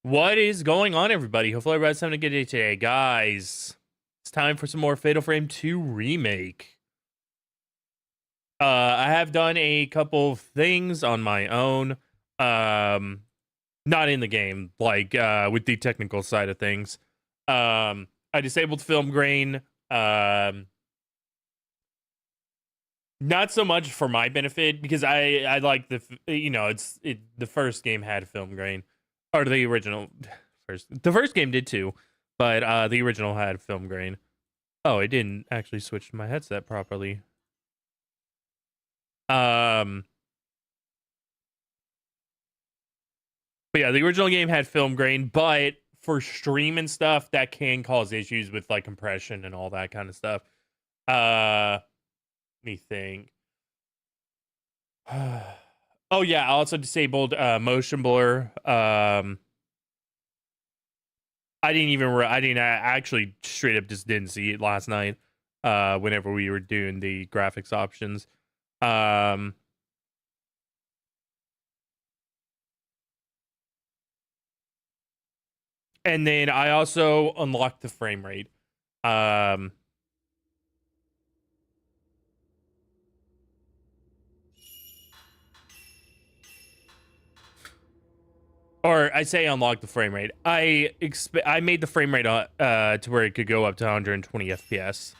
What is going on, everybody? Hopefully everybody's having a good day today. Guys, it's time for some more Fatal Frame 2 Remake. I have done a couple of things on my own. Not in the game, like with the technical side of things. I disabled film grain. Not so much for my benefit because I like the first game had film grain, or the original the first game did too, but the original had film grain. Oh, it didn't actually switch to my headset properly. Um, but yeah, the original game had film grain, but for stream and stuff, that can cause issues with like compression and all that kind of stuff. Let me think. Oh yeah, I also disabled motion blur. I actually straight up just didn't see it last night. Whenever we were doing the graphics options. Um, and then I also unlocked the frame rate. Um, or I say unlock the frame rate. I made the frame rate to where it could go up to 120 FPS.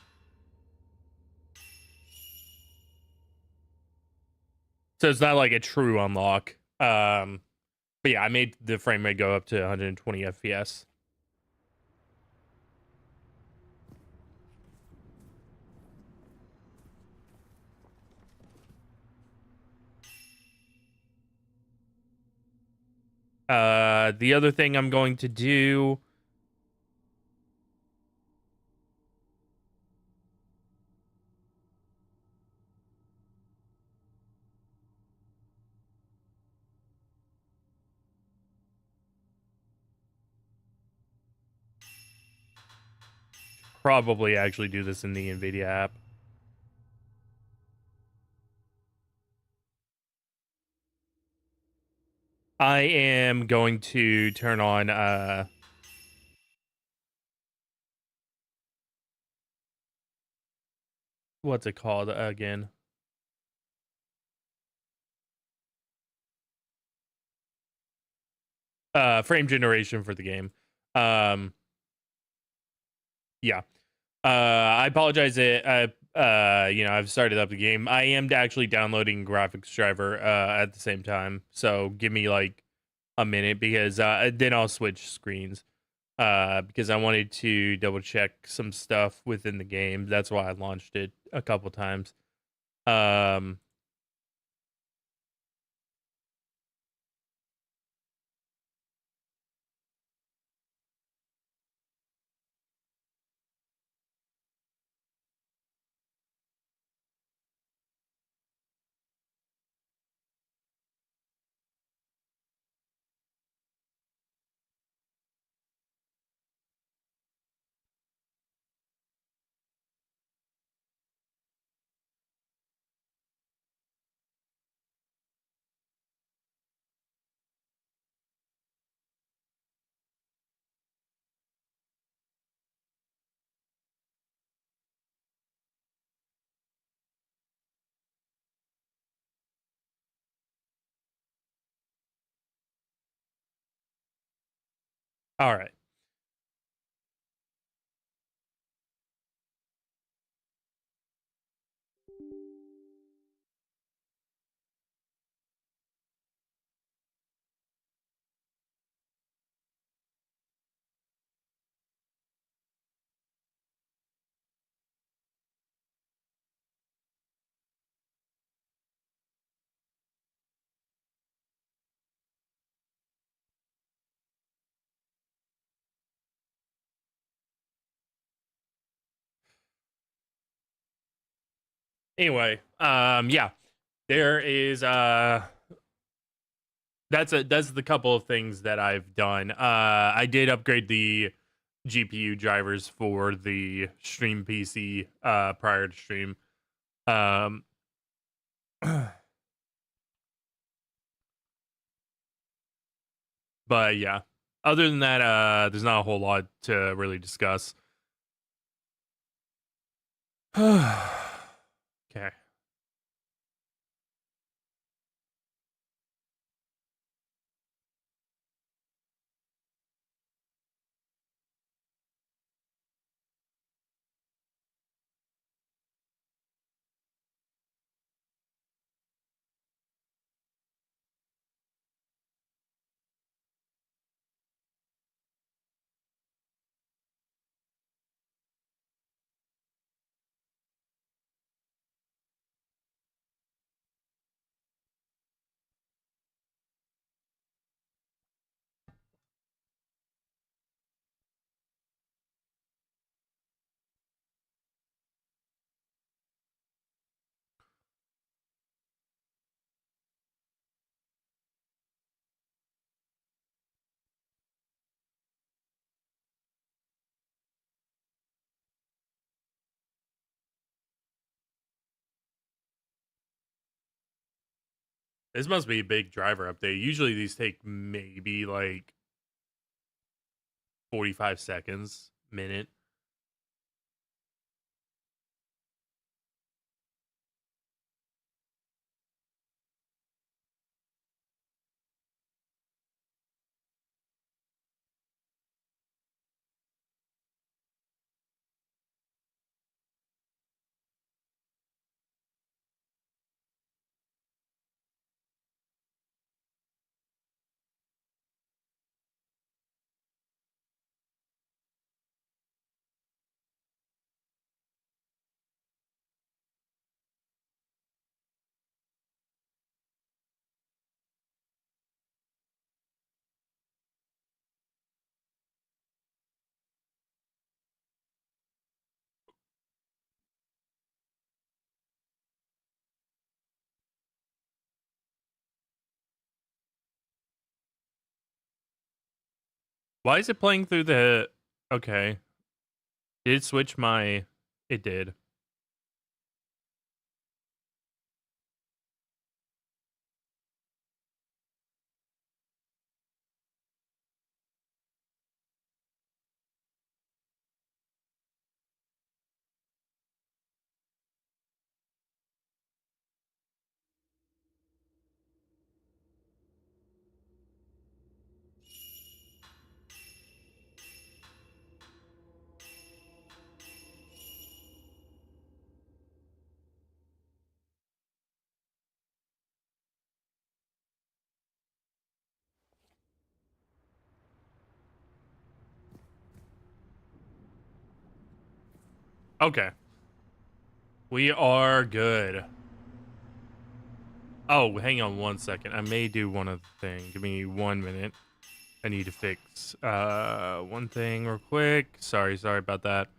So it's not like a true unlock. But yeah, I made the frame rate go up to 120 FPS. The other thing I'm going to do. Probably actually do this in the NVIDIA app. I am going to turn on what's it called again? Frame generation for the game. Um yeah. I apologize. I've started up the game. I am actually downloading graphics driver at the same time. So give me like a minute because then I'll switch screens. Because I wanted to double check some stuff within the game. That's why I launched it a couple times. Um all right. Anyway, yeah. There is that's the couple of things that I've done. I did upgrade the GPU drivers for the stream PC prior to stream. Um but yeah. Other than that, there's not a whole lot to really discuss. Okay. This must be a big driver update. Usually these take maybe like 45 seconds, minute. Why is it playing through the... Okay. Did it switch my... It did. Okay. We are good. Oh, hang on one second. I may do one other thing. Give me 1 minute. I need to fix one thing real quick. Sorry about that.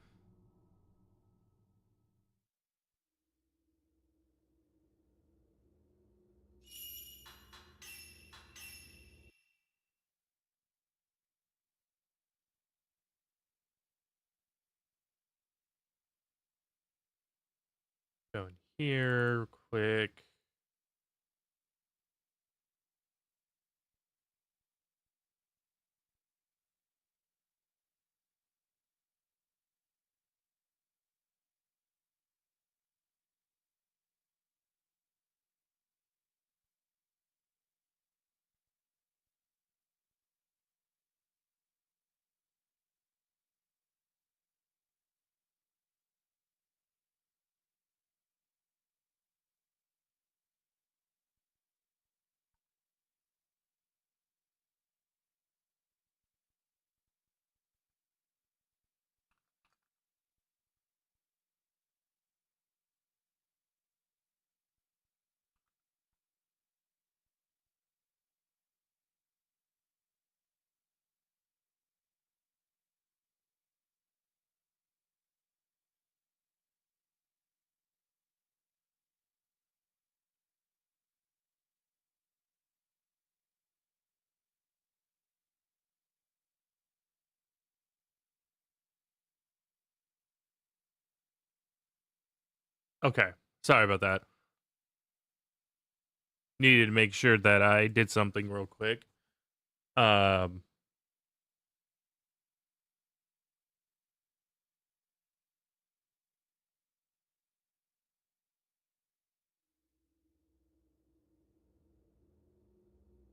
Go in here quick. Okay. Sorry about that. Needed to make sure that I did something real quick. Um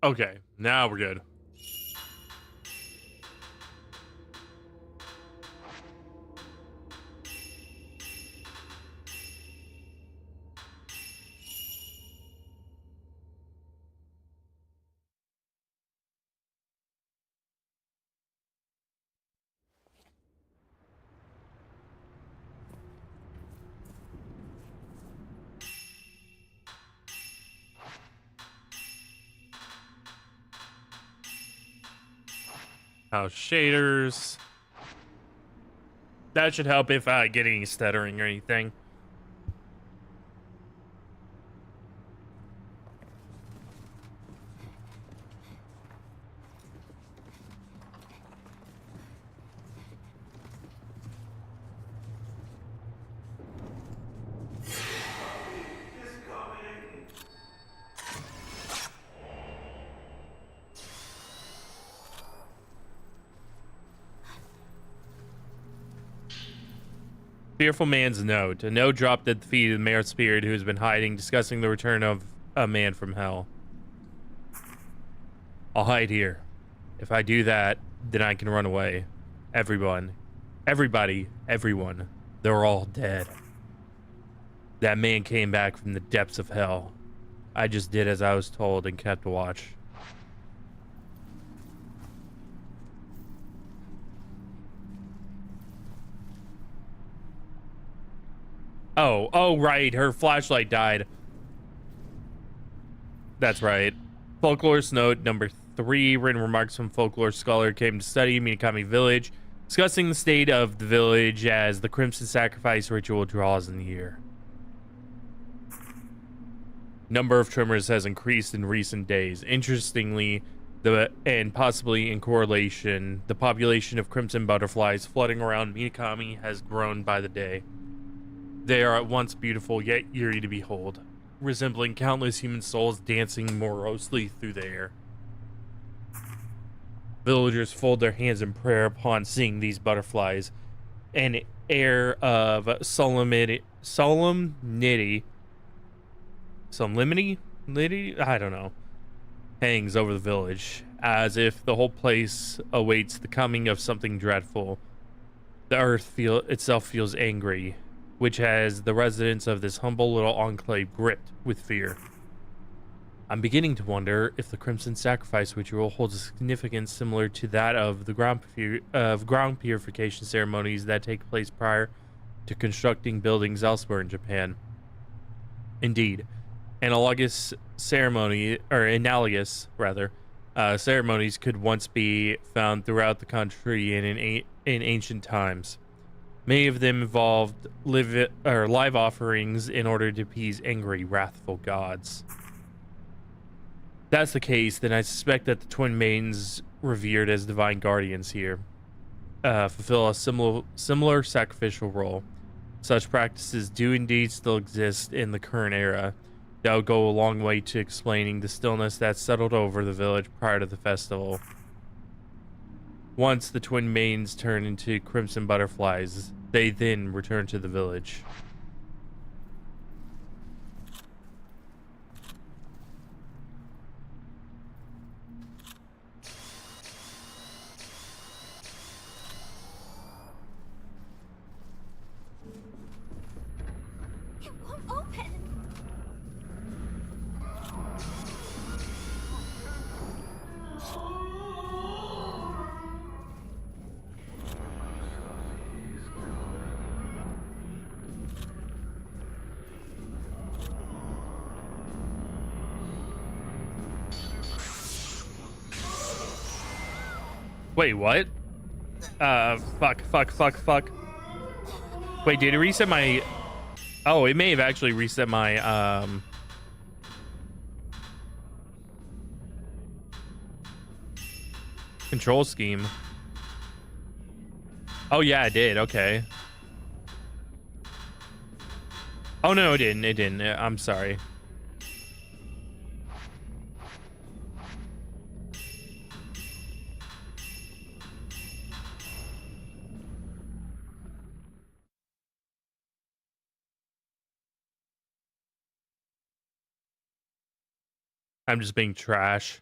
Okay, now we're good. House shaders. That should help if I get any stuttering or anything. Fearful man's note. A note dropped at the feet of the mayor's spirit who has been hiding, discussing the return of a man from hell. I'll hide here. If I do that, then I can run away. Everyone. Everybody. Everyone. They're all dead. That man came back from the depths of hell. I just did as I was told and kept watch. Oh, right. Her flashlight died. That's right. Folklorist note number 3. Written remarks from folklore scholar came to study Minakami Village, discussing the state of the village as the Crimson Sacrifice ritual draws near. Number of tremors has increased in recent days. Interestingly, and possibly in correlation, the population of crimson butterflies flooding around Minakami has grown by the day. They are at once beautiful yet eerie to behold, resembling countless human souls dancing morosely through the air. Villagers fold their hands in prayer upon seeing these butterflies. An air of solemnity, I don't know, hangs over the village, as if the whole place awaits the coming of something dreadful. The earth itself feels angry, which has the residents of this humble little enclave gripped with fear. I'm beginning to wonder if the Crimson Sacrifice ritual holds a significance similar to that of the ground purification ceremonies that take place prior to constructing buildings elsewhere in Japan. Indeed, analogous ceremonies could once be found throughout the country in ancient times. Many of them involved live offerings in order to appease angry, wrathful gods. If that's the case, then I suspect that the twin maidens revered as divine guardians here fulfill a similar sacrificial role. Such practices do indeed still exist in the current era. That would go a long way to explaining the stillness that settled over the village prior to the festival. Once the twin maidens turn into crimson butterflies, they then return to the village. It won't open. Wait, what? Fuck. Wait, did it reset my... Oh, it may have actually reset my, control scheme. Oh, yeah, it did. Okay. Oh, no, it didn't. It didn't. I'm sorry. I'm just being trash.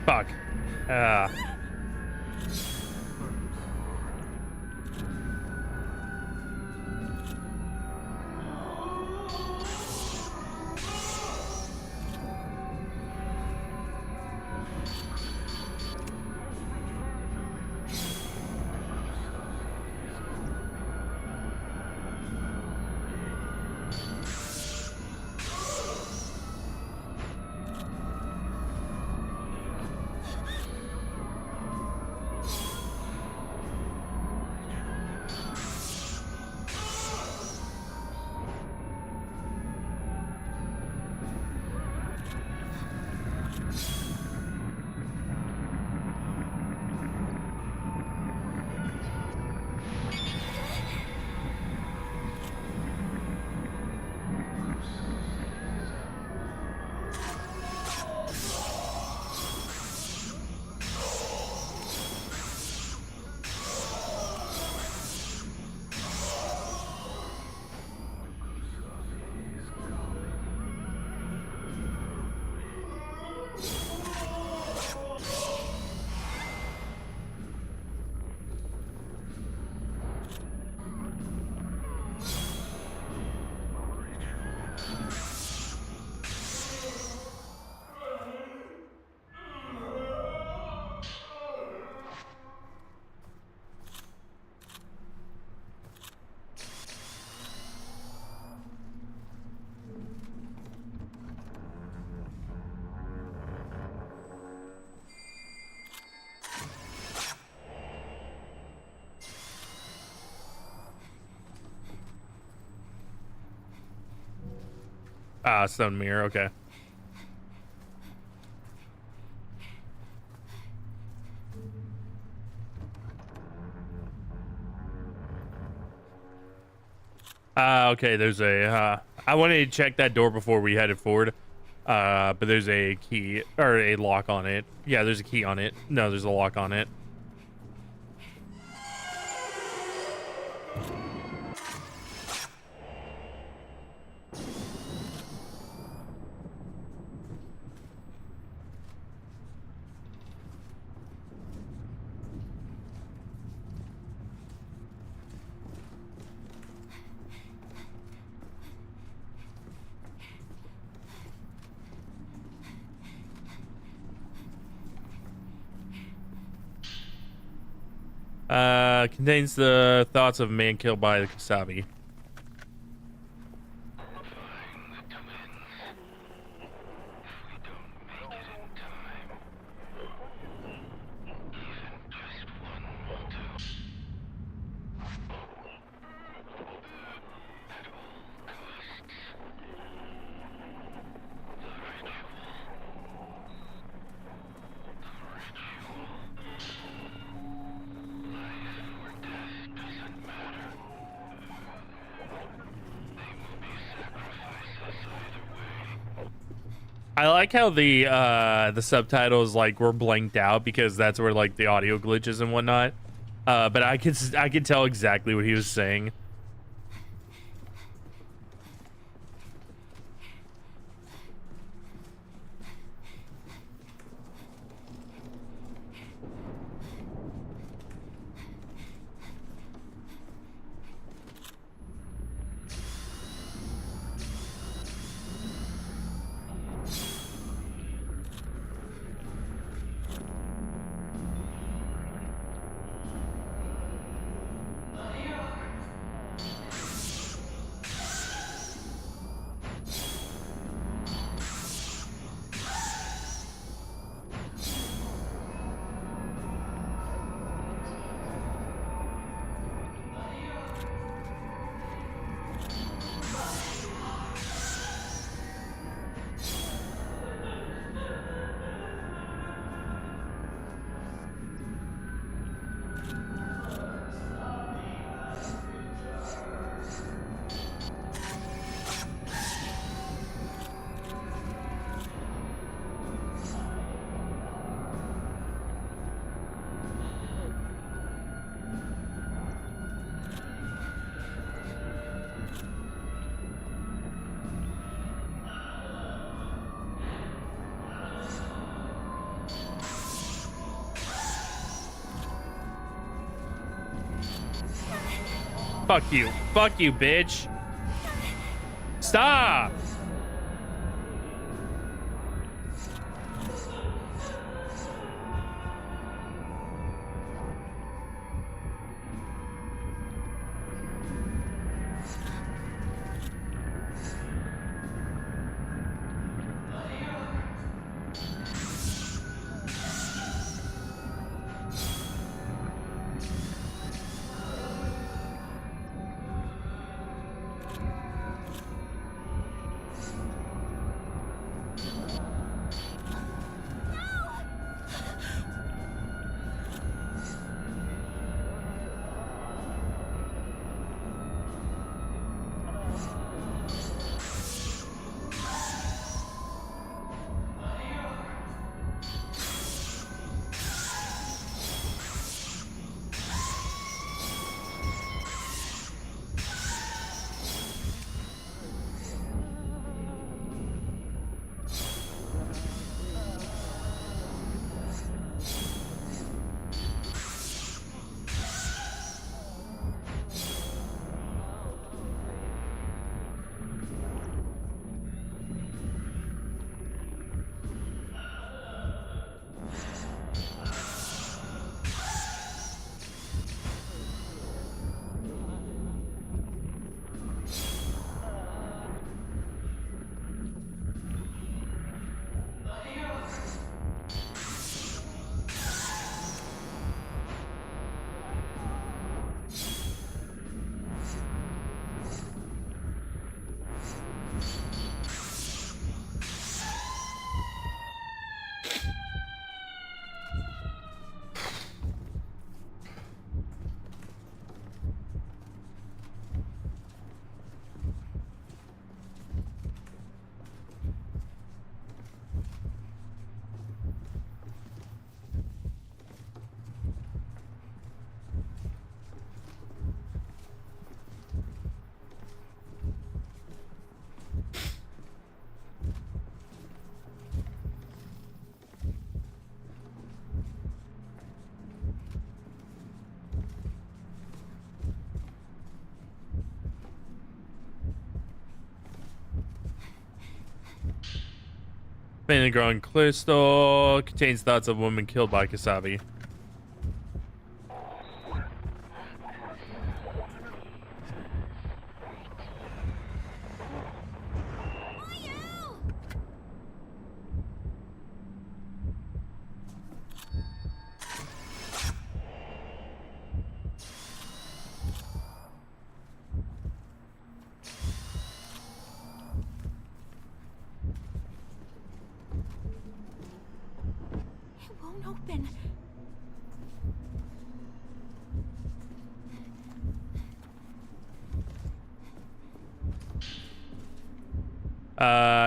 Fuck. Ah. Ah, stone mirror. Okay. Okay. There's a. I wanted to check that door before we headed forward. But there's a key or a lock on it. Yeah, there's a key on it. No, there's a lock on it. Contains the thoughts of a man killed by the Kasabi. I like how the subtitles like were blanked out because that's where like the audio glitches and whatnot. But I could tell exactly what he was saying. Fuck you. Fuck you, bitch. Stop. Faintly growing crystal contains thoughts of a woman killed by Kasabi. Open.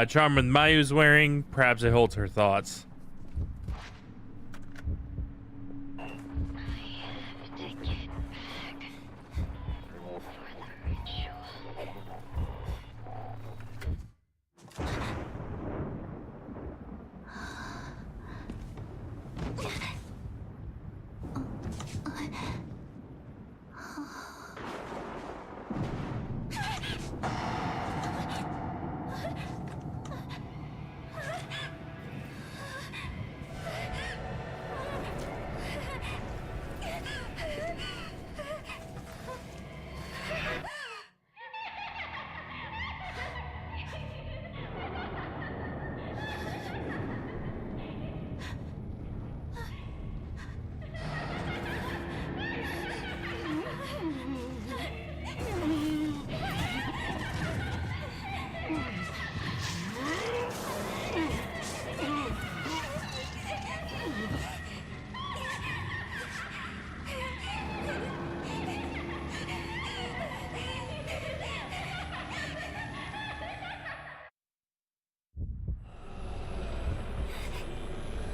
Charm with Mayu's wearing, perhaps it holds her thoughts.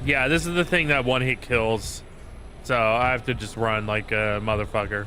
Yeah, this is the thing that one hit kills. So I have to just run like a motherfucker.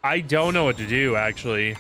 I don't know what to do, actually.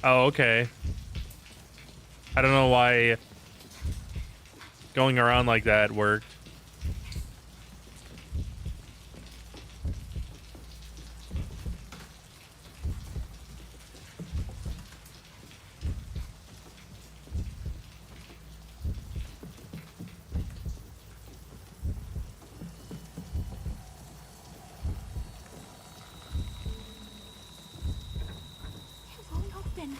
Oh, okay. I don't know why going around like that worked. It won't open.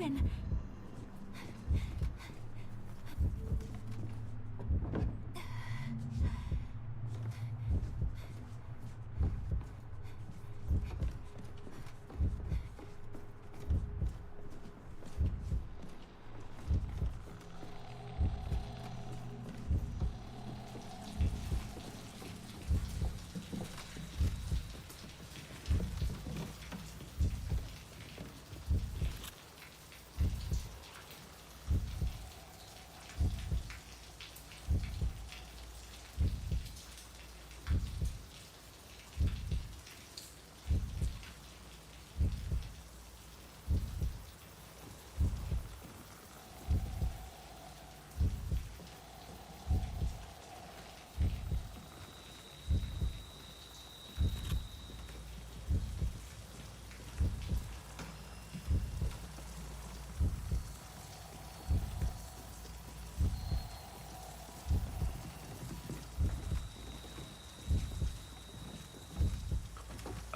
open.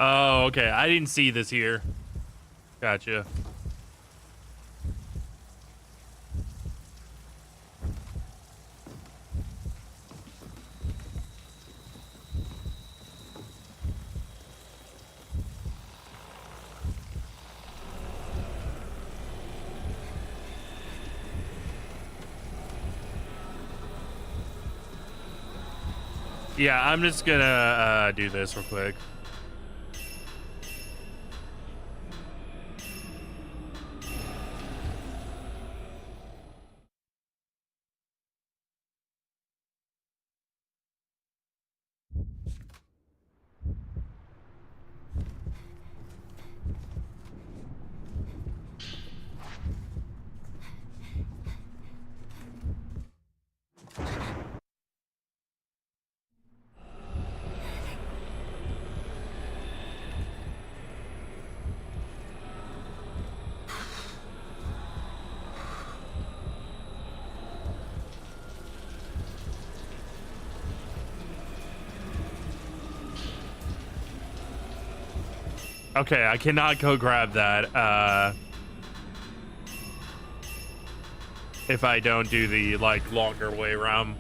Oh, okay. I didn't see this here. Gotcha. Yeah, I'm just gonna do this real quick. Okay, I cannot go grab that if I don't do the like longer way around.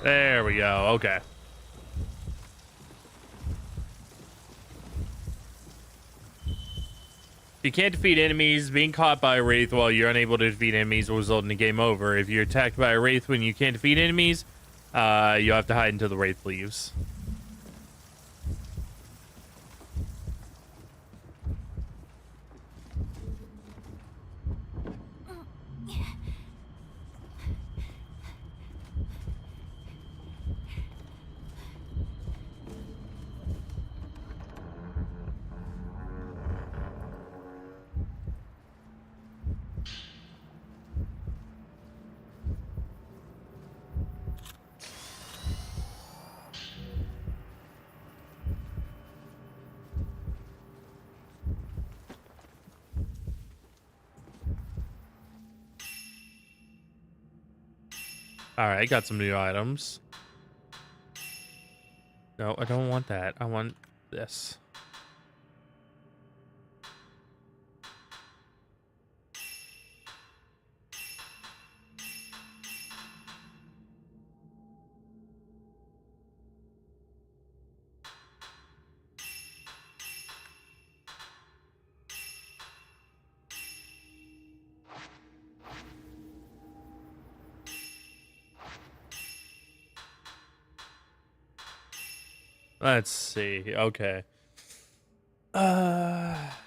There we go. Okay. If you can't defeat enemies, being caught by a wraith while you're unable to defeat enemies will result in a game over. If you're attacked by a wraith when you can't defeat enemies, you'll have to hide until the wraith leaves. All right, got some new items. No, I don't want that. I want this. Let's see. Okay. That's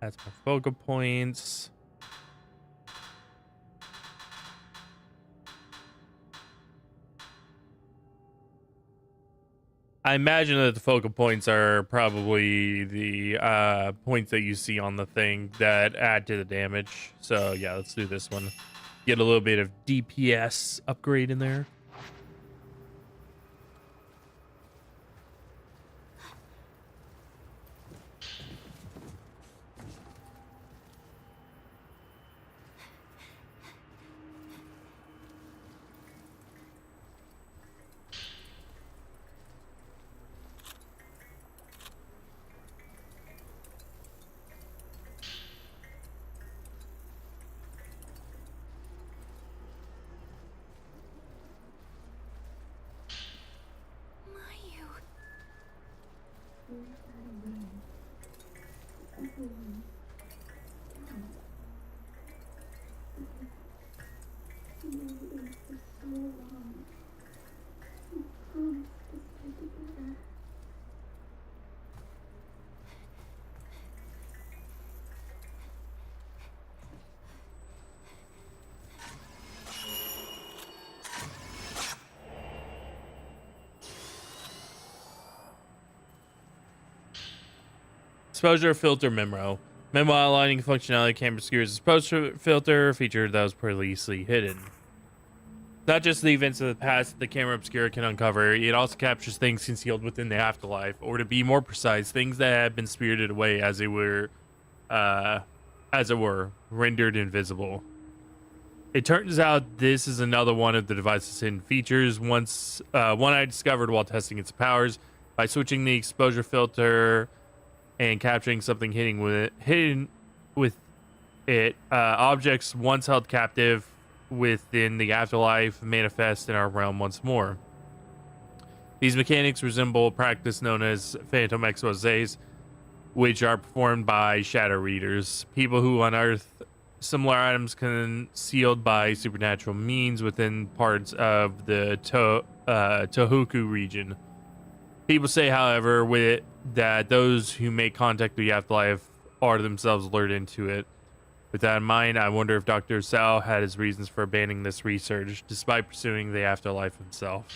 my focal points. I imagine that the focal points are probably the points that you see on the thing that add to the damage. So yeah, let's do this one. Get a little bit of DPS upgrade in there. Mayu. Exposure filter memo. Memo outlining functionality can obscure exposure filter feature that was previously hidden. Not just the events of the past that the camera obscura can uncover, it also captures things concealed within the afterlife, or to be more precise, things that have been spirited away as it were, rendered invisible. It turns out this is another one of the device's hidden features. One I discovered while testing its powers by switching the exposure filter and capturing something hidden with it. Objects once held captive within the afterlife manifest in our realm once more. These mechanics resemble a practice known as phantom exposés, which are performed by shadow readers, people who unearth similar items concealed by supernatural means within parts of the Tohoku region. People say, however, that those who make contact with the afterlife are themselves lured into it. With that in mind, I wonder if Dr. Sao had his reasons for abandoning this research, despite pursuing the afterlife himself.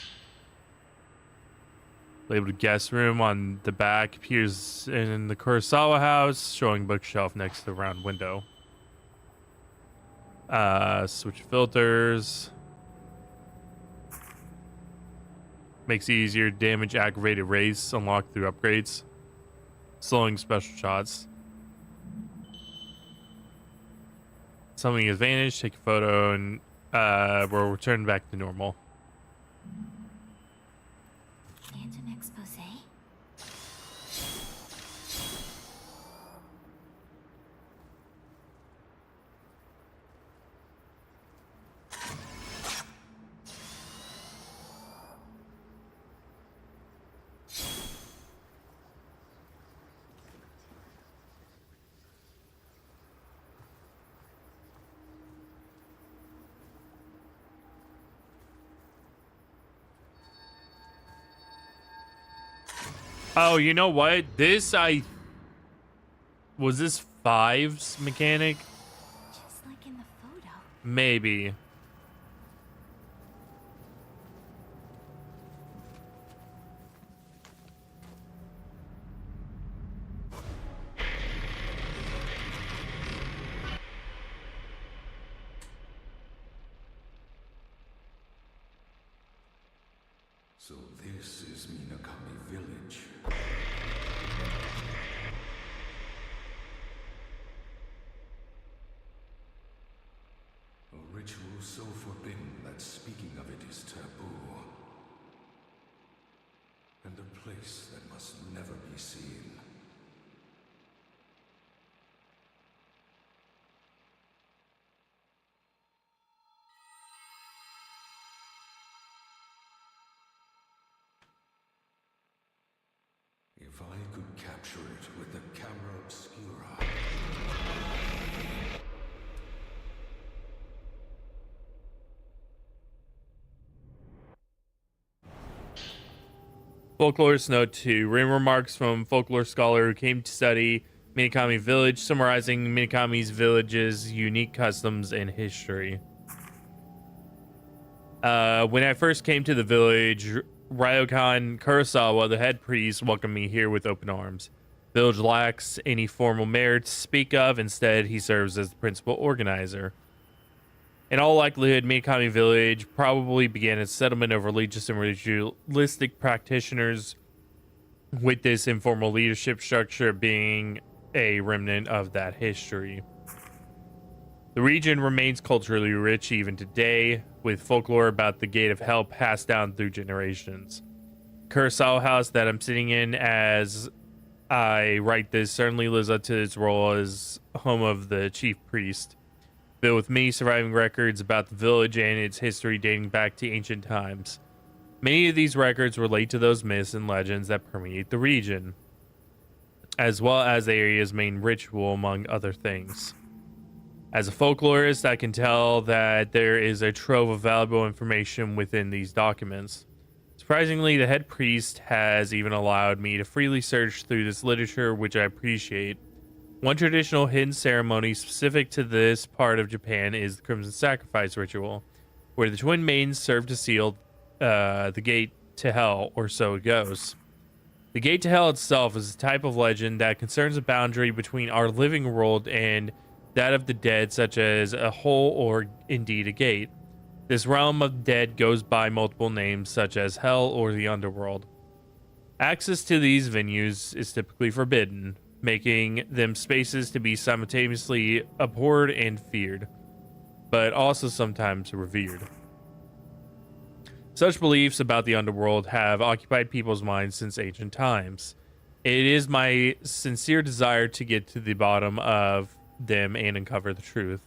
Labeled guest room on the back appears in the Kurosawa house, showing bookshelf next to the round window. Switch filters. Makes it easier to damage aggravated rays unlocked through upgrades. Slowing special shots. Something has vanished. Take a photo and we'll return back to normal. Phantom expose? Oh, you know what? Was this Five's mechanic? Just like in the photo. Maybe. So this is Minakami Village. so forbidden that speaking of it is taboo. And a place that must never be seen. If I could capture it with the camera obscura. Folklorist note 2. Written remarks from folklore scholar who came to study Minakami Village, summarizing Minakami's village's unique customs and history. When I first came to the village, Ryokan Kurosawa, the head priest, welcomed me here with open arms. Village lacks any formal merit to speak of. Instead, he serves as the principal organizer. In all likelihood, Minakami Village probably began its settlement of religious and ritualistic practitioners, with this informal leadership structure being a remnant of that history. The region remains culturally rich even today, with folklore about the Gate of Hell passed down through generations. Kurosawa House that I'm sitting in as I write this certainly lives up to its role as home of the chief priest, filled with many surviving records about the village and its history dating back to ancient times. Many of these records relate to those myths and legends that permeate the region, as well as the area's main ritual, among other things. As a folklorist, I can tell that there is a trove of valuable information within these documents. Surprisingly, the head priest has even allowed me to freely search through this literature, which I appreciate. One traditional hidden ceremony specific to this part of Japan is the Crimson Sacrifice ritual, where the twin maidens serve to seal the gate to hell, or so it goes. The gate to hell itself is a type of legend that concerns a boundary between our living world and that of the dead, such as a hole or indeed a gate. This realm of dead goes by multiple names, such as hell or the underworld. Access to these venues is typically forbidden, making them spaces to be simultaneously abhorred and feared, but also sometimes revered. Such beliefs about the underworld have occupied people's minds since ancient times. It is my sincere desire to get to the bottom of them and uncover the truth.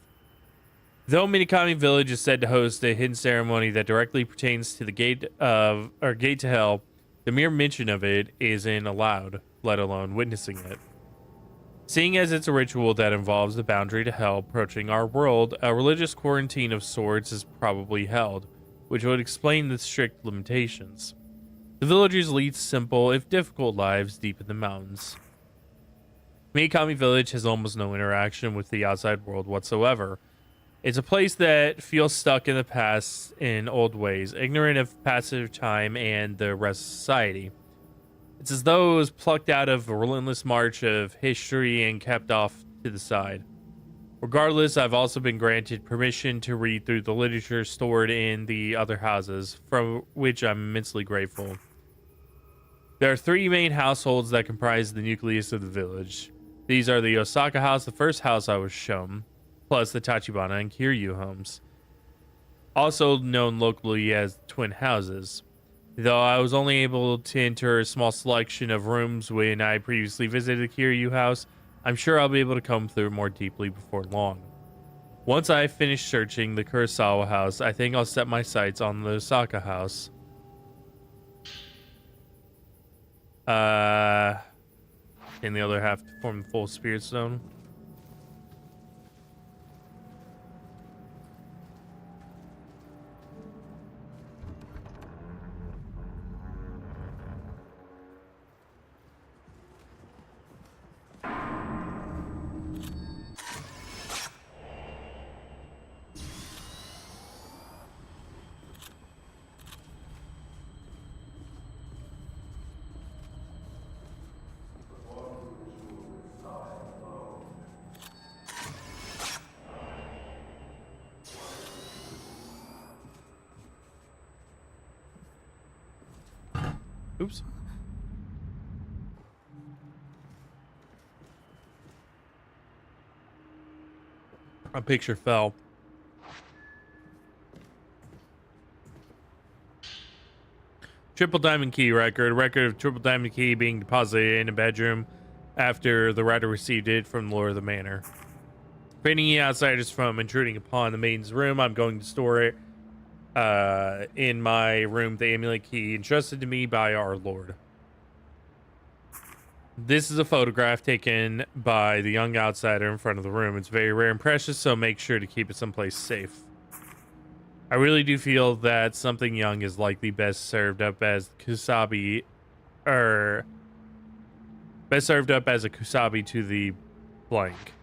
Though Minakami Village is said to host a hidden ceremony that directly pertains to the gate to hell, the mere mention of it isn't allowed, let alone witnessing it. Seeing as it's a ritual that involves the boundary to hell approaching our world, a religious quarantine of sorts is probably held, which would explain the strict limitations. The villagers lead simple, if difficult, lives deep in the mountains. Minakami Village has almost no interaction with the outside world whatsoever. It's a place that feels stuck in the past in old ways, ignorant of passage time and the rest of society. It's as though it was plucked out of a relentless march of history and kept off to the side. Regardless, I've also been granted permission to read through the literature stored in the other houses, from which I'm immensely grateful. There are three main households that comprise the nucleus of the village. These are the Osaka house, the first house I was shown, plus the Tachibana and Kiryu homes, also known locally as twin houses. Though I was only able to enter a small selection of rooms when I previously visited the Kiryu house, I'm sure I'll be able to comb through more deeply before long. Once I finish searching the Kurosawa house, I think I'll set my sights on the Osaka house. And the other half to form the full Spirit Stone. Oops. A picture fell. Triple Diamond Key record. Record of Triple Diamond Key being deposited in a bedroom after the writer received it from the Lord of the Manor. Preventing any outsiders from intruding upon the maiden's room, I'm going to store it in my room, the amulet key entrusted to me by our Lord. This is a photograph taken by the young outsider in front of the room. It's very rare and precious, so make sure to keep it someplace safe. I really do feel that something young is likely best served up as kusabi, or best served up as a kusabi to the blank.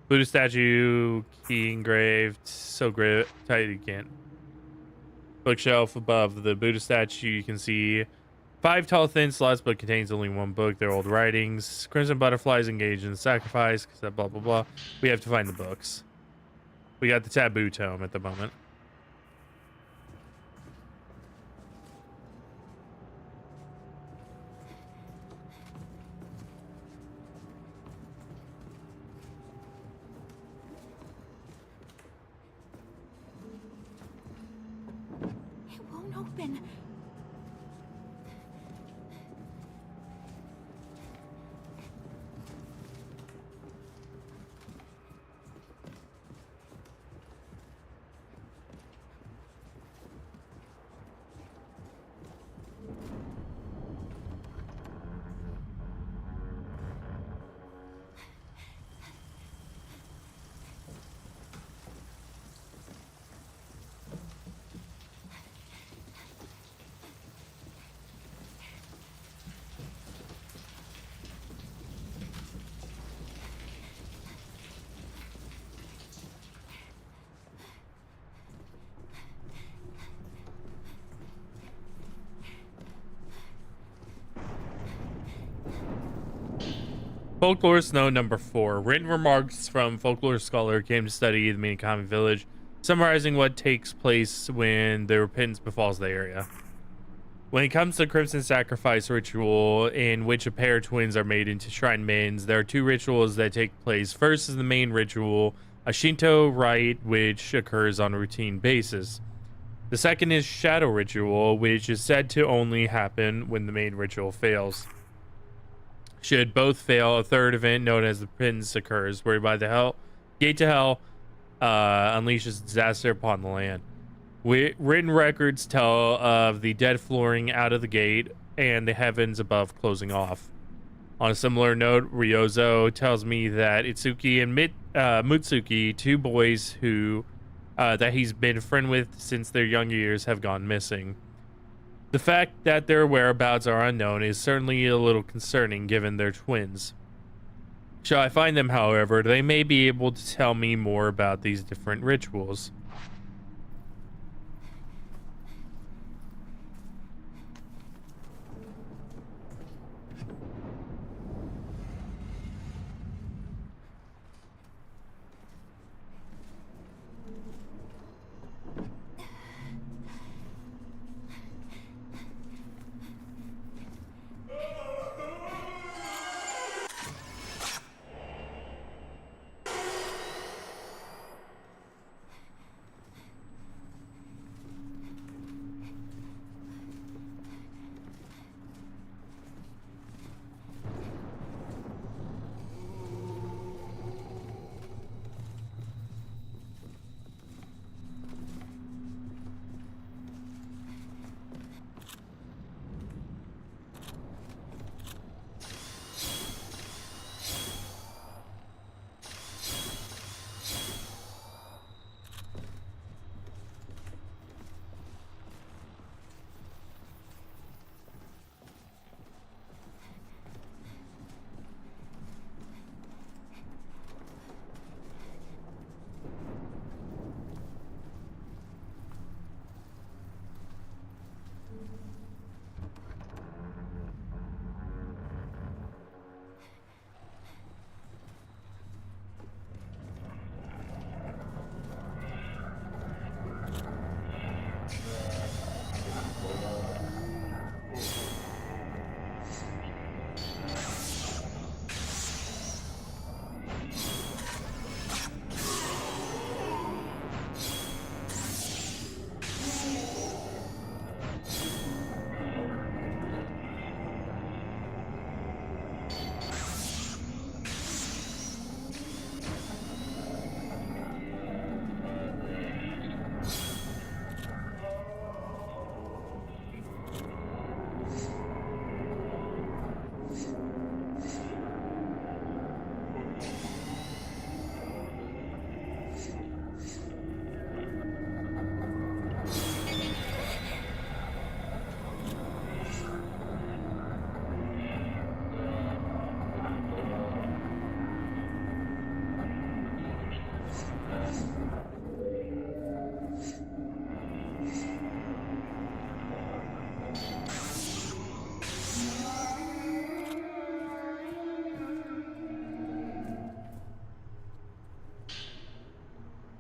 Buddha statue, key engraved, so great, tight you can't. Bookshelf above the Buddha statue, you can see 5 tall thin slots, but contains only 1 book. They're old writings. Crimson butterflies engaged in sacrifice, blah blah blah. We have to find the books. We got the taboo tome at the moment. It won't open. Folklorist note number 4. Written remarks from folklore scholar came to study the Minakami village, summarizing what takes place when the repentance befalls the area. When it comes to Crimson Sacrifice ritual, in which a pair of twins are made into shrine maidens, there are 2 rituals that take place. First is the main ritual, a Shinto rite which occurs on a routine basis. The second is shadow ritual, which is said to only happen when the main ritual fails. Should both fail, a third event known as the repentance occurs, whereby the gate to hell unleashes disaster upon the land. Written records tell of the dead flooring out of the gate and the heavens above closing off. On a similar note, Ryozo tells me that Itsuki and Mutsuki, 2 boys who that he's been a friend with since their young years, have gone missing. The fact that their whereabouts are unknown is certainly a little concerning given they're twins. Shall I find them, however, they may be able to tell me more about these different rituals.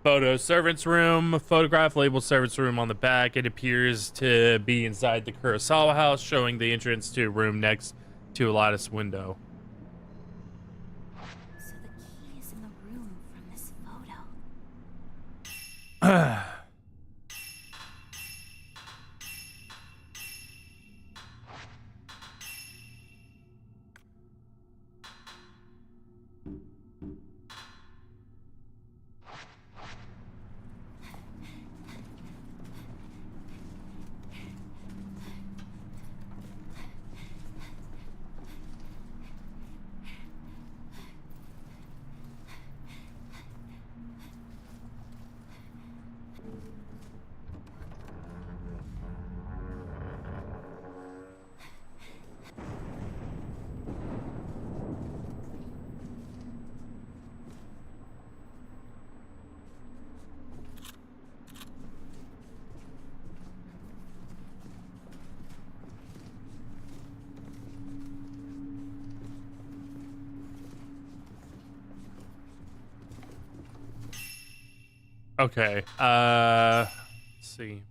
Photo servant's room. Photograph labeled servant's room on the back. It appears to be inside the Kurosawa house, showing the entrance to a room next to a lattice window. So the key is in the room from this photo. Okay. Let's see.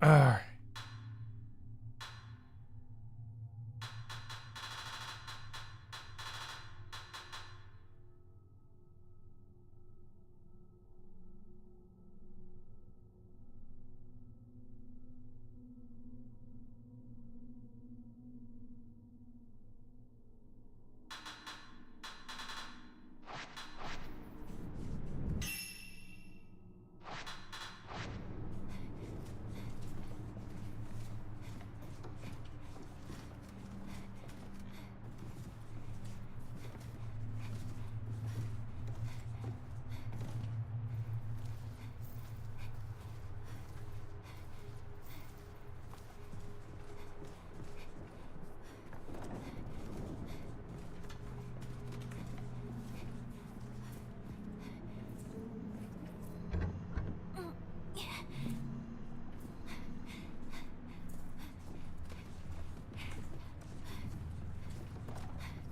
Alright.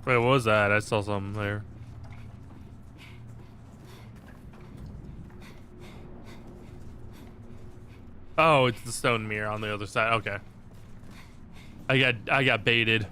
Wait, what was that? I saw something there. Oh, it's the stone mirror on the other side. Okay. I got baited.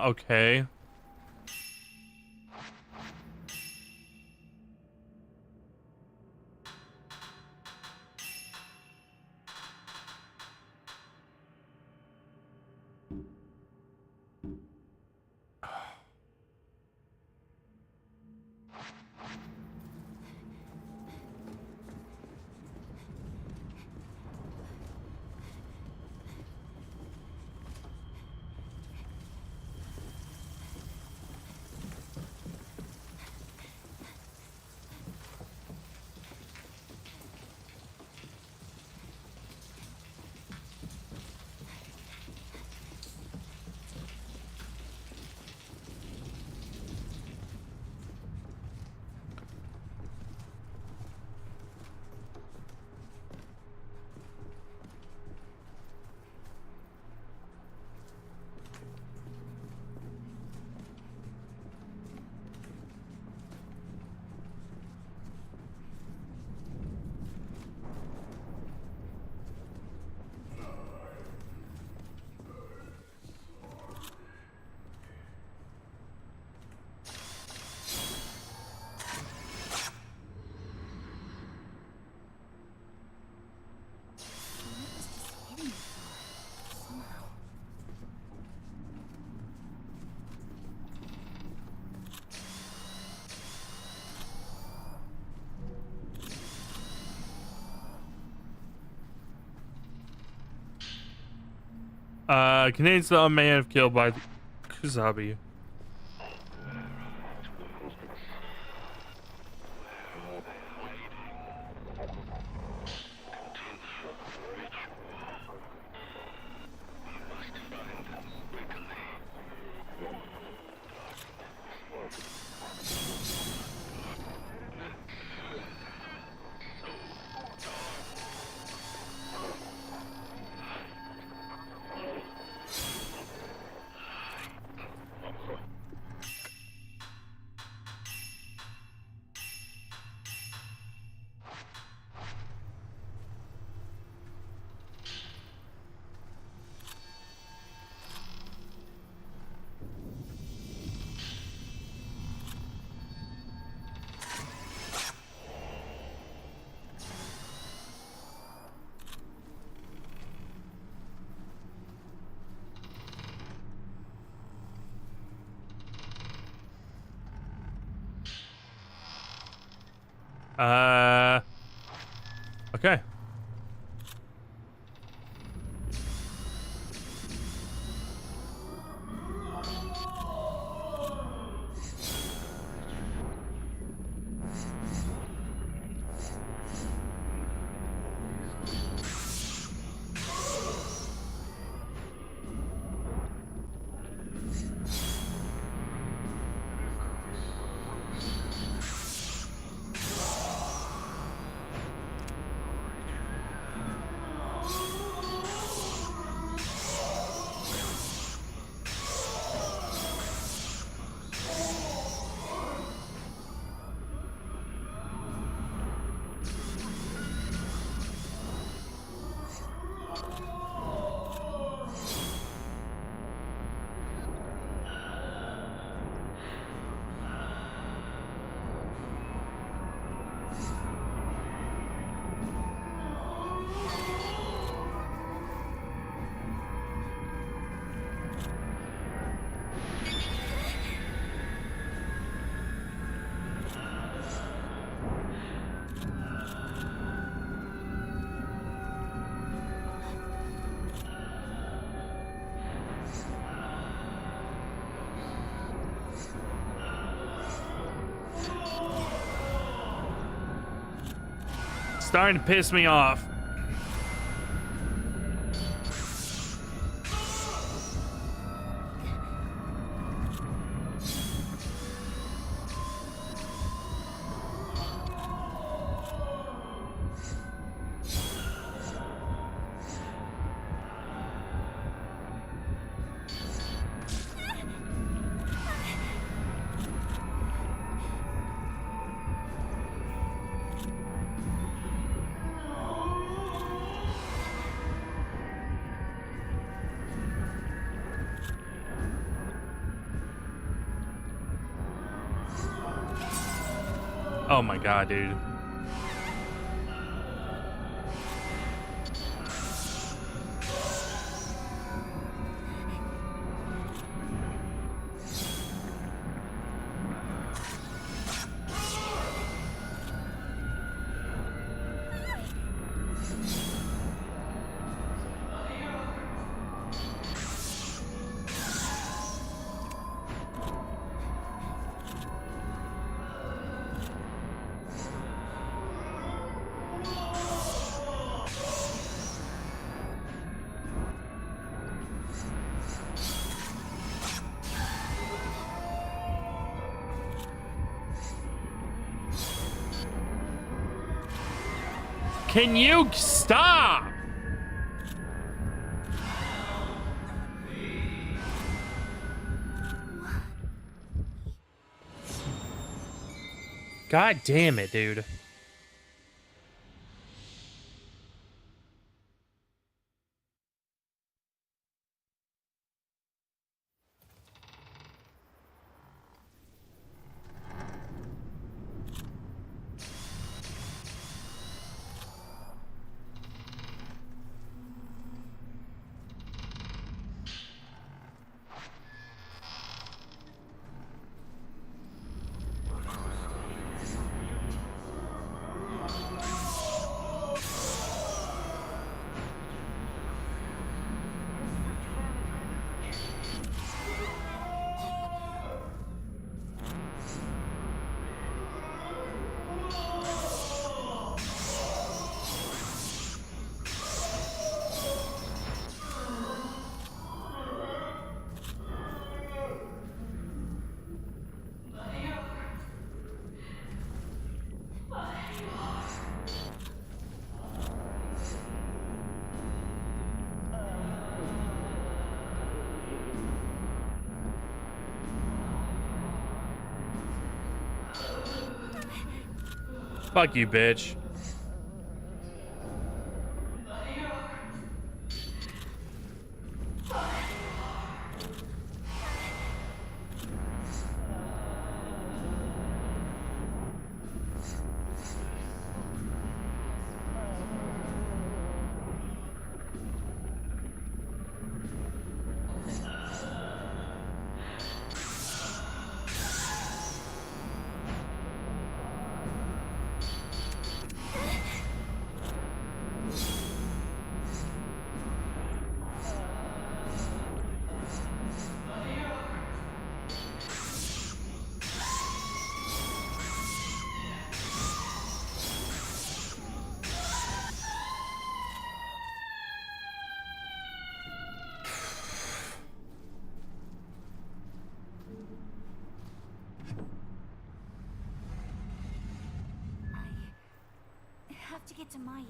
Okay. Hidden before, somehow. Contains the unmanned killed by Kuzabi. Okay. starting to piss me off. Oh my god, dude. Can you stop? God damn it, dude. Fuck you, bitch. I have to get to Mayu.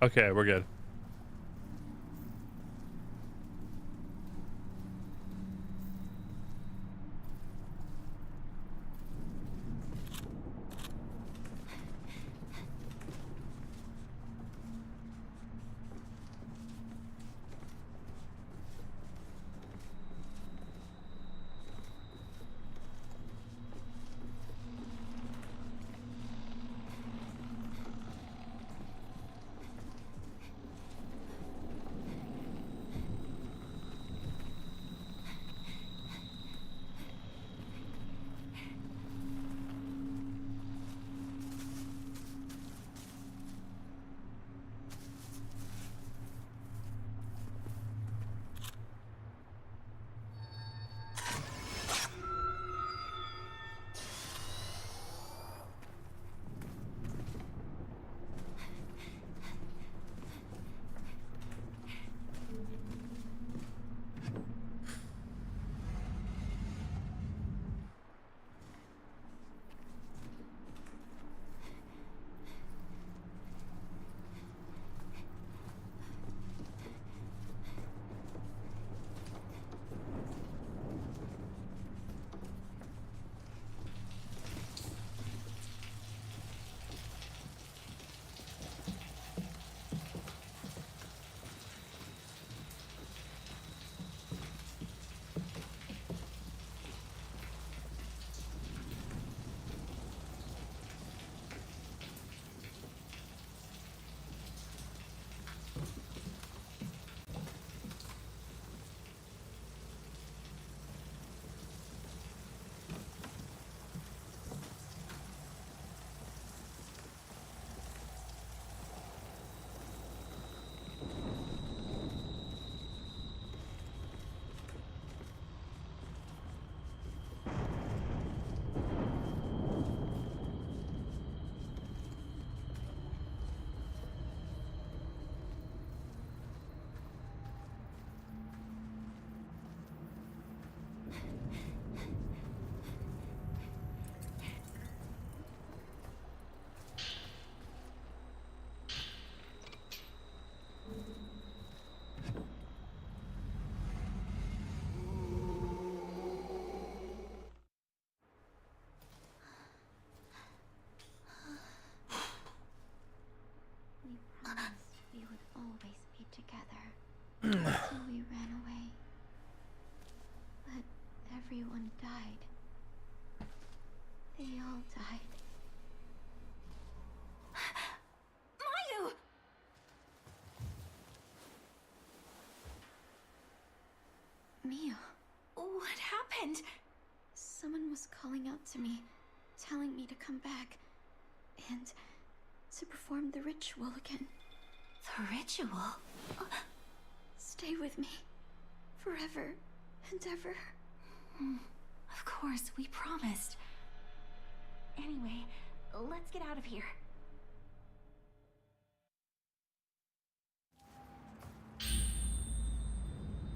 Okay, we're good. We promised we would always be together until we ran away. But everyone died. They all died. Mayu! Mio. What happened? Someone was calling out to me, telling me to come back, and to perform the ritual again. The ritual? Stay with me. Forever and ever. Of course, we promised. Anyway, let's get out of here.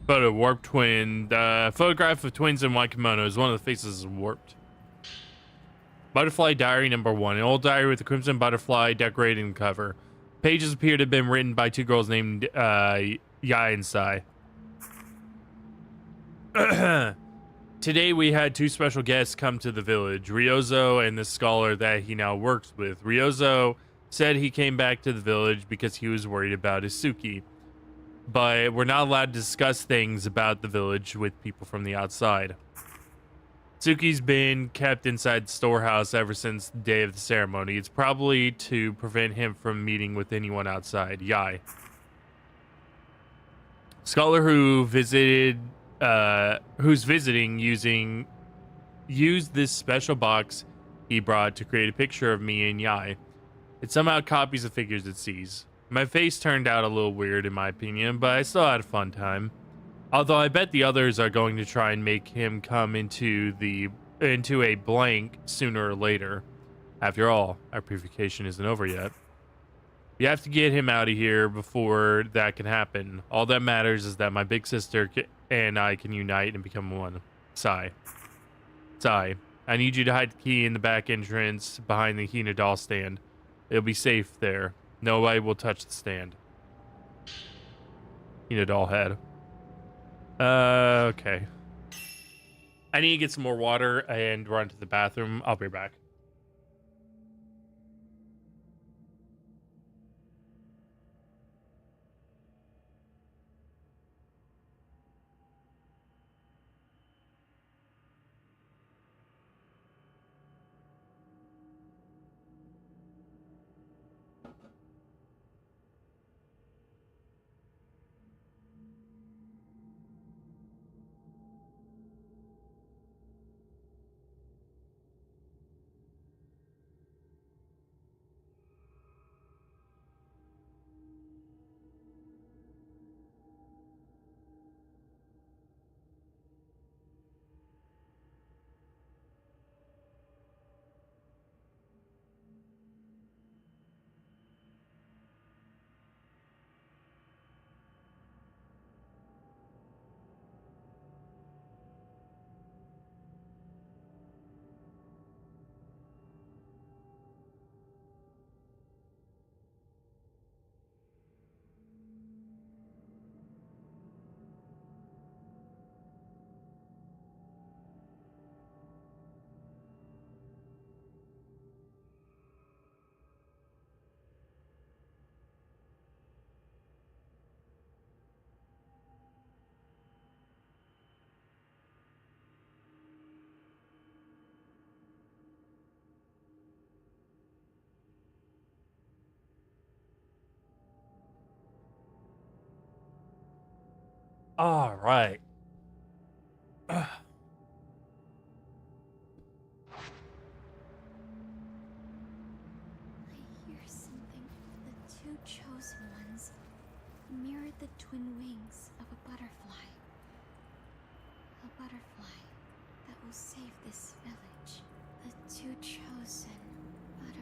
Photo warped twin. The photograph of twins in white kimonos. One of the faces is warped. Butterfly Diary #1. An old diary with a crimson butterfly decorating the cover. Pages appear to have been written by two girls named Yai and Sai. Today we had two special guests come to the village, Ryozo and the scholar that he now works with. Ryozo said he came back to the village because he was worried about Isuki. But we're not allowed to discuss things about the village with people from the outside. Suki's been kept inside the storehouse ever since the day of the ceremony. It's probably to prevent him from meeting with anyone outside. Yai. Scholar who visited, who's visiting used this special box he brought to create a picture of me and Yai. It somehow copies the figures it sees. My face turned out a little weird in my opinion, but I still had a fun time. Although I bet the others are going to try and make him come into a blank sooner or later. After all, our purification isn't over yet. You have to get him out of here before that can happen. All that matters is that my big sister and I can unite and become one. Sigh. Sigh. I need you to hide the key in the back entrance behind the Hina doll stand. It'll be safe there. Nobody will touch the stand. Hina doll head. Okay. I need to get some more water and run to the bathroom. I'll be back. All right. I hear something. The two chosen ones mirrored the twin wings of a butterfly. A butterfly that will save this village. The two chosen butterfly.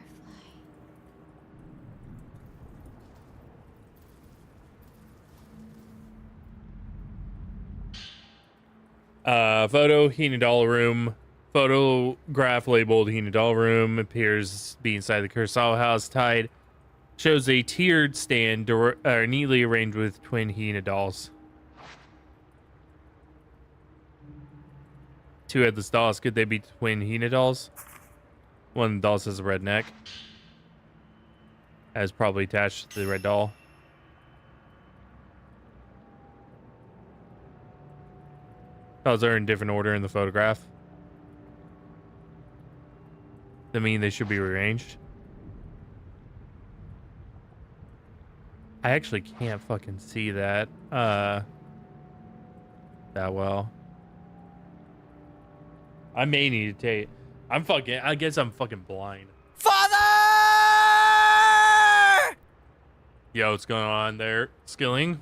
Photo, Hina doll room. Photograph labeled Hina doll room appears to be inside the Kurosawa house. Tied shows a tiered stand neatly arranged with twin Hina dolls. Two headless dolls. Could they be twin Hina dolls? One of the dolls has a red neck. As probably attached to the red doll. Dolls are in different order in the photograph. That mean they should be rearranged. I actually can't fucking see that that well. I may need to take. I guess I'm fucking blind. Father! Yo, what's going on there? Skilling?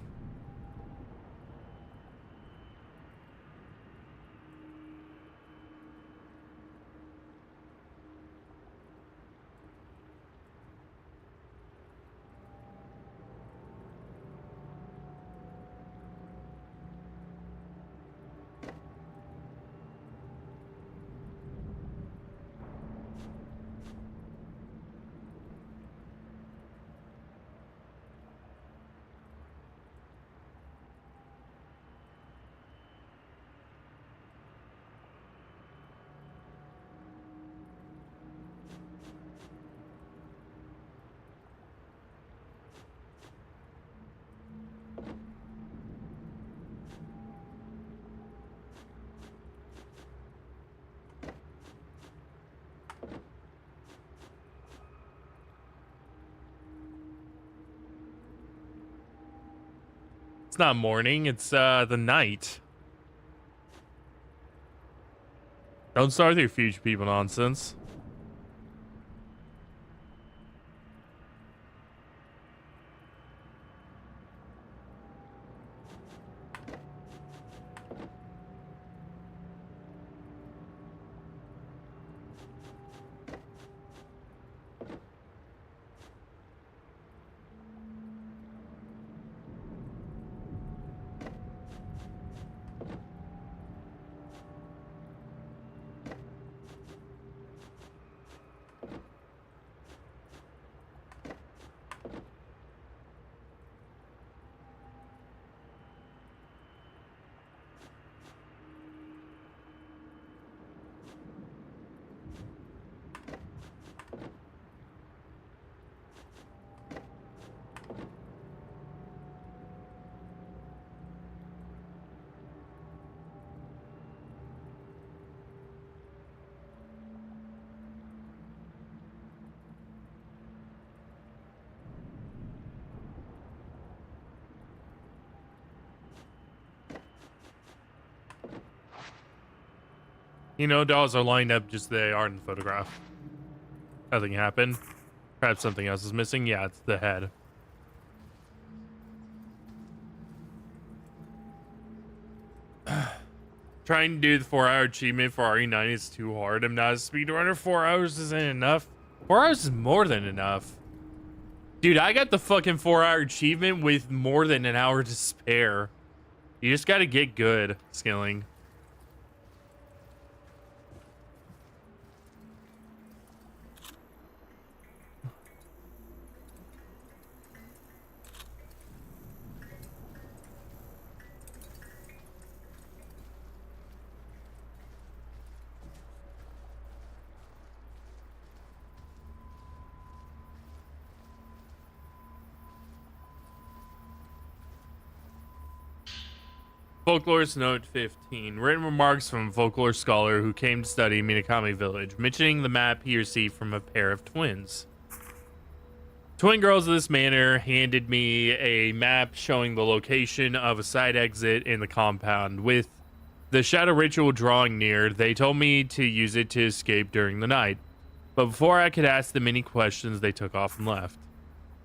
It's not morning, it's the night. Don't start with your future people nonsense. You know, dolls are lined up just they are in the photograph. Nothing happened. Perhaps something else is missing. Yeah, it's the head. Trying to do the 4-hour achievement for RE9 is too hard. I'm not a speedrunner. 4 hours isn't enough. 4 hours is more than enough. Dude, I got the fucking 4-hour achievement with more than an hour to spare. You just gotta get good, Skilling. Folklorist Note 15. Written remarks from a folklore scholar who came to study Minakami Village, mentioning the map he received from a pair of twins. Twin girls of this manor handed me a map showing the location of a side exit in the compound. With the shadow ritual drawing near, they told me to use it to escape during the night. But before I could ask them any questions, they took off and left.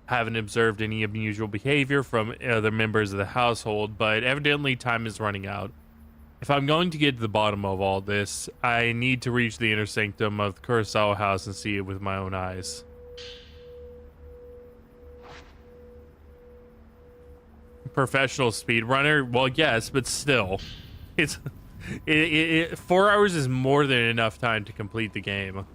Haven't observed any unusual behavior from other members of the household, but evidently time is running out. If I'm going to get to the bottom of all this, I need to reach the inner sanctum of the Kurosawa house and see it with my own eyes. Professional speedrunner? Well, yes, but still. 4 hours is more than enough time to complete the game.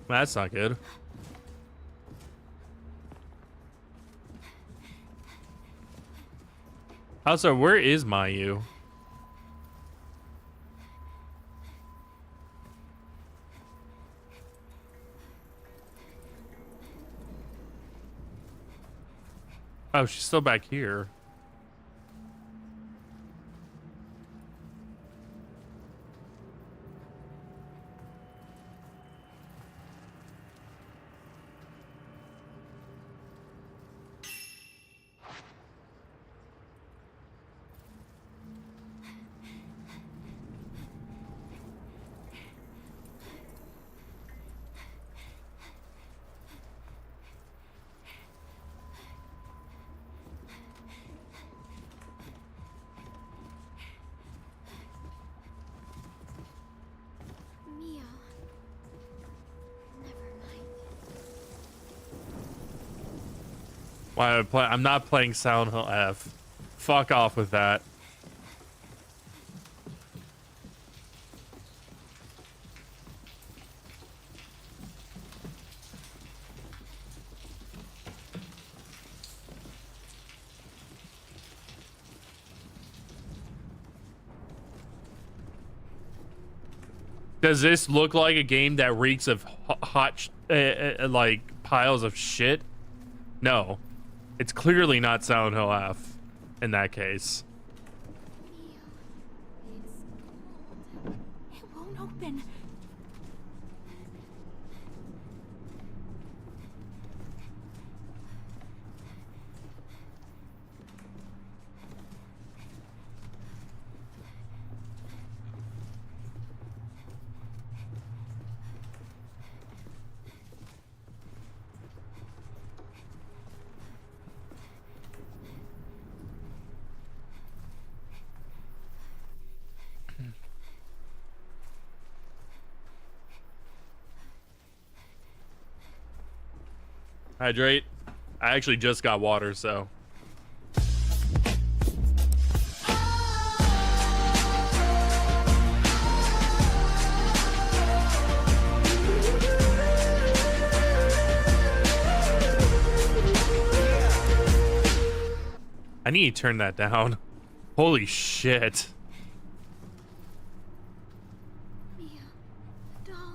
That's not good. Also, where is Mayu? Oh, she's still back here. Mia. Never mind. Why am I play? I'm not playing Silent Hill F. Fuck off with that. Does this look like a game that reeks of hot, like piles of shit? No, it's clearly not Silent Hill F. In that case, Mia. It's cold. It won't open. hydrate. I actually just got water, so. I need to turn that down. Holy shit. Mia. The doll.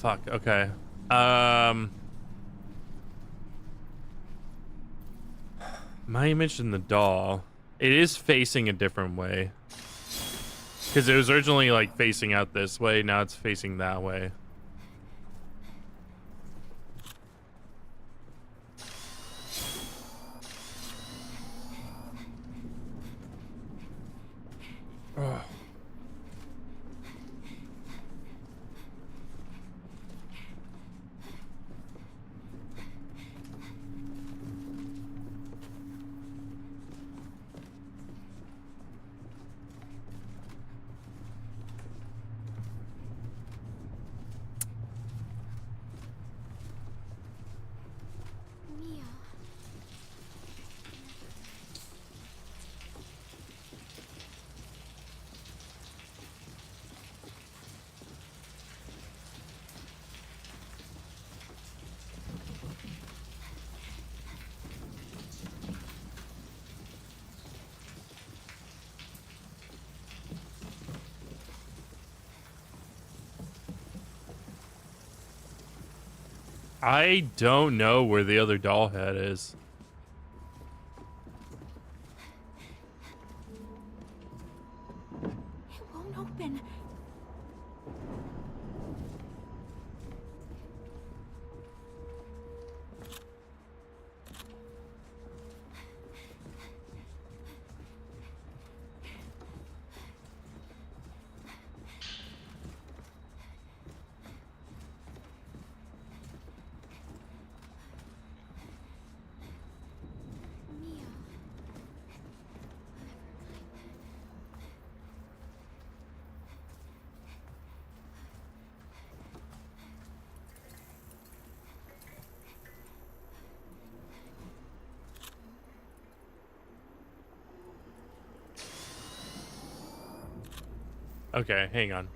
fuck. Okay. My image in the doll. It is facing a different way. Because it was originally like facing out this way. Now it's facing that way. Ugh. Mia. I don't know where the other doll head is. It won't open. Mia. Okay, hang on.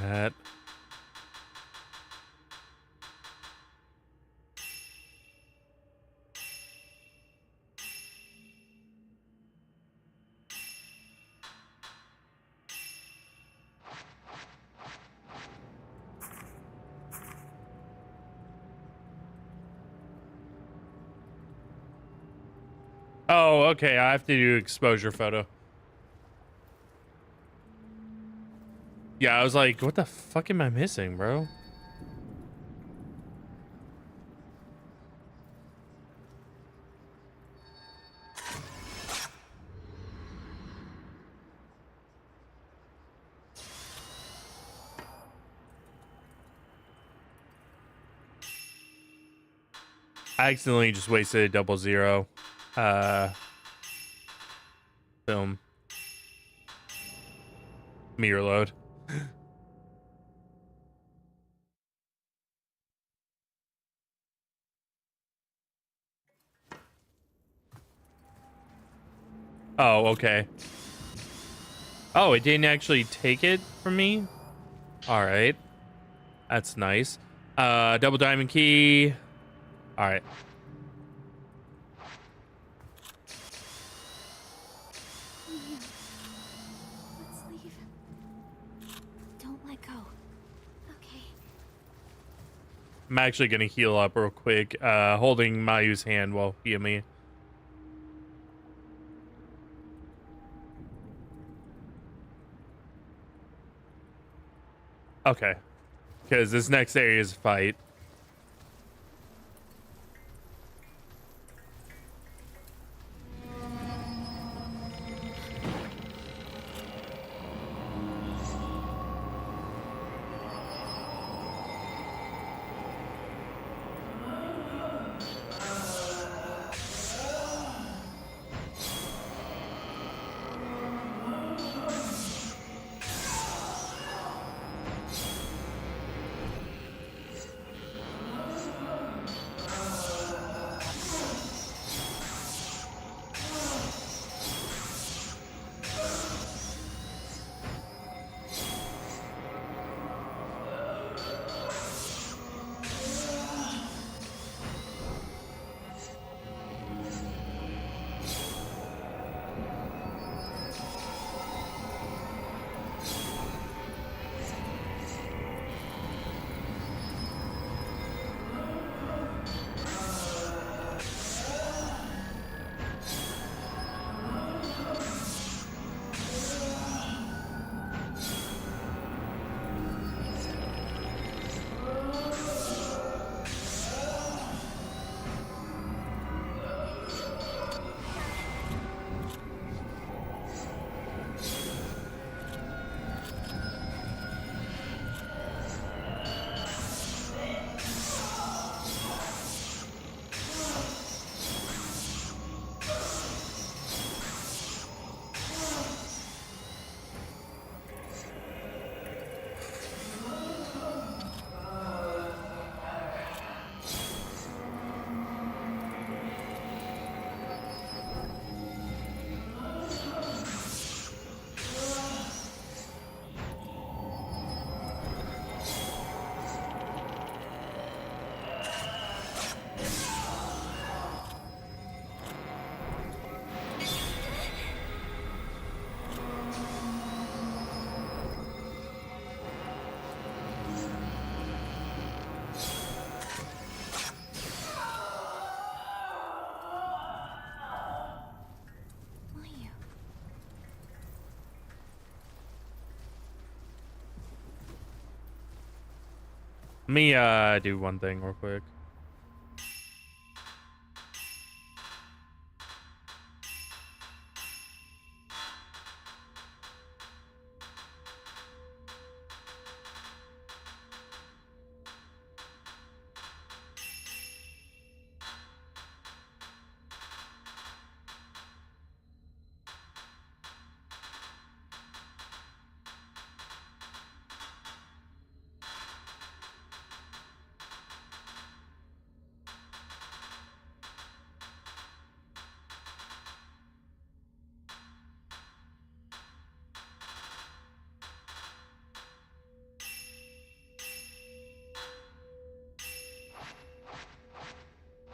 That. Oh, okay. I have to do exposure photo. Yeah, I was like, what the fuck am I missing, bro? I accidentally just wasted a 00 film mirror load. Oh, okay. Oh, it didn't actually take it from me. All right, that's nice. Double diamond key. All right. Mia, let's leave. Don't let go. Okay. I'm actually gonna heal up real quick. Holding Mayu's hand while heal me. Okay, because this next area is a fight. Maya. Let me do one thing real quick.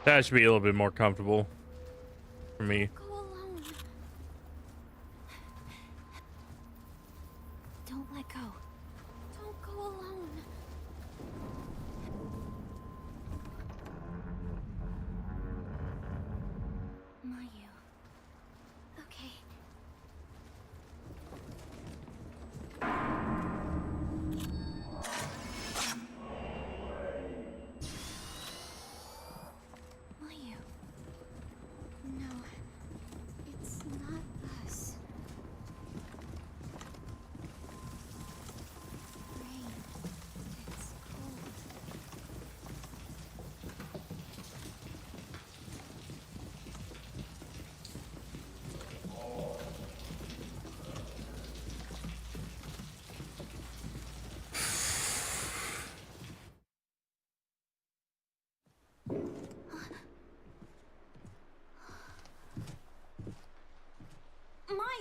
That should be a little bit more comfortable for me. Go alone. Don't let go. Don't go alone. Mayu. Okay.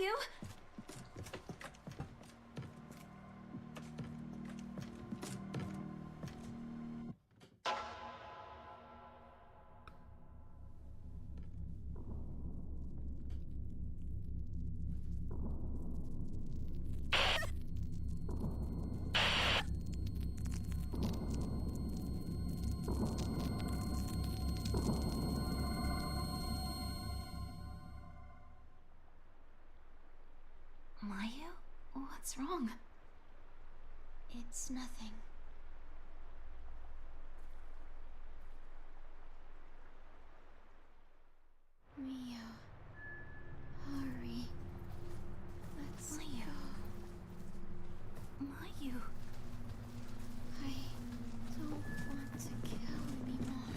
Mayu! Mayu? What's wrong? It's nothing. Mio. Hurry. Let's Mayu. Go. Mayu. I don't want to kill anymore.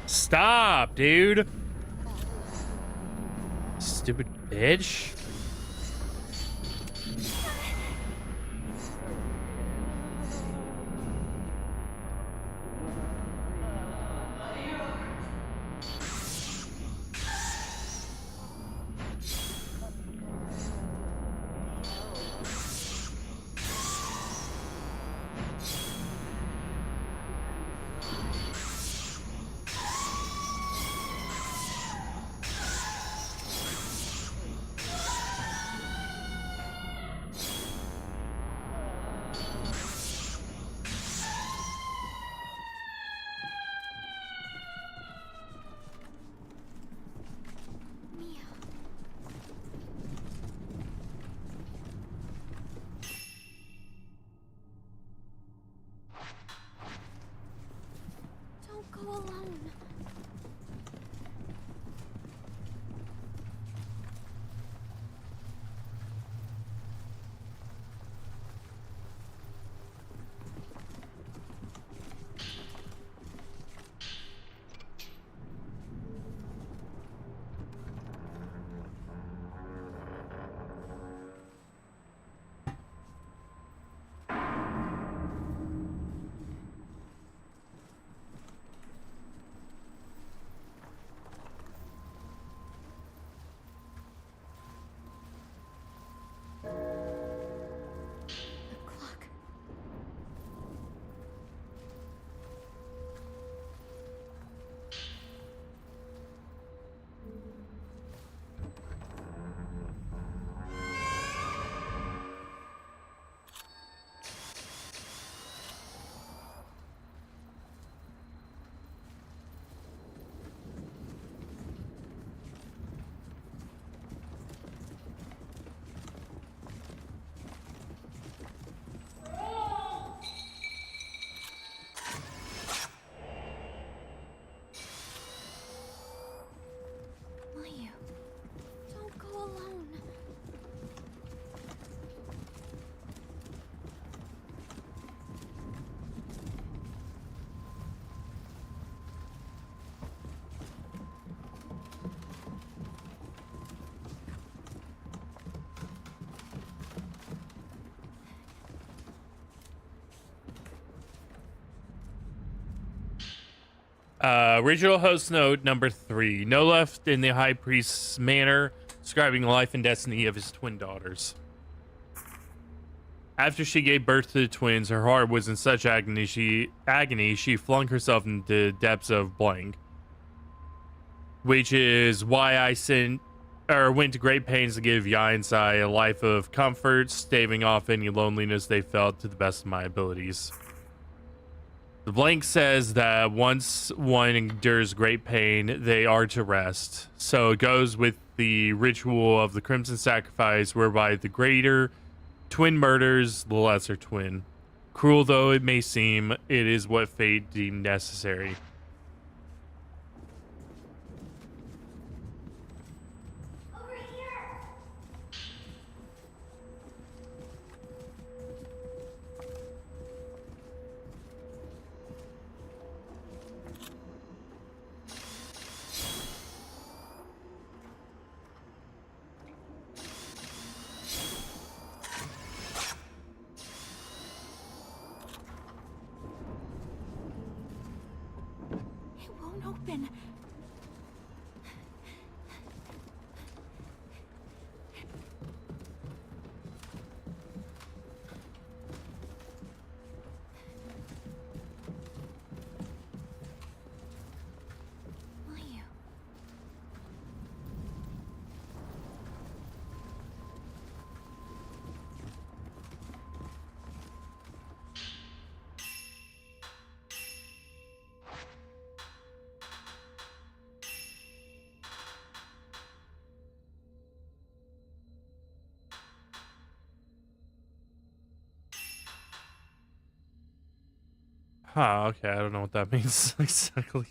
Stop, dude. Stupid bitch. Original host note number 3. No left in the high priest's manor, describing the life and destiny of his twin daughters. After she gave birth to the twins, her heart was in such agony she flung herself into the depths of blank. Which is why I went to great pains to give Ya and Sai a life of comfort, staving off any loneliness they felt to the best of my abilities. The blank says that once one endures great pain, they are to rest. So it goes with the ritual of the Crimson Sacrifice, whereby the greater twin murders the lesser twin. Cruel though it may seem, it is what fate deemed necessary. It won't open. Mayu. Huh, okay, I don't know what that means exactly.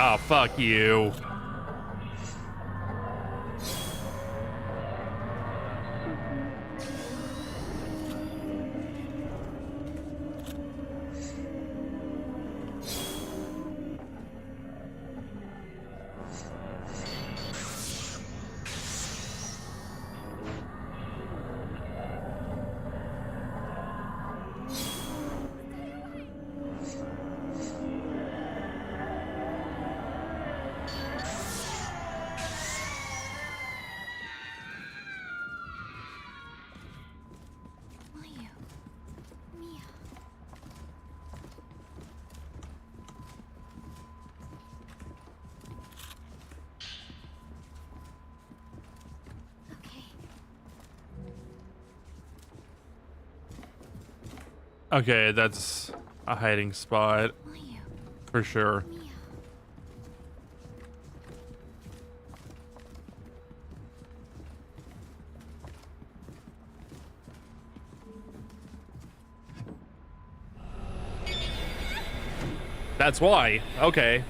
Oh, fuck you. Okay, that's a hiding spot Mayu, for sure. Mia. That's why. Okay.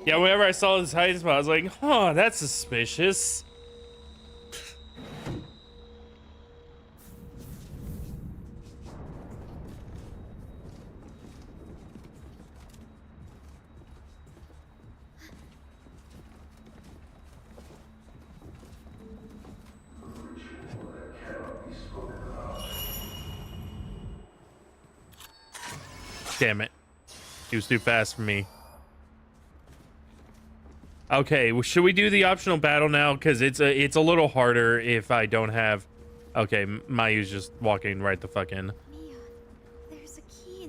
Yeah, whenever I saw this hiding spot, I was like, huh, that's suspicious. Damn it. He was too fast for me. Okay, well, should we do the optional battle now? Because it's a little harder if I don't have... Okay, Mayu's just walking right the fuck in. Mia, there's a key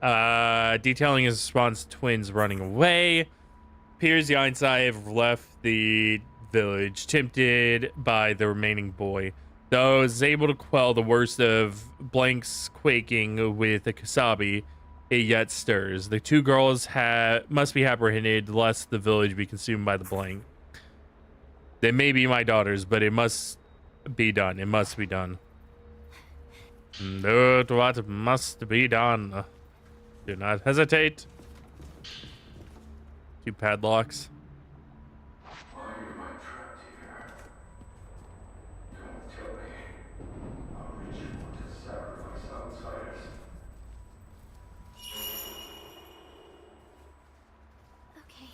inside. Detailing his response to twins running away. Appears the Einstein have left the village, tempted by the remaining boy. Though is able to quell the worst of Blank's quaking with a kasabi, it yet stirs. The two girls must be apprehended lest the village be consumed by the Blank. They may be my daughters, but it must be done. It must be done. Do what must be done. Do not hesitate. 2 padlocks. Why am I trapped here? Don't tell me. A ritual to sacrifice outsiders. Okay.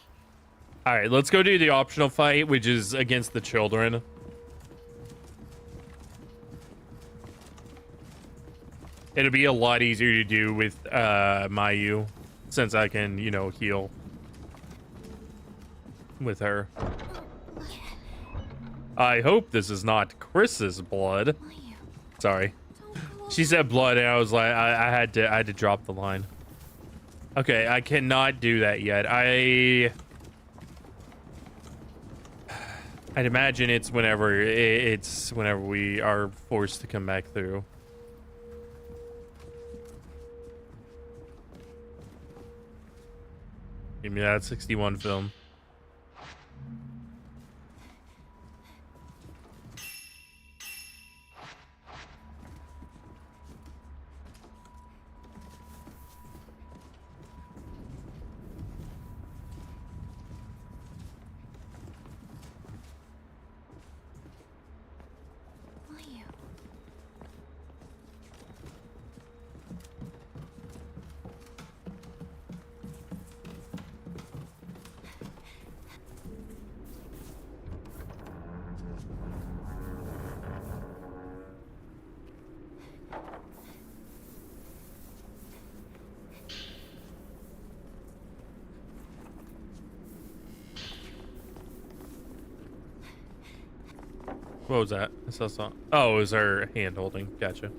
All right, let's go do the optional fight, which is against the children. It'll be a lot easier to do with Mayu, since I can, you know, heal with her. I hope this is not Chris's blood. Mayu, Sorry. don't go She said blood, and I was like, I had to drop the line. Okay, I cannot do that yet. I'd imagine it's whenever we are forced to come back through. Give me that 61 film. Mayu. What was that? I saw something. Oh, it was her hand holding. Gotcha.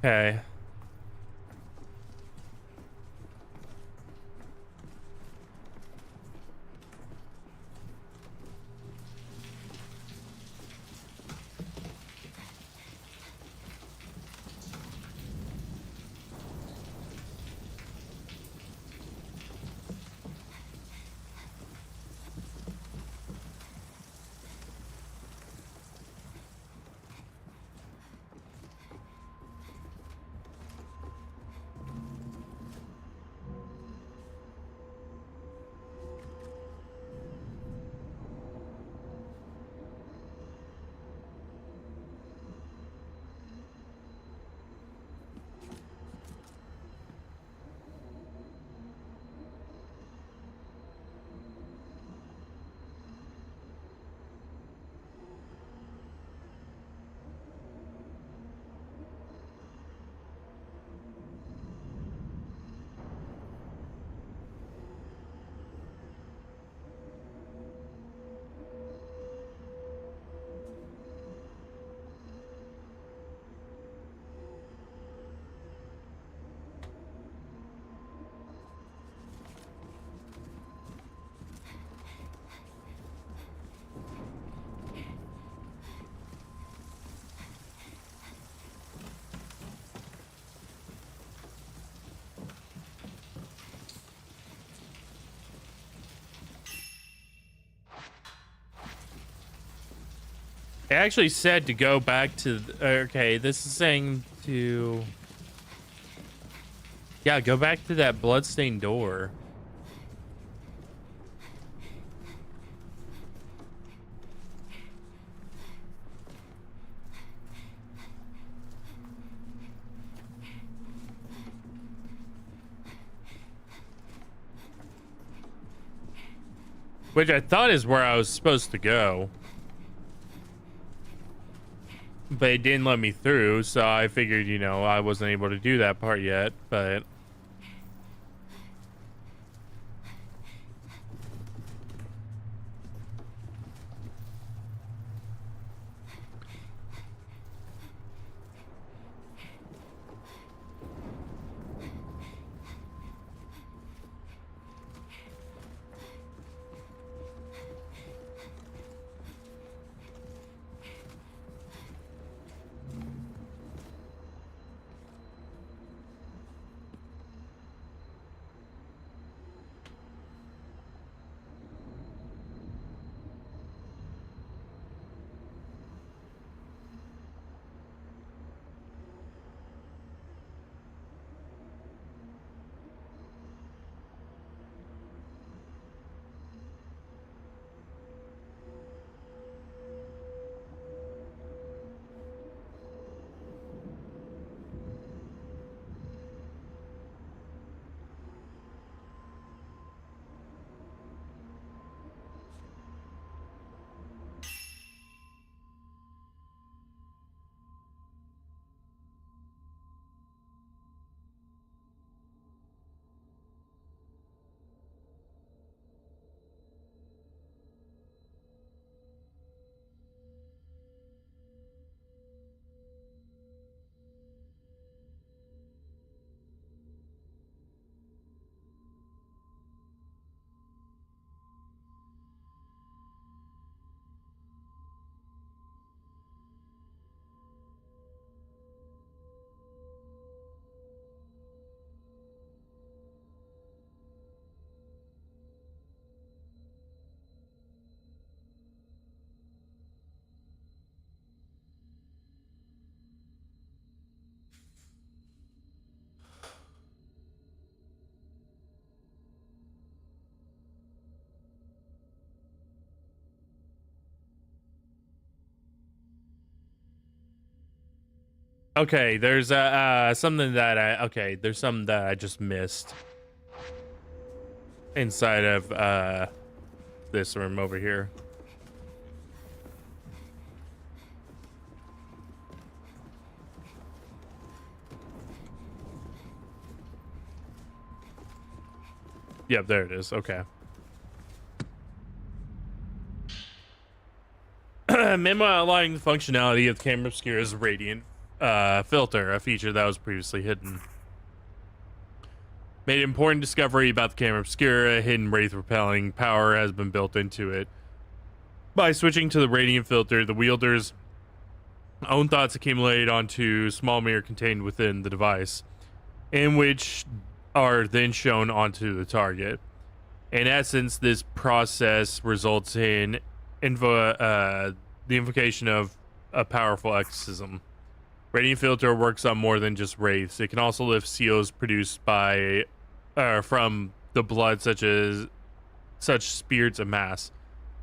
Okay. It actually said to go back to. Okay, this is saying to. Yeah, go back to that bloodstained door. Which I thought is where I was supposed to go. But it didn't let me through, so I figured, you know, I wasn't able to do that part yet, but... Okay, there's something that there's something that I just missed inside of this room over here. Yep, there it is. Okay. Meanwhile, allowing the functionality of the camera obscure is radiant filter, a feature that was previously hidden. Made an important discovery about the camera obscura. A hidden wraith repelling power has been built into it. By switching to the radiant filter, the wielder's own thoughts accumulate onto a small mirror contained within the device, in which are then shown onto the target. In essence, this process results in the invocation of a powerful exorcism. Radiant filter works on more than just wraiths. It can also lift seals produced by from the blood, such spirits amass.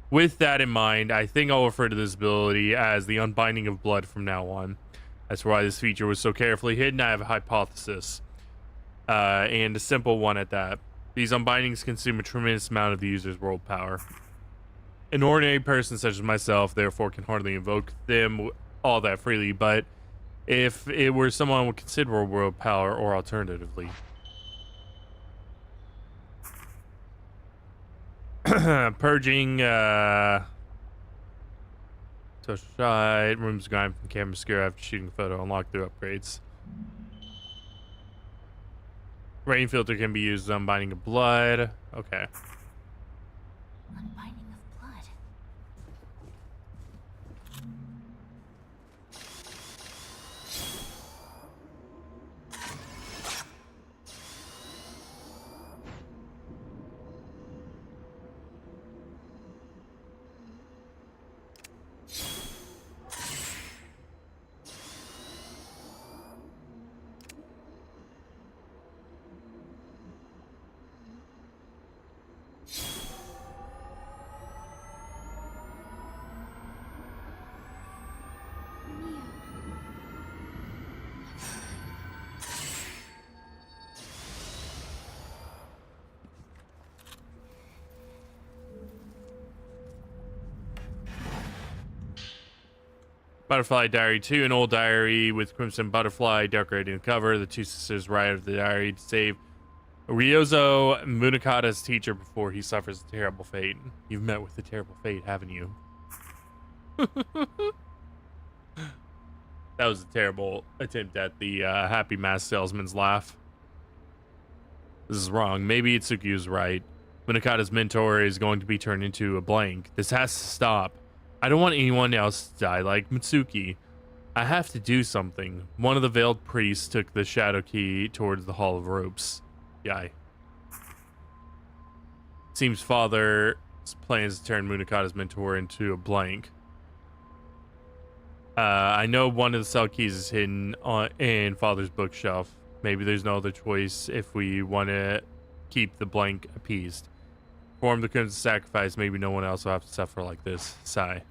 With that in mind, I think I'll refer to this ability as the unbinding of blood from now on. That's why this feature was so carefully hidden. I have a hypothesis, and a simple one at that. These unbindings consume a tremendous amount of the user's world power. An ordinary person such as myself, therefore, can hardly invoke them all that freely, but if it were someone with considerable world power, or alternatively, purging, social shot, rooms grind from camera obscura after shooting a photo, unlocked through upgrades. Rain filter can be used as unbinding of blood. Okay. Unbinding of blood. Butterfly Diary 2, an old diary with Crimson Butterfly decorating the cover. The two sisters write of the diary to save Ryozo Munakata's teacher before he suffers a terrible fate. You've met with a terrible fate, haven't you? That was a terrible attempt at the happy mask salesman's laugh. This is wrong. Maybe Itsuki's right. Munakata's mentor is going to be turned into a blank. This has to stop. I don't want anyone else to die like Mitsuki. I have to do something. One of the veiled priests took the shadow key towards the Hall of Ropes. Guy. Seems father's plans to turn Munakata's mentor into a blank. I know one of the cell keys is hidden in father's bookshelf. Maybe there's no other choice if we want to keep the blank appeased. Perform the crimson sacrifice. Maybe no one else will have to suffer like this. Sigh.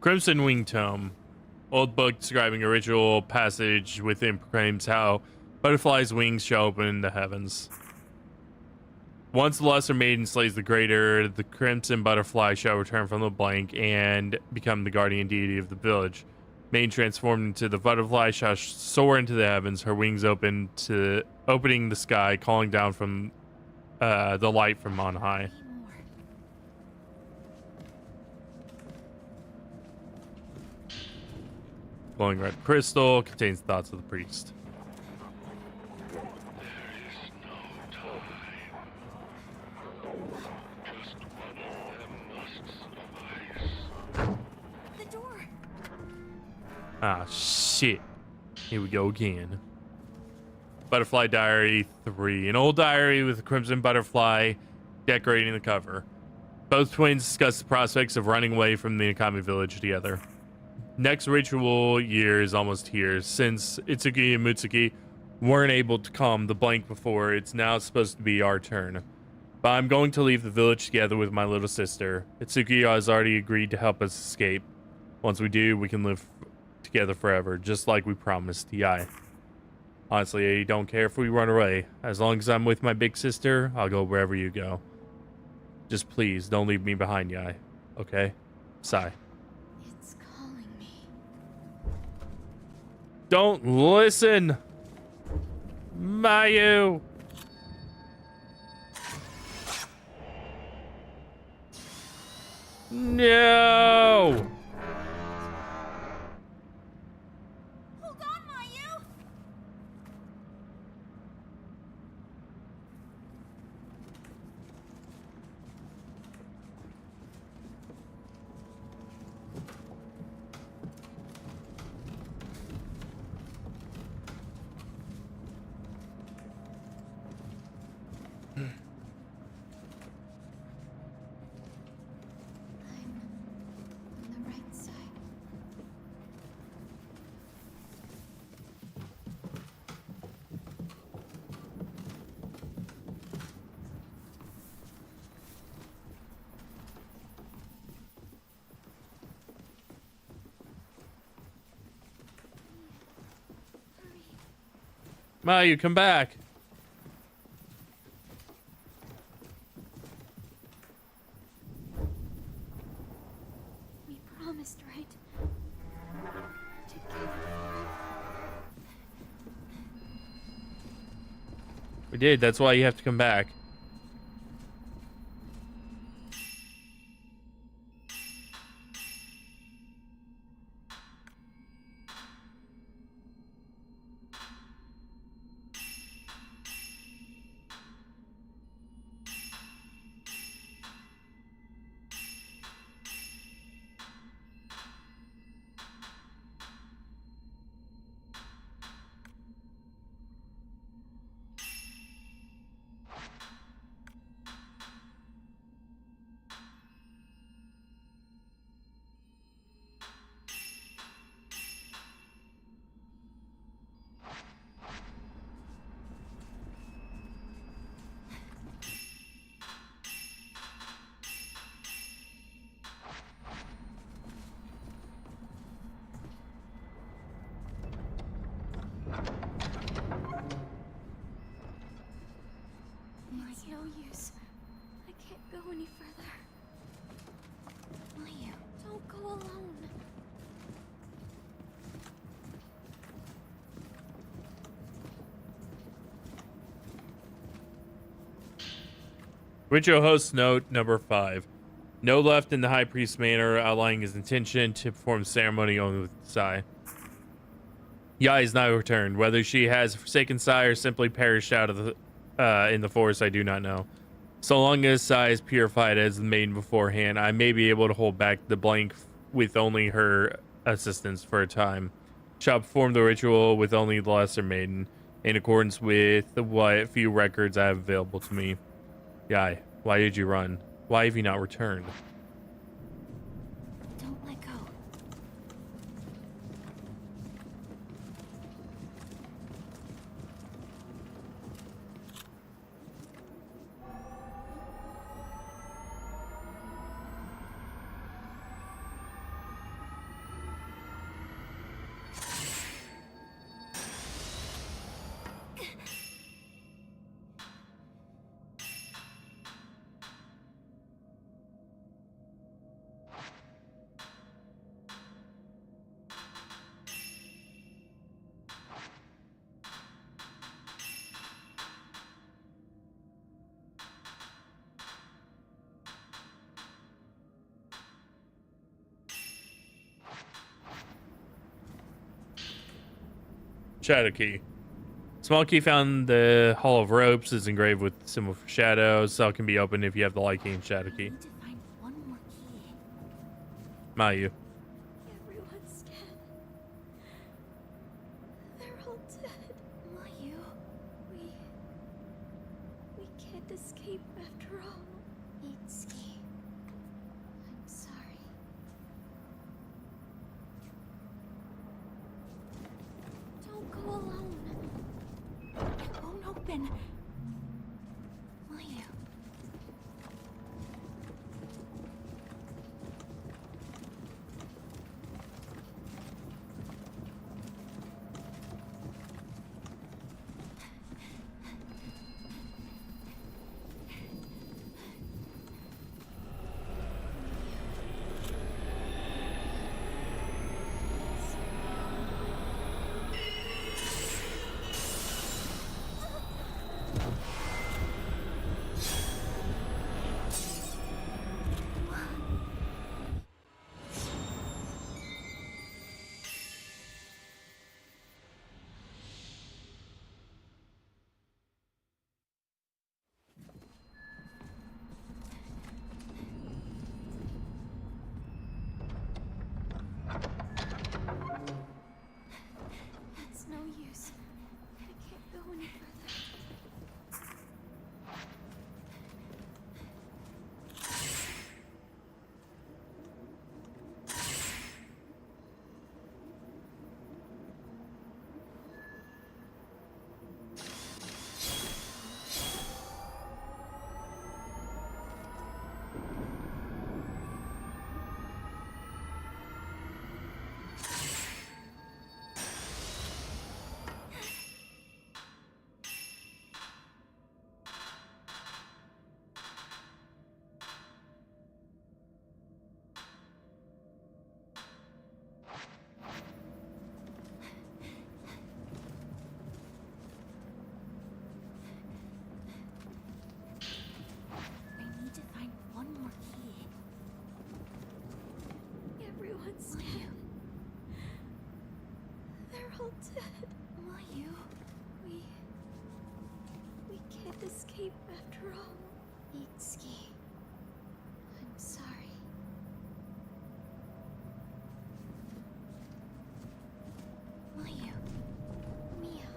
Crimson Wing Tome. Old book describing a ritual passage within proclaims how butterflies' wings shall open the heavens. Once the lesser maiden slays the greater, the crimson butterfly shall return from the blank and become the guardian deity of the village. Maiden transformed into the butterfly, shall soar into the heavens, her wings opening the sky, calling down from the light from on high. More. Glowing red crystal contains thoughts of the priest. The door. Ah, shit. Here we go again. Butterfly Diary 3. An old diary with a crimson butterfly decorating the cover. Both twins discuss the prospects of running away from the Nakami village together. Next ritual year is almost here. Since Itsuki and Mutsuki weren't able to calm the blank before, it's now supposed to be our turn. But I'm going to leave the village together with my little sister. Itsuki has already agreed to help us escape. Once we do, we can live together forever, just like we promised Yai. Honestly, I don't care if we run away. As long as I'm with my big sister, I'll go wherever you go. Just please, don't leave me behind, Yai. Okay? Sigh. It's calling me. Don't listen! Mayu! No! Hold on, Mayu. I'm on the right side. Mayu, come back! We promised, right? Together forever. We did, that's why you have to come back. It's no use. I can't go any further. Mayu, don't go alone. Ritual host note number 5. No left in the High Priest manor, outlining his intention to perform ceremony only with Sai. Yai is now returned. Whether she has forsaken Sai or simply perished out of the in the forest, I do not know. So long as Sai is purified as the maiden beforehand, I may be able to hold back the blank with only her assistance for a time. Shall perform the ritual with only the lesser maiden, in accordance with what few records I have available to me. Yai, why did you run? Why have you not returned? Don't let go. Shadow key. Small key found in the Hall of Ropes is engraved with symbol for shadows. Cell can be opened if you have the Light King shadow I key. need to find one more key. Mayu. Everyone's dead. They're all dead. Mayu, we can't escape after all. Itsuki, I'm sorry. Don't go alone. It won't open. Mayu. It's no use. I can't go any further. I need to find one more key. Everyone's dead. They're all dead. Mayu, we can't escape after all. Itsuki, I'm sorry. Mayu, Mia.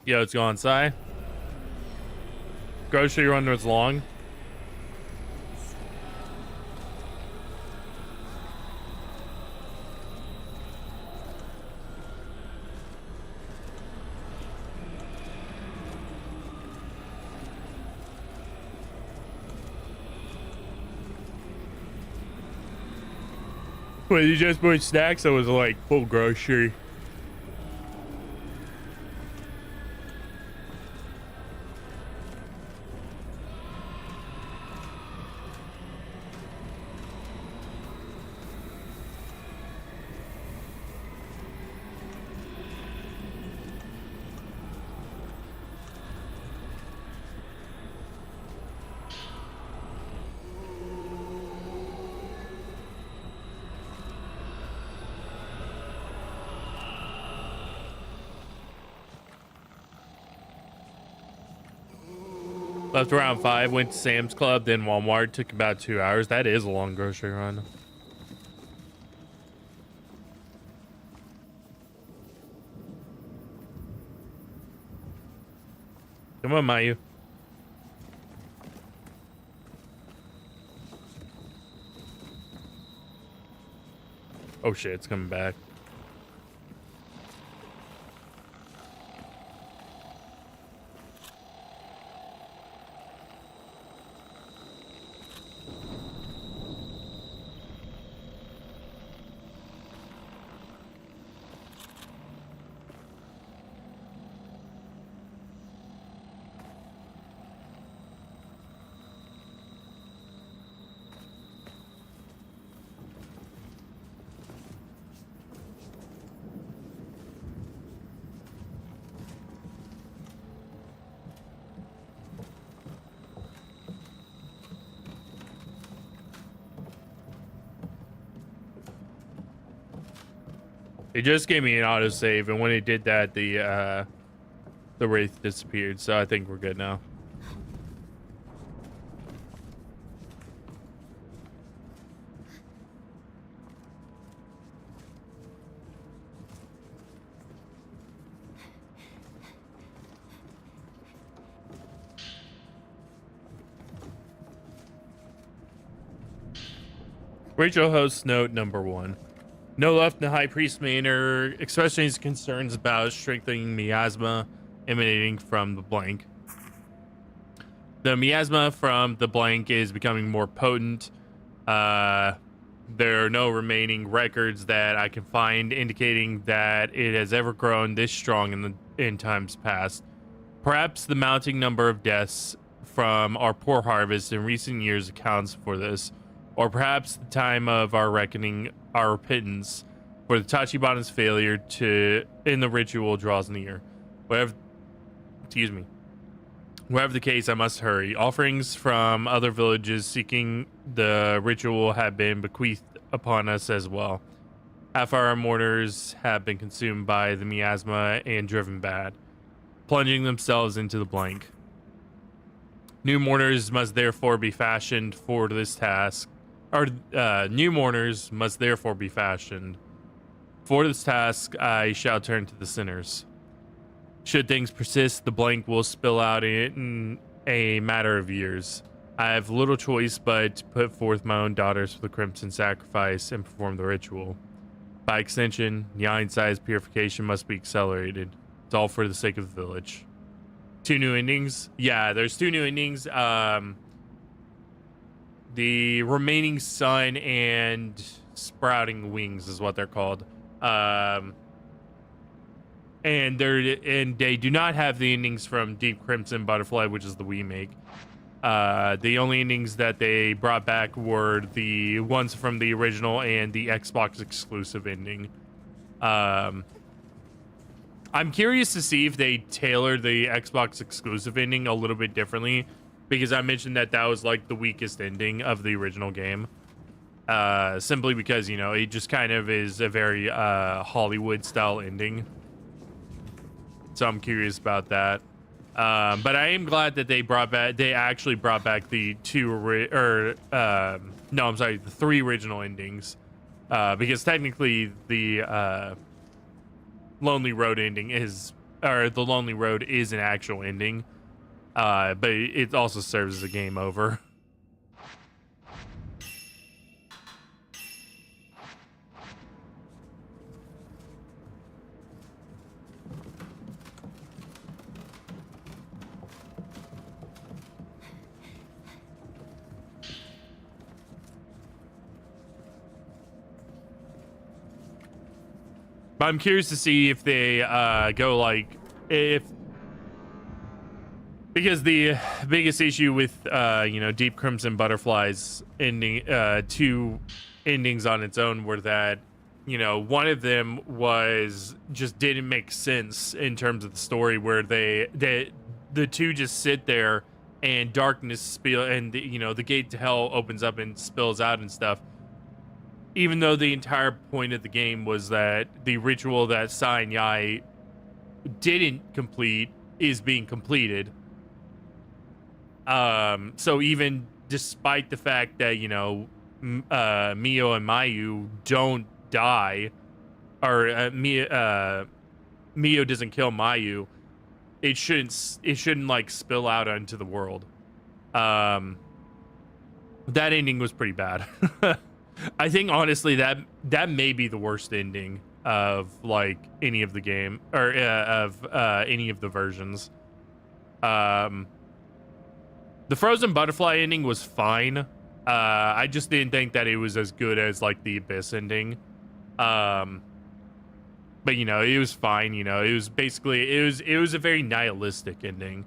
Yo, it's going inside. Grocery run was long. Wait, you just bought snacks? I was like full grocery. Left around 5, went to Sam's Club, then Walmart. Took about 2 hours. That is a long grocery run. Come on, Mayu. Oh shit, it's coming back. It just gave me an autosave, and when it did that, the wraith disappeared. So I think we're good now. Rachel hosts note number 1. No left in the High Priest Manor, especially his concerns about strengthening miasma emanating from the blank. The miasma from the blank is becoming more potent. There are no remaining records that I can find indicating that it has ever grown this strong in times past. Perhaps the mounting number of deaths from our poor harvest in recent years accounts for this. Or perhaps the time of our reckoning, our repentance for the Tachibana's failure in the ritual draws near. Whatever the case, I must hurry. Offerings from other villages seeking the ritual have been bequeathed upon us as well. Half our mourners have been consumed by the miasma and driven bad, plunging themselves into the blank. New mourners must therefore be fashioned for this task. New mourners must therefore be fashioned. For this task, I shall turn to the sinners. Should things persist, the blank will spill out in a matter of years. I have little choice but to put forth my own daughters for the crimson sacrifice and perform the ritual. By extension, Yain-Sai's purification must be accelerated. It's all for the sake of the village. 2 new endings? Yeah, there's 2 new endings. The remaining sun and sprouting wings is what they're called. And they do not have the endings from Deep Crimson Butterfly, which is the remake. The only endings that they brought back were the ones from the original and the Xbox exclusive ending. I'm curious to see if they tailored the Xbox exclusive ending a little bit differently, because I mentioned that was like the weakest ending of the original game. Simply because, you know, it just kind of is a very Hollywood style ending. So I'm curious about that. But I am glad that they actually brought back the 3 original endings. Because technically the Lonely Road ending the Lonely Road is an actual ending. But it also serves as a game over. But I'm curious to see if they go like because the biggest issue with Deep Crimson Butterfly's ending 2 endings on its own were that, you know, one of them was just didn't make sense in terms of the story, where the 2 just sit there and darkness spill and the gate to hell opens up and spills out and stuff. Even though the entire point of the game was that the ritual that Sai and Yai didn't complete is being completed. So even despite the fact that, Mio and Mayu don't die, or Mio doesn't kill Mayu, it shouldn't like spill out onto the world. That ending was pretty bad. I think honestly that may be the worst ending of like any of the game or of any of the versions. The Frozen Butterfly ending was fine. I just didn't think that it was as good as like the Abyss ending. But it was fine. It was basically it was a very nihilistic ending.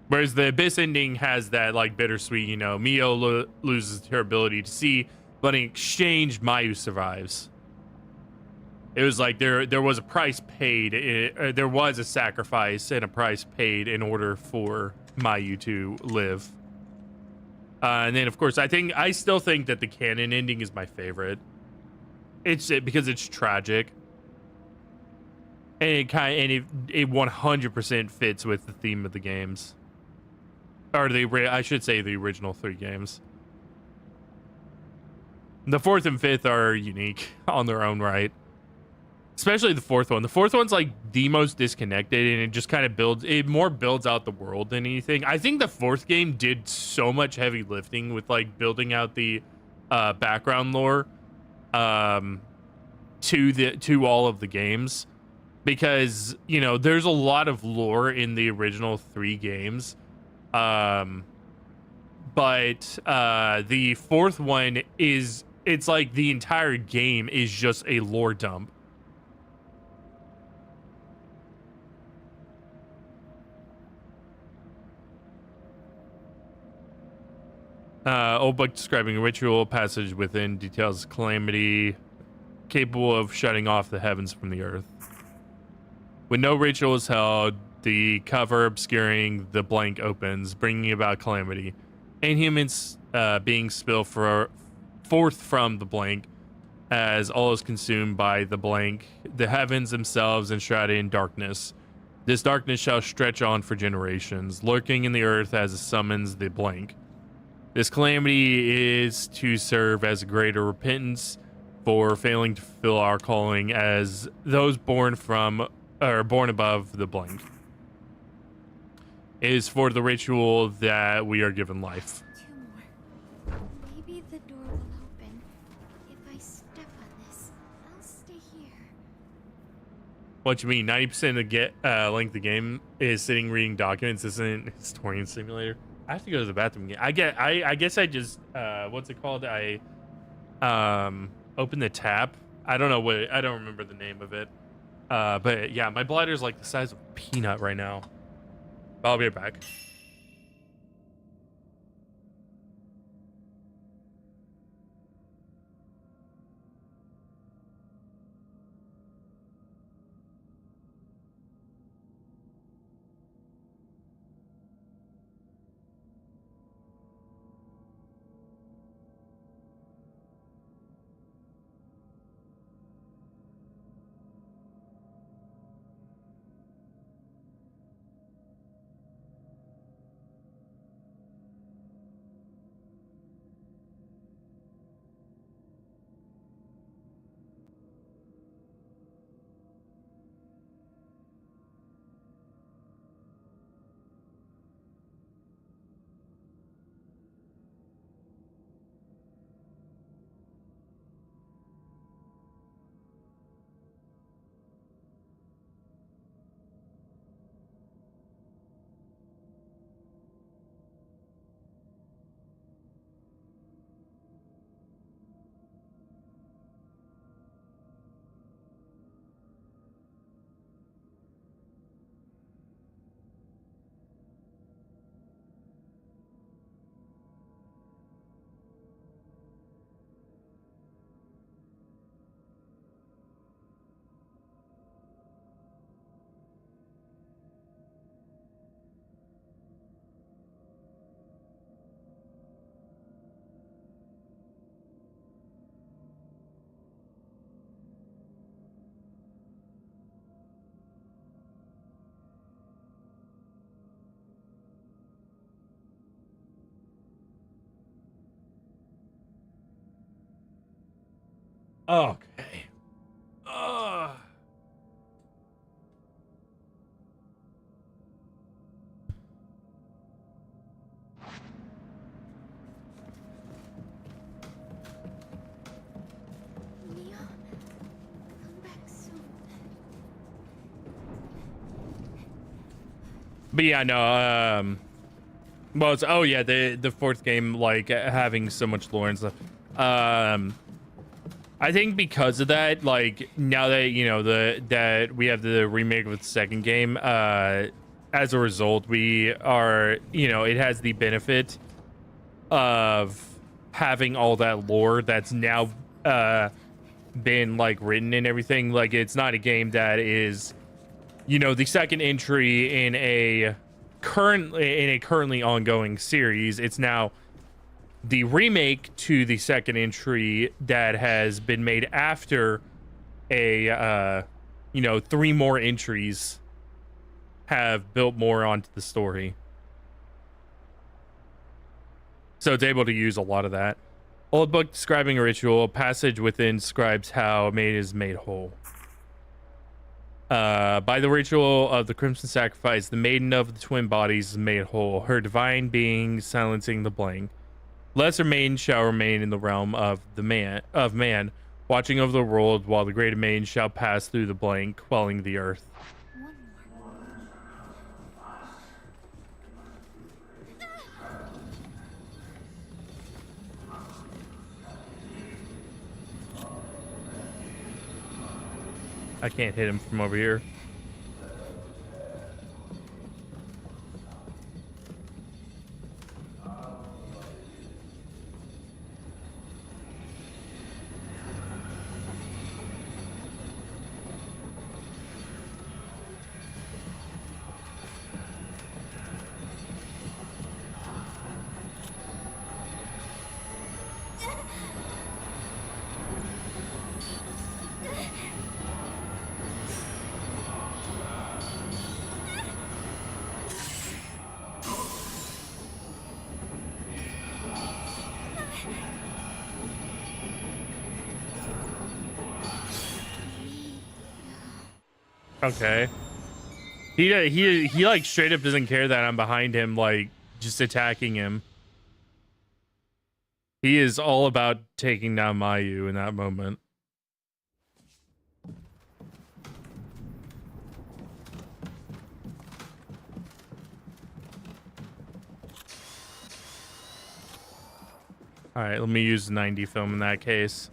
Whereas the Abyss ending has that like bittersweet, Mio loses her ability to see, but in exchange, Mayu survives. It was like there was a price paid. There was a sacrifice and a price paid in order for Mayu to live. And then, of course, I still think that the canon ending is my favorite. Because it's tragic, and it 100% fits with the theme of the games, or I should say the original 3 games. The 4th and 5th are unique on their own right, especially the 4th one. The 4th one's like the most disconnected, and it just kind of builds out the world than anything. I think the 4th game did so much heavy lifting with like building out the background lore to all of the games, because there's a lot of lore in the original 3 games, but the 4th one it's like the entire game is just a lore dump. Old book describing a ritual passage within details calamity capable of shutting off the heavens from the earth. When no ritual is held, the cover obscuring the blank opens, bringing about calamity. Inhumans being spilled forth from the blank, as all is consumed by the blank, the heavens themselves enshrouded in darkness. This darkness shall stretch on for generations, lurking in the earth as it summons the blank. This calamity is to serve as a greater repentance for failing to fulfill our calling as those born above the blank. It is for the ritual that we are given life. 2 more. Maybe the door will open. If I step on this, I'll stay here. What you mean? 90% of the length of the game is sitting reading documents. Isn't a historian simulator? I have to go to the bathroom again. I guess I just what's it called? I open the tap. I don't remember the name of it. But yeah, my bladder's like the size of a peanut right now. I'll be right back. Okay. Mia, come back soon. But yeah, no. Well, it's the 4th game, like having so much lore and stuff. I think because of that, like now that that we have the remake of the 2nd game, as a result, we are it has the benefit of having all that lore that's now been like written and everything. Like it's not a game that is the 2nd entry in a currently ongoing series. It's now the remake to the second entry that has been made after a, 3 more entries have built more onto the story. So it's able to use a lot of that. Old book describing a ritual. A passage within describes how a maid is made whole. By the ritual of the Crimson Sacrifice, the maiden of the twin bodies is made whole, her divine being silencing the blank. Lesser maiden shall remain in the realm of man, watching over the world, while the greater maiden shall pass through the blank, quelling the earth. I can't hit him from over here. Okay. He like straight up doesn't care that I'm behind him, like just attacking him. He is all about taking down Mayu in that moment. All right, let me use the 90 film in that case.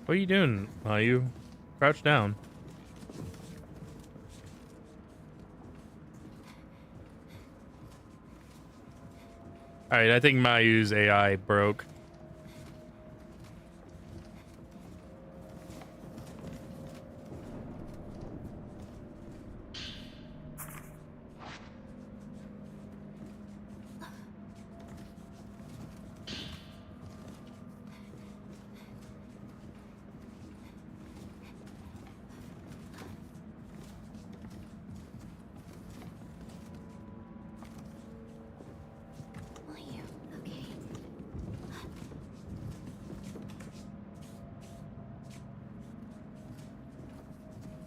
What are you doing, Mayu? Crouch down. Alright, I think Mayu's AI broke.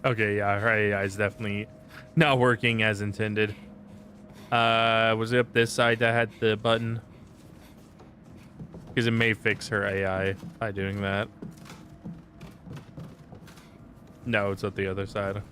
Okay, yeah, her AI is definitely not working as intended. Was it up this side that had the button? Because it may fix her AI by doing that. No, it's up the other side.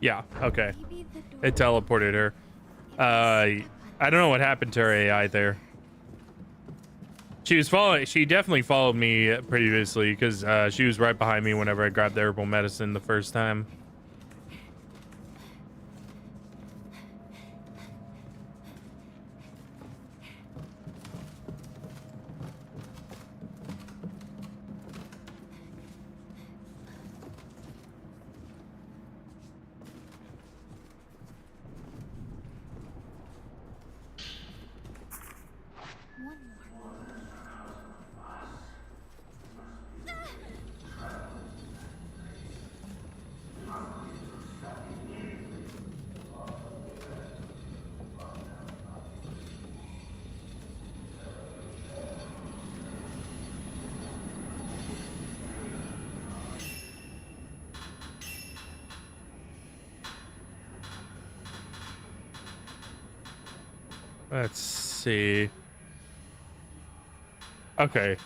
Yeah, okay. It teleported her. I don't know what happened to her AI there. She definitely followed me previously because she was right behind me whenever I grabbed the herbal medicine the first time. Let's see. Okay.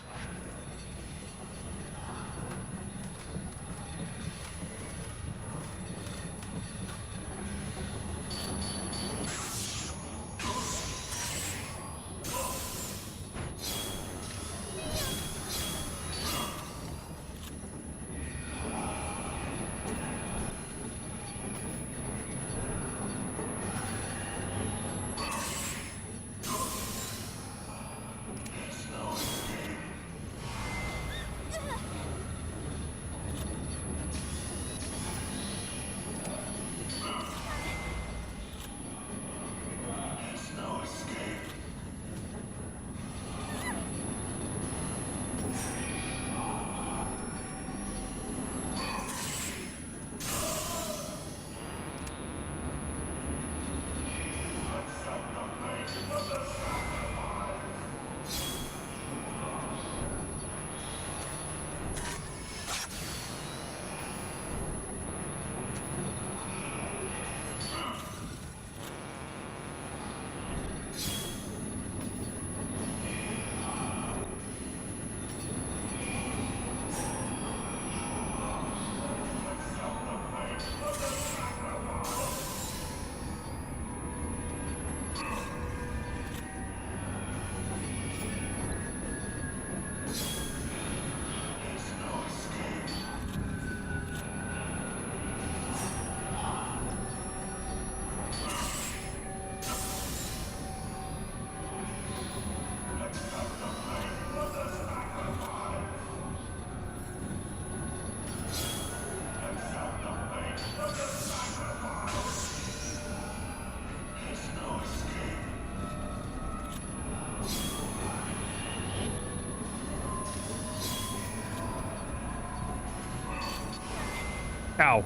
Ow.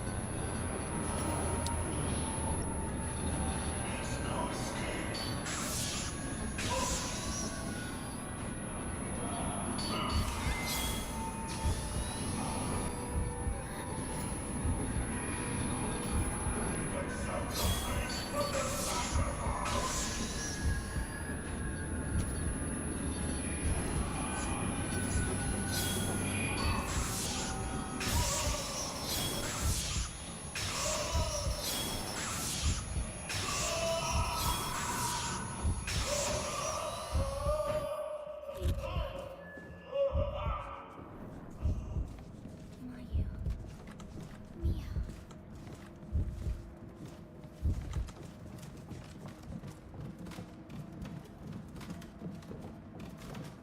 Mayu. Mia.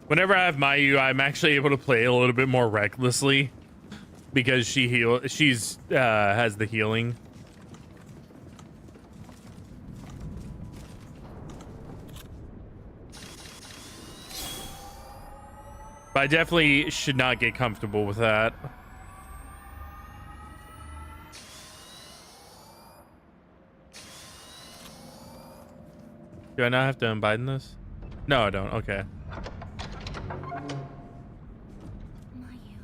Whenever I have Mayu, I'm actually able to play a little bit more recklessly because she's has the healing. But I definitely should not get comfortable with that. Do I not have to unbind this? No, I don't. Okay. Mayu.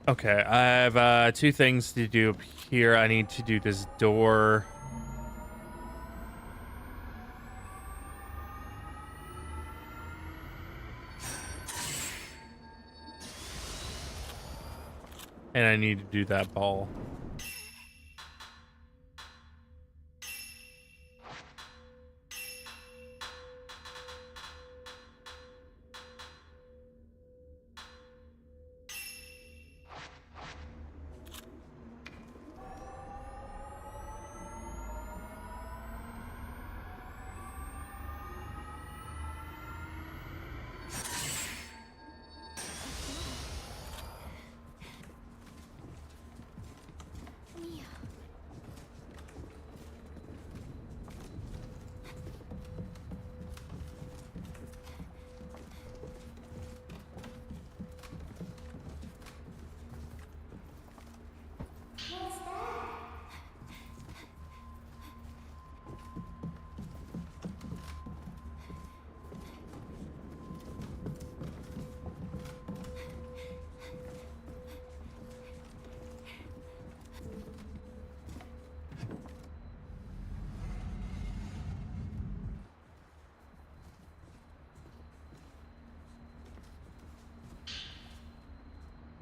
Okay, I have two things to do up here. I need to do this door. And I need to do that ball.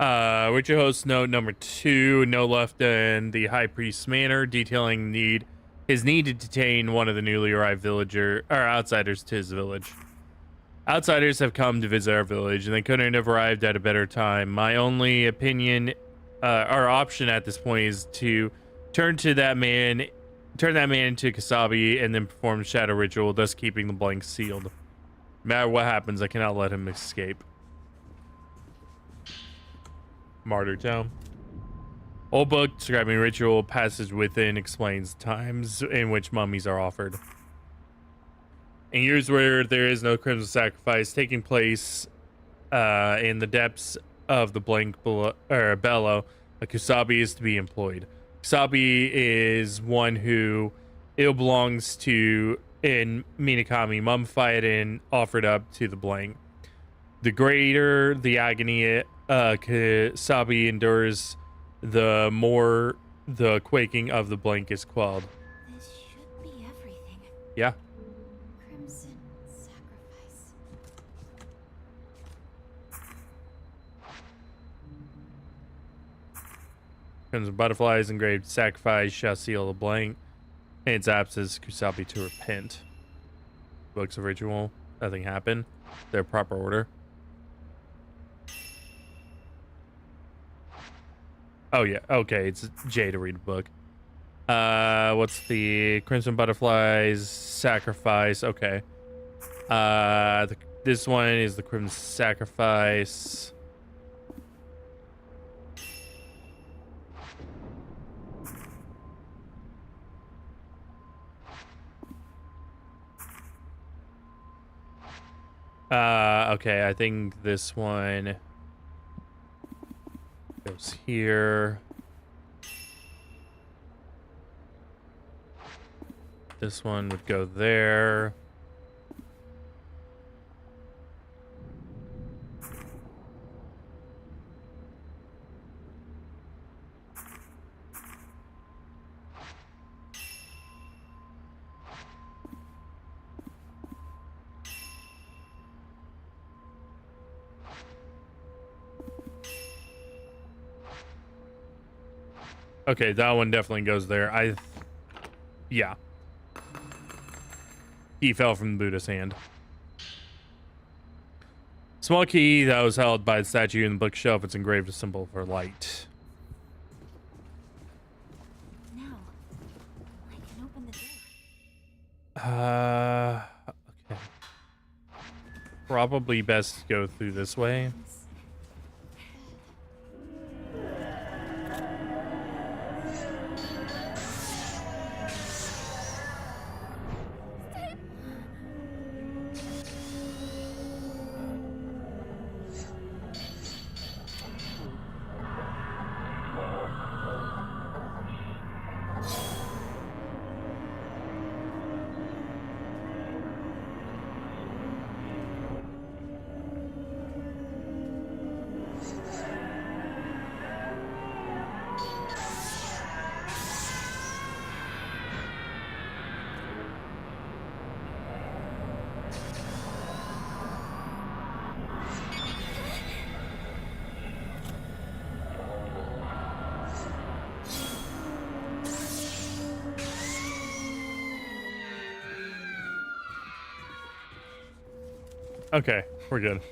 Richard hosts note number 2, no left in the High Priest's manor, detailing his need to detain one of the newly arrived outsiders to his village. Outsiders have come to visit our village, and they couldn't have arrived at a better time. My only opinion, or option at this point, is to turn that man into Kasabi, and then perform Shadow Ritual, thus keeping the blank sealed. No matter what happens, I cannot let him escape. Martyr Tome. Old book describing ritual passage within explains times in which mummies are offered. In years where there is no crimson sacrifice taking place in the depths of the blank bellow, a Kusabi is to be employed. Kusabi is one who it belongs to in Minakami, mummified and offered up to the blank. The greater the agony Kusabi endures, the more the quaking of the blank is quelled. This should be everything. Yeah. Crimson sacrifice. Crimson butterflies engraved sacrifice shall seal the blank. In its absence, Kusabi to repent. Books of ritual. Nothing happened. Their proper order. Oh yeah, okay, it's J to read a book. What's the Crimson Butterflies Sacrifice? Okay. This one is the Crimson Sacrifice. Okay, I think this one goes here. This one would go there. Okay, that one definitely goes there. Yeah. He fell from the Buddha's hand. Small key that was held by the statue in the bookshelf. It's engraved a symbol for light. Now, I can open the door. Okay. Probably best to go through this way. Okay, we're good.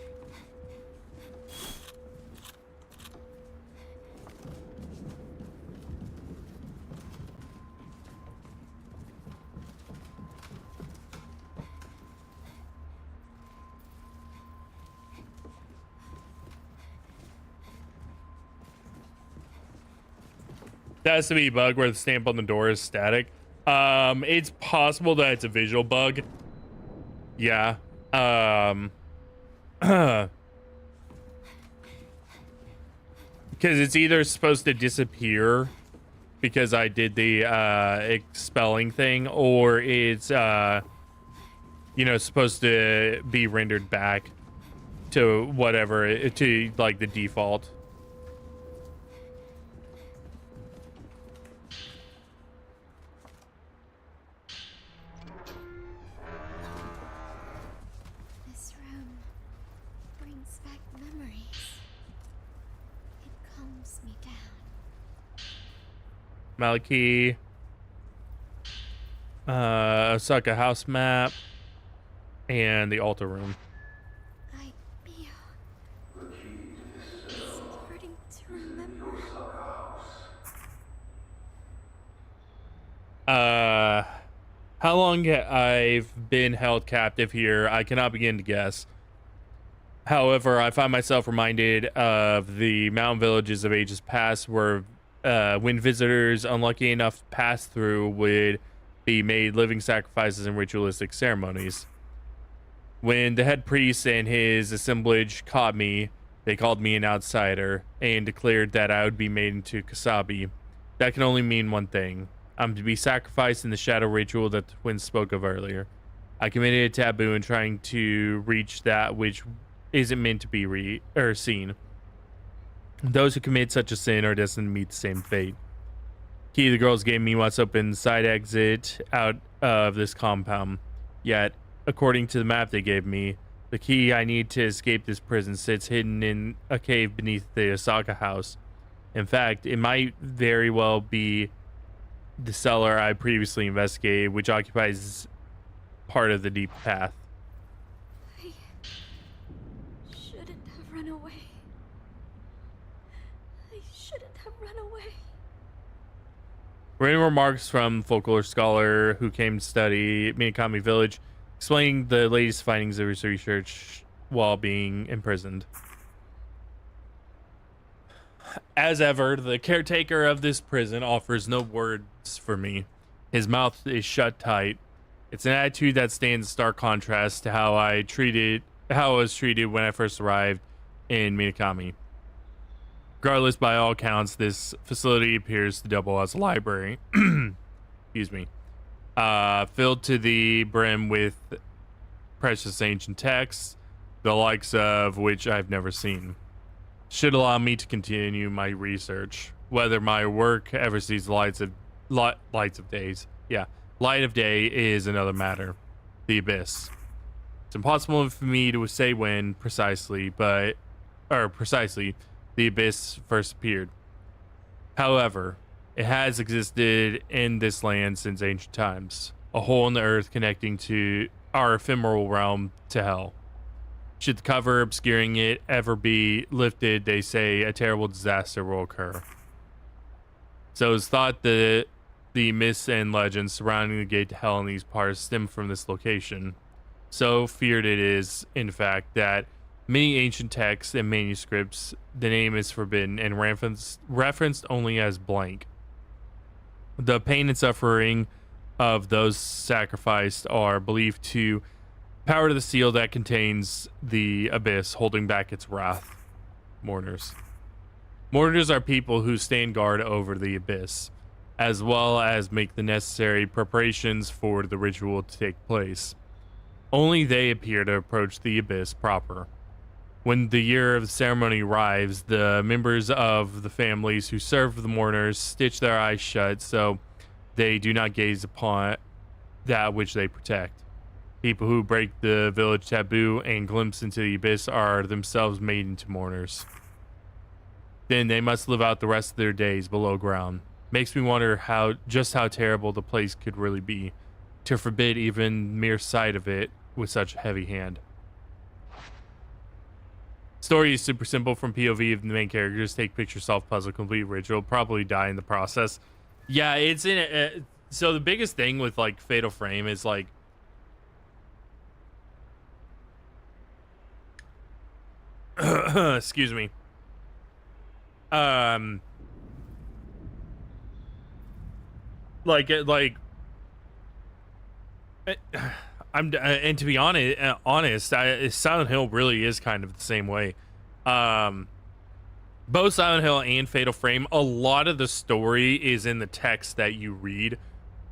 That has to be a bug where the stamp on the door is static. It's possible that it's a visual bug. Yeah. Because it's either supposed to disappear because I did the expelling thing, or it's supposed to be rendered back to whatever, to like the default. calms me down. Maliki. Osaka house map. And the altar room. Mio. Starting to remember. How long I've been held captive here, I cannot begin to guess. However, I find myself reminded of the mountain villages of ages past where when visitors unlucky enough to pass through would be made living sacrifices and ritualistic ceremonies. When the head priest and his assemblage caught me, they called me an outsider and declared that I would be made into Kasabi. That can only mean one thing. I'm to be sacrificed in the shadow ritual that the twins spoke of earlier. I committed a taboo in trying to reach that which isn't meant to be seen. Those who commit such a sin are destined to meet the same fate. Key the girls gave me wants open side exit out of this compound. Yet, according to the map they gave me, the key I need to escape this prison sits hidden in a cave beneath the Osaka house. In fact, it might very well be the cellar I previously investigated, which occupies part of the deep path. I shouldn't have run away. I shouldn't have run away. Written remarks from folklore scholar who came to study Minakami Village, explaining the latest findings of his research while being imprisoned. As ever, the caretaker of this prison offers no words for me. His mouth is shut tight. It's an attitude that stands in stark contrast to how I was treated when I first arrived in Minakami. Regardless, by all accounts, this facility appears to double as a library. Excuse me. Filled to the brim with precious ancient texts, the likes of which I've never seen. Should allow me to continue my research. Whether my work ever sees the light of day is another matter. The abyss. It's impossible for me to say when precisely the abyss first appeared. However, it has existed in this land since ancient times, a hole in the earth connecting to our ephemeral realm to hell. Should the cover obscuring it ever be lifted, they say a terrible disaster will occur. So it's thought that the myths and legends surrounding the gate to hell in these parts stem from this location. So feared it is, in fact, that many ancient texts and manuscripts, the name is forbidden and referenced only as blank. The pain and suffering of those sacrificed are believed to power to the seal that contains the abyss, holding back its wrath. Mourners. Mourners are people who stand guard over the abyss, as well as make the necessary preparations for the ritual to take place. Only they appear to approach the abyss proper. When the year of the ceremony arrives, the members of the families who serve the mourners stitch their eyes shut so they do not gaze upon that which they protect. People who break the village taboo and glimpse into the abyss are themselves made into mourners. Then they must live out the rest of their days below ground. Makes me wonder how terrible the place could really be, to forbid even mere sight of it with such a heavy hand. Story is super simple from POV of the main characters. Take picture, solve puzzle, complete ritual, probably die in the process. Yeah, it's in so the biggest thing with like Fatal Frame is like excuse me. And to be honest, Silent Hill really is kind of the same way. Both Silent Hill and Fatal Frame, a lot of the story is in the text that you read,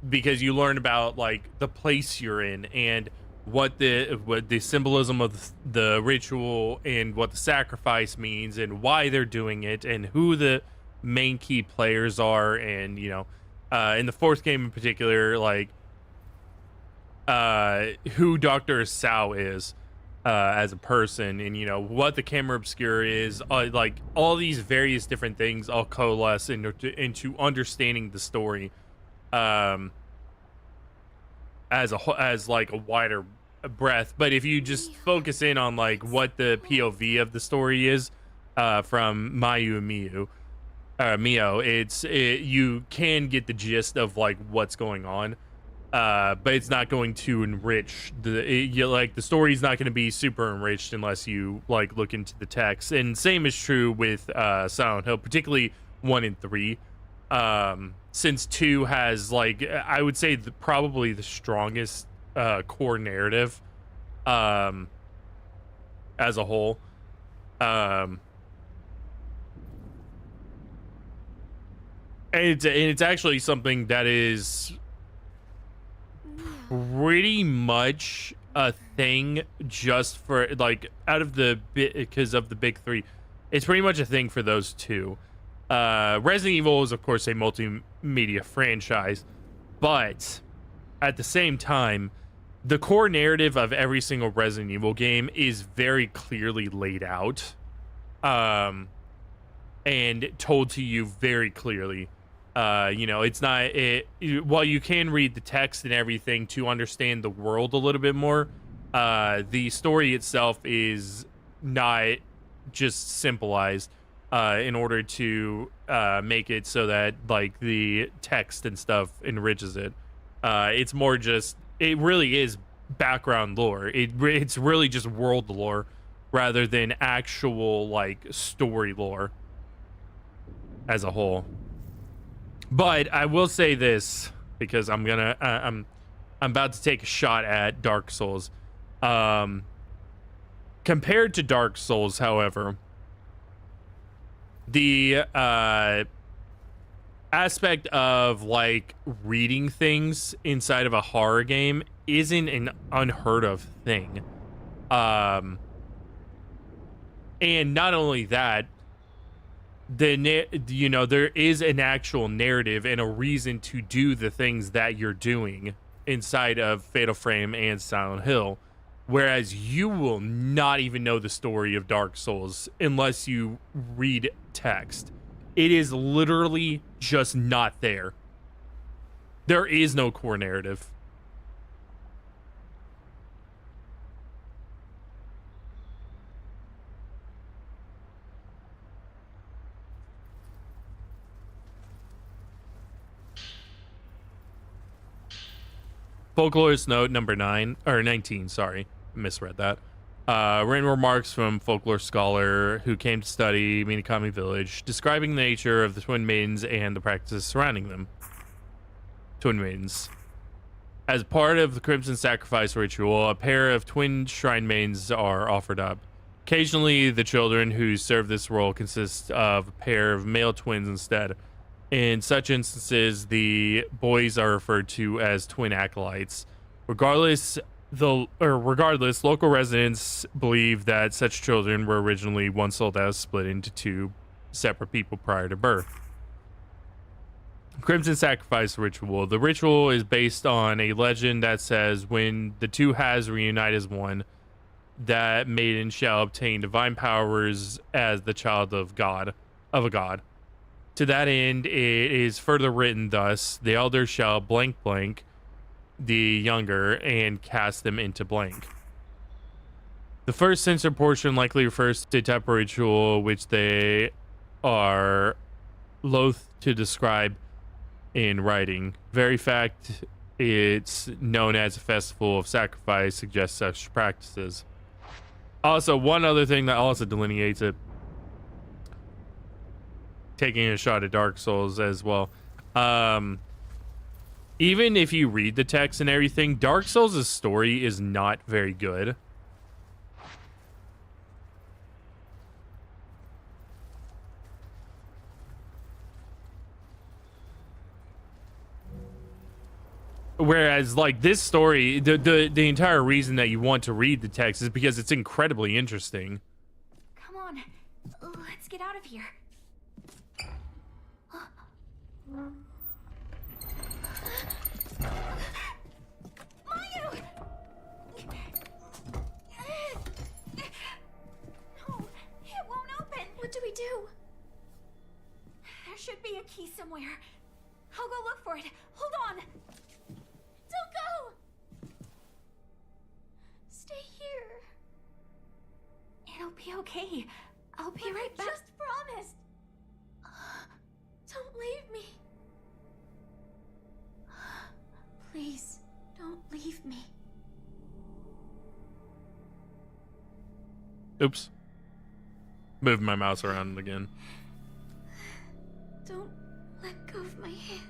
because you learn about like the place you're in and what the symbolism of the ritual and what the sacrifice means and why they're doing it and who the main key players are, and in the fourth game in particular, like who Dr. Sao is. as a person, and you know what the camera obscura is, like all these various different things all coalesce into understanding the story um as like a wider breadth. But if you just focus in on like what the POV of the story is from Mayu and Mio, you can get the gist of like what's going on, but it's not going to enrich like the story's not going to be super enriched unless you like look into the text. And same is true with Silent Hill, particularly 1 and 3. Since 2 has like I would say probably the strongest core narrative as a whole. And it's actually something that is pretty much a thing just for like out of the bit because of the big 3. It's pretty much a thing for those two. Resident Evil is of course a multimedia franchise, but at the same time, the core narrative of every single Resident Evil game is very clearly laid out, and told to you very clearly. You know, it's not while you can read the text and everything to understand the world a little bit more, the story itself is not just simplified in order to make it so that like the text and stuff enriches it. It's more just, it really is background lore. It's really just world lore rather than actual like story lore as a whole. But I will say this, because I'm about to take a shot at Dark Souls. Compared to Dark Souls, however, the aspect of like reading things inside of a horror game isn't an unheard of thing. And not only that, you know, there is an actual narrative and a reason to do the things that you're doing inside of Fatal Frame and Silent Hill, whereas you will not even know the story of Dark Souls unless you read text. It is literally just not there. There is no core narrative. Folklorist note number 19, sorry, misread that. Written remarks from folklore scholar who came to study Minakami Village, describing the nature of the twin maidens and the practices surrounding them. Twin maidens. As part of the Crimson Sacrifice ritual, a pair of twin shrine maidens are offered up. Occasionally, the children who serve this role consist of a pair of male twins instead. In such instances, the boys are referred to as twin acolytes. Regardless, local residents believe that such children were originally one soul that was split into two separate people prior to birth. Crimson Sacrifice ritual. The ritual is based on a legend that says when the two halves reunite as one, that maiden shall obtain divine powers as the child of a god. To that end, it is further written thus: the elder shall blank blank the younger and cast them into blank. The first censored portion likely refers to a type of ritual which they are loath to describe in writing. Very fact it's known as a festival of sacrifice suggests such practices. Also, one other thing that also delineates it, taking a shot at Dark Souls as well. Even if you read the text and everything, Dark Souls' story is not very good. Whereas, like, this story, the entire reason that you want to read the text is because it's incredibly interesting. Come on, let's get out of here. Mayu! There should be a key somewhere. I'll go look for it. Hold on. Don't go! Stay here. It'll be okay. I'll be right back. I just promised. Don't leave me. Please, don't leave me. Oops. Moved my mouse around again. Don't let go of my hand.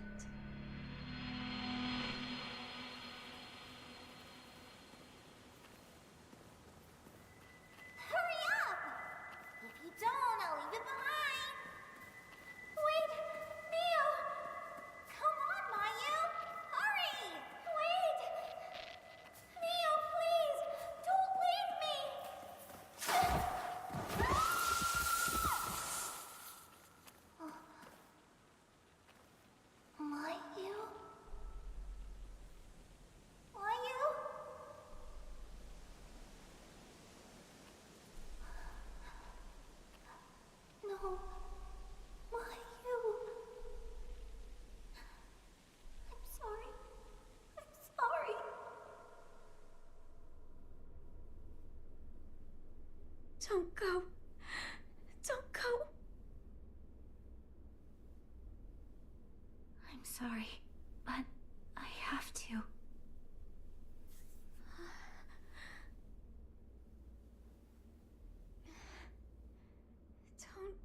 Hurry up! If you don't, I'll leave it behind. Wait, Neo! Come on, Mayu! Hurry! Wait! Neo, please! Don't leave me! Mayu? Mayu? No. Mayu. I'm sorry. I'm sorry. Don't go. Don't go. I'm sorry, but I have to. Don't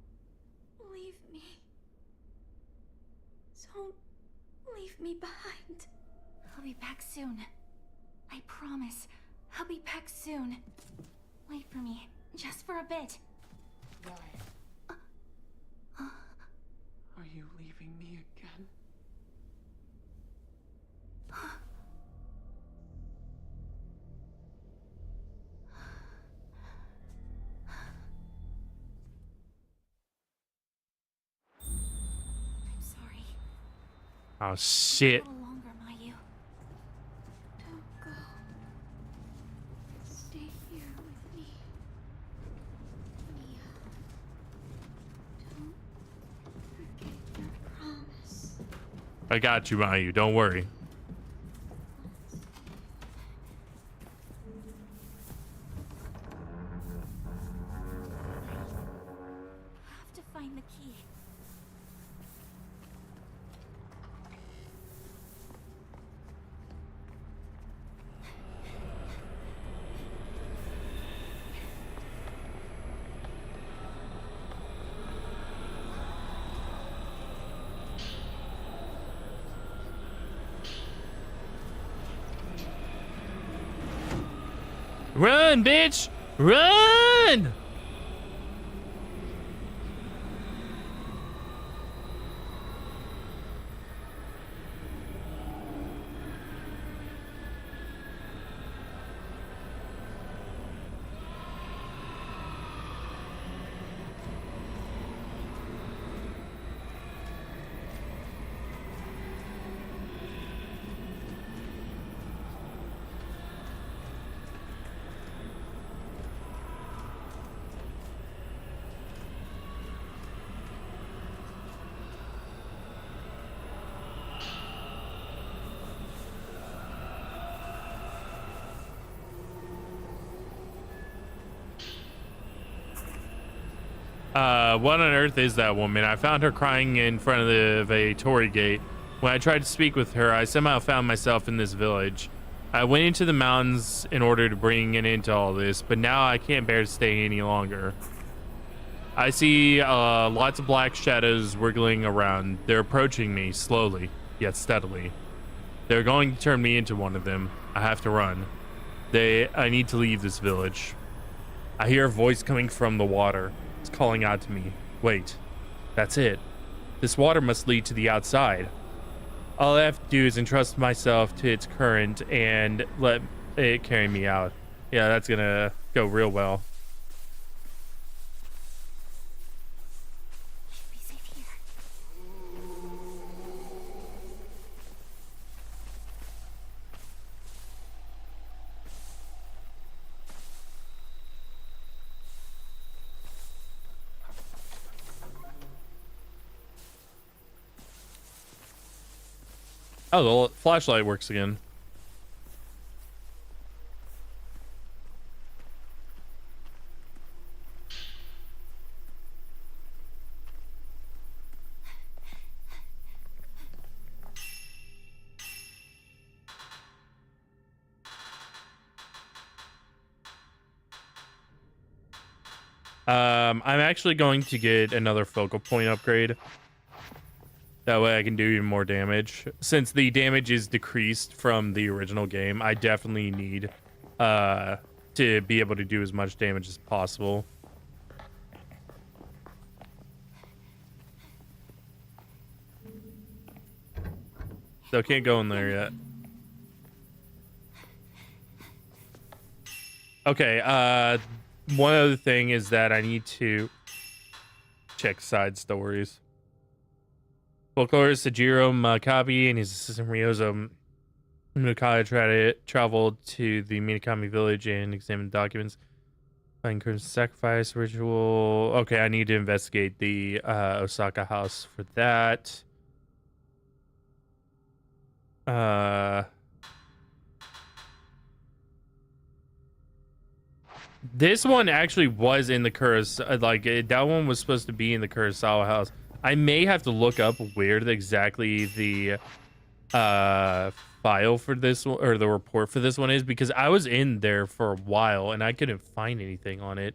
leave me. Don't leave me behind. I'll be back soon. I promise. I'll be back soon. Wait for me, just for a bit. Why? Are you leaving me again? I'm sorry. Oh shit. A little longer, Mayu. Don't go. Stay here with me. Mia. Don't forget your promise. I got you, Mayu. Don't worry. I have to find the key. Run, bitch! Run! What on earth is that woman? I found her crying in front of a torii gate. When I tried to speak with her, I somehow found myself in this village. I went into the mountains in order to bring an end to all this, but now I can't bear to stay any longer. I see lots of black shadows wiggling around. They're approaching me slowly, yet steadily. They're going to turn me into one of them. I have to run. I need to leave this village. I hear a voice coming from the water. It's calling out to me. Wait, that's it. This water must lead to the outside. All I have to do is entrust myself to its current and let it carry me out. Yeah, that's gonna go real well. Should be safe here. Oh, the flashlight works again. I'm actually going to get another focal point upgrade. That way I can do even more damage. Since the damage is decreased from the original game, I definitely need to be able to do as much damage as possible. So can't go in there yet. Okay, one other thing is that I need to check side stories. Folklorist Sajiro Makabe and his assistant Ryozo Mukai traveled to the Minakami village and examined documents. Find Crimson Sacrifice ritual. Okay, I need to investigate the Osaka house for that. This one actually was in the Kurosawa, that one was supposed to be in the Kurosawa house. I may have to look up where exactly the file for this one, or the report for this one is, because I was in there for a while and I couldn't find anything on it.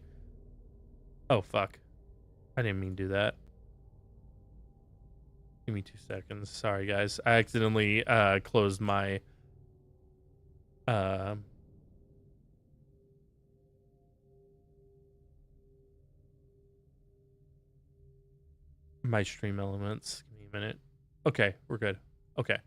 Oh fuck, I didn't mean to do that. Give me 2 seconds. Sorry guys, I accidentally closed my my stream elements. Give me a minute. Okay, we're good. Okay.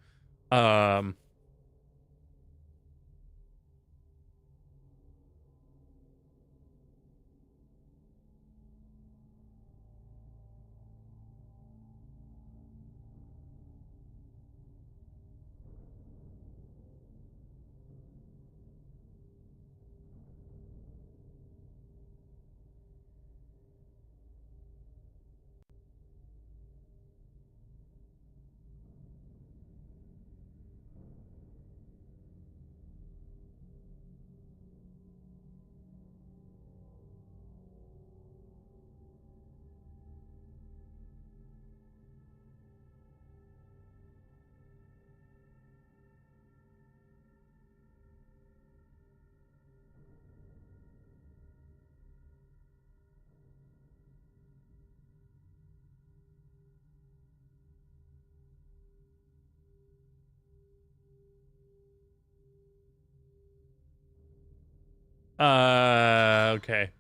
Okay.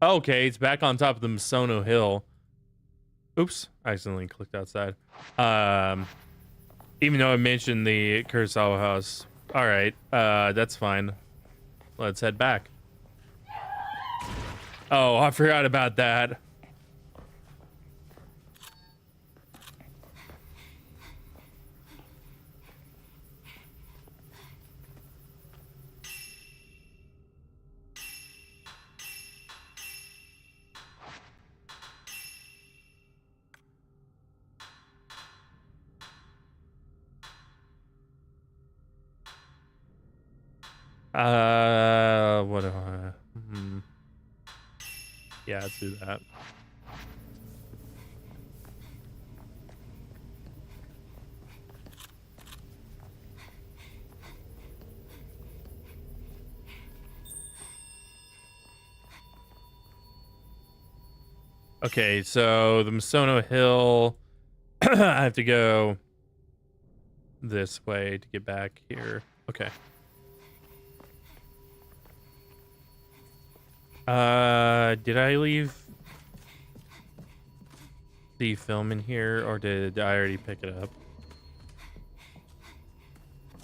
Okay, it's back on top of the Misono Hill. Oops, I accidentally clicked outside. Even though I mentioned the Kurosawa house. All right, that's fine. Let's head back. Oh, I forgot about that. What do I... Yeah, let's do that. Okay, so the Misono Hill, I have to go this way to get back here. Okay. Did I leave the film in here, or did I already pick it up?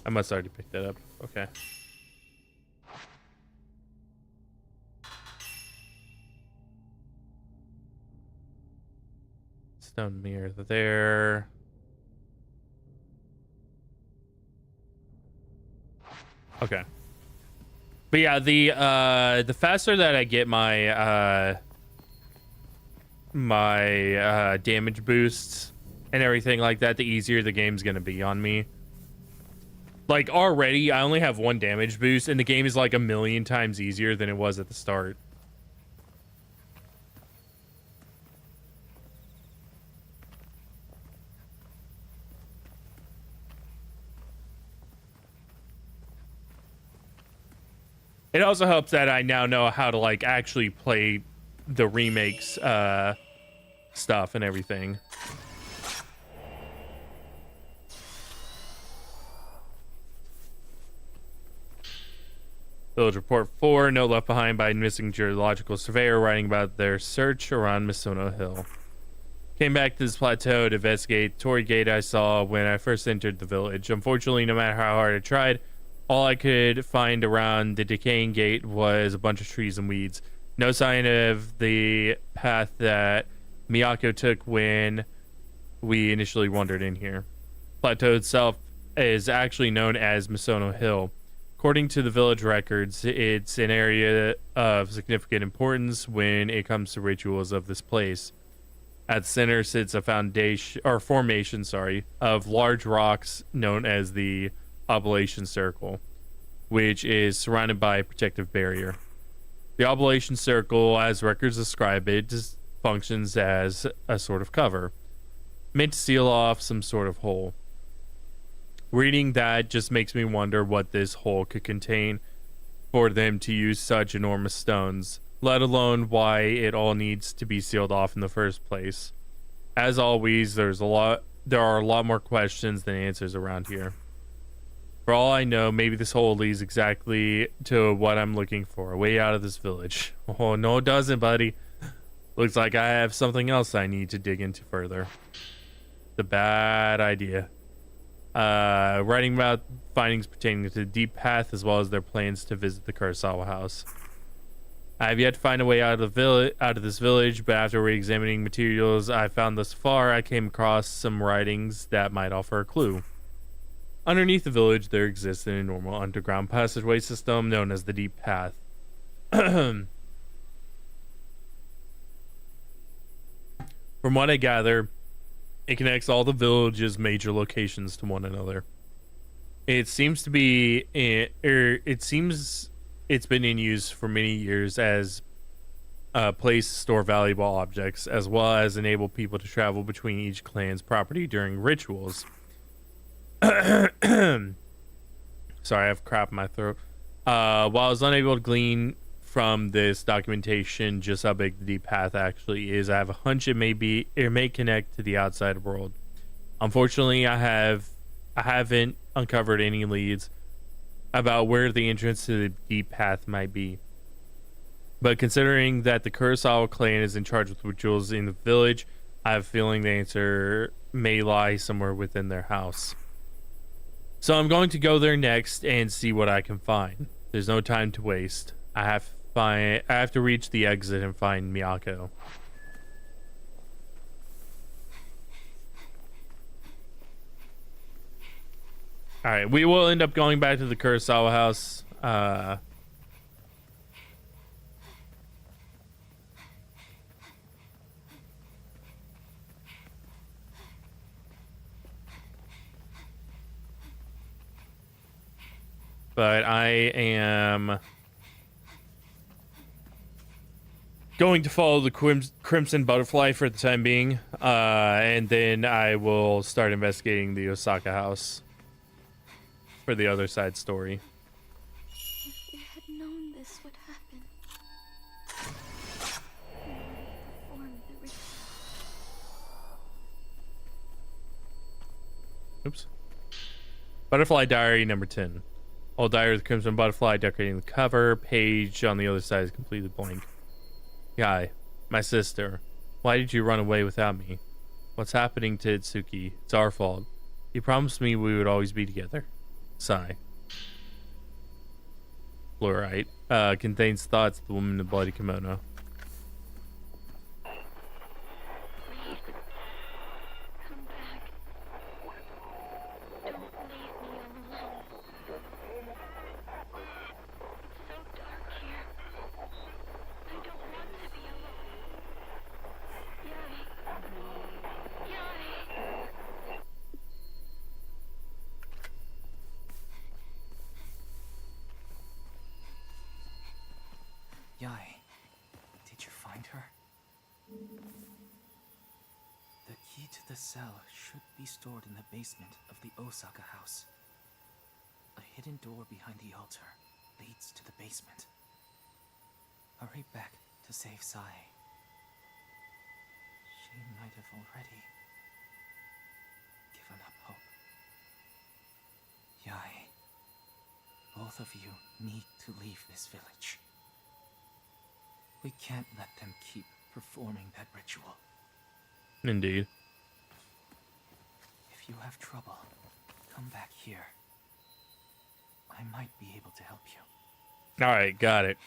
I must already pick that up. Okay. Stone mirror there. Okay. But yeah, the faster that I get my damage boosts and everything like that, the easier the game's gonna be on me. Like, already, I only have 1 damage boost, and the game is like a million times easier than it was at the start. It also helps that I now know how to, like, actually play the remakes, stuff and everything. Village Report 4, note left behind by a missing geological surveyor writing about their search around Misono Hill. Came back to this plateau to investigate the Torii Gate I saw when I first entered the village. Unfortunately, no matter how hard I tried, all I could find around the decaying gate was a bunch of trees and weeds. No sign of the path that Miyako took when we initially wandered in here. Plateau itself is actually known as Misono Hill. According to the village records, it's an area of significant importance when it comes to rituals of this place. At the center sits a formation of large rocks known as the Oblation Circle, which is surrounded by a protective barrier. The Oblation Circle, as records describe it, functions as a sort of cover, meant to seal off some sort of hole. Reading that just makes me wonder what this hole could contain for them to use such enormous stones, let alone why it all needs to be sealed off in the first place. As always, there are a lot more questions than answers around here. For all I know, maybe this hole leads exactly to what I'm looking for, a way out of this village. Oh, no it doesn't, buddy. Looks like I have something else I need to dig into further. It's a bad idea. Writing about findings pertaining to the Deep Path as well as their plans to visit the Kurosawa house. I have yet to find a way out of this village, but after re-examining materials I found thus far, I came across some writings that might offer a clue. Underneath the village, there exists an enormous underground passageway system known as the Deep Path. From what I gather, it connects all the village's major locations to one another. It seems to be, it seems it's been in use for many years as a place to store valuable objects, as well as enable people to travel between each clan's property during rituals. Sorry, I have crap in my throat. While I was unable to glean from this documentation just how big the Deep Path actually is, I have a hunch it may connect to the outside world. Unfortunately, I haven't uncovered any leads about where the entrance to the Deep Path might be. But considering that the Kurosawa clan is in charge of rituals in the village, I have a feeling the answer may lie somewhere within their house. So I'm going to go there next and see what I can find. There's no time to waste. I have to reach the exit and find Miyako. Alright, we will end up going back to the Kurosawa house. But I am going to follow the Crimson Butterfly for the time being, and then I will start investigating the Osaka house for the other side story. If we had known this would happen, we would have performed the ritual. Oops. Butterfly Diary number 10. Old Diary of the Crimson Butterfly, decorating the cover. Page on the other side is completely blank. Guy, my sister, why did you run away without me? What's happening to Itsuki? It's our fault. You promised me we would always be together. Sigh. Fluorite. Contains thoughts of the woman in the bloody kimono. Please, come back. Don't leave me alone. It's so dark here. I don't want to be alone. Yai. Yai. key to the cell should be stored in the basement of the Osaka house. A hidden door behind the altar leads to the basement. Hurry back to save Sae. She might have already given up hope. Yae, both of you need to leave this village. We can't let them keep performing that ritual. Indeed. If you have trouble, come back here. I might be able to help you. All right, got it.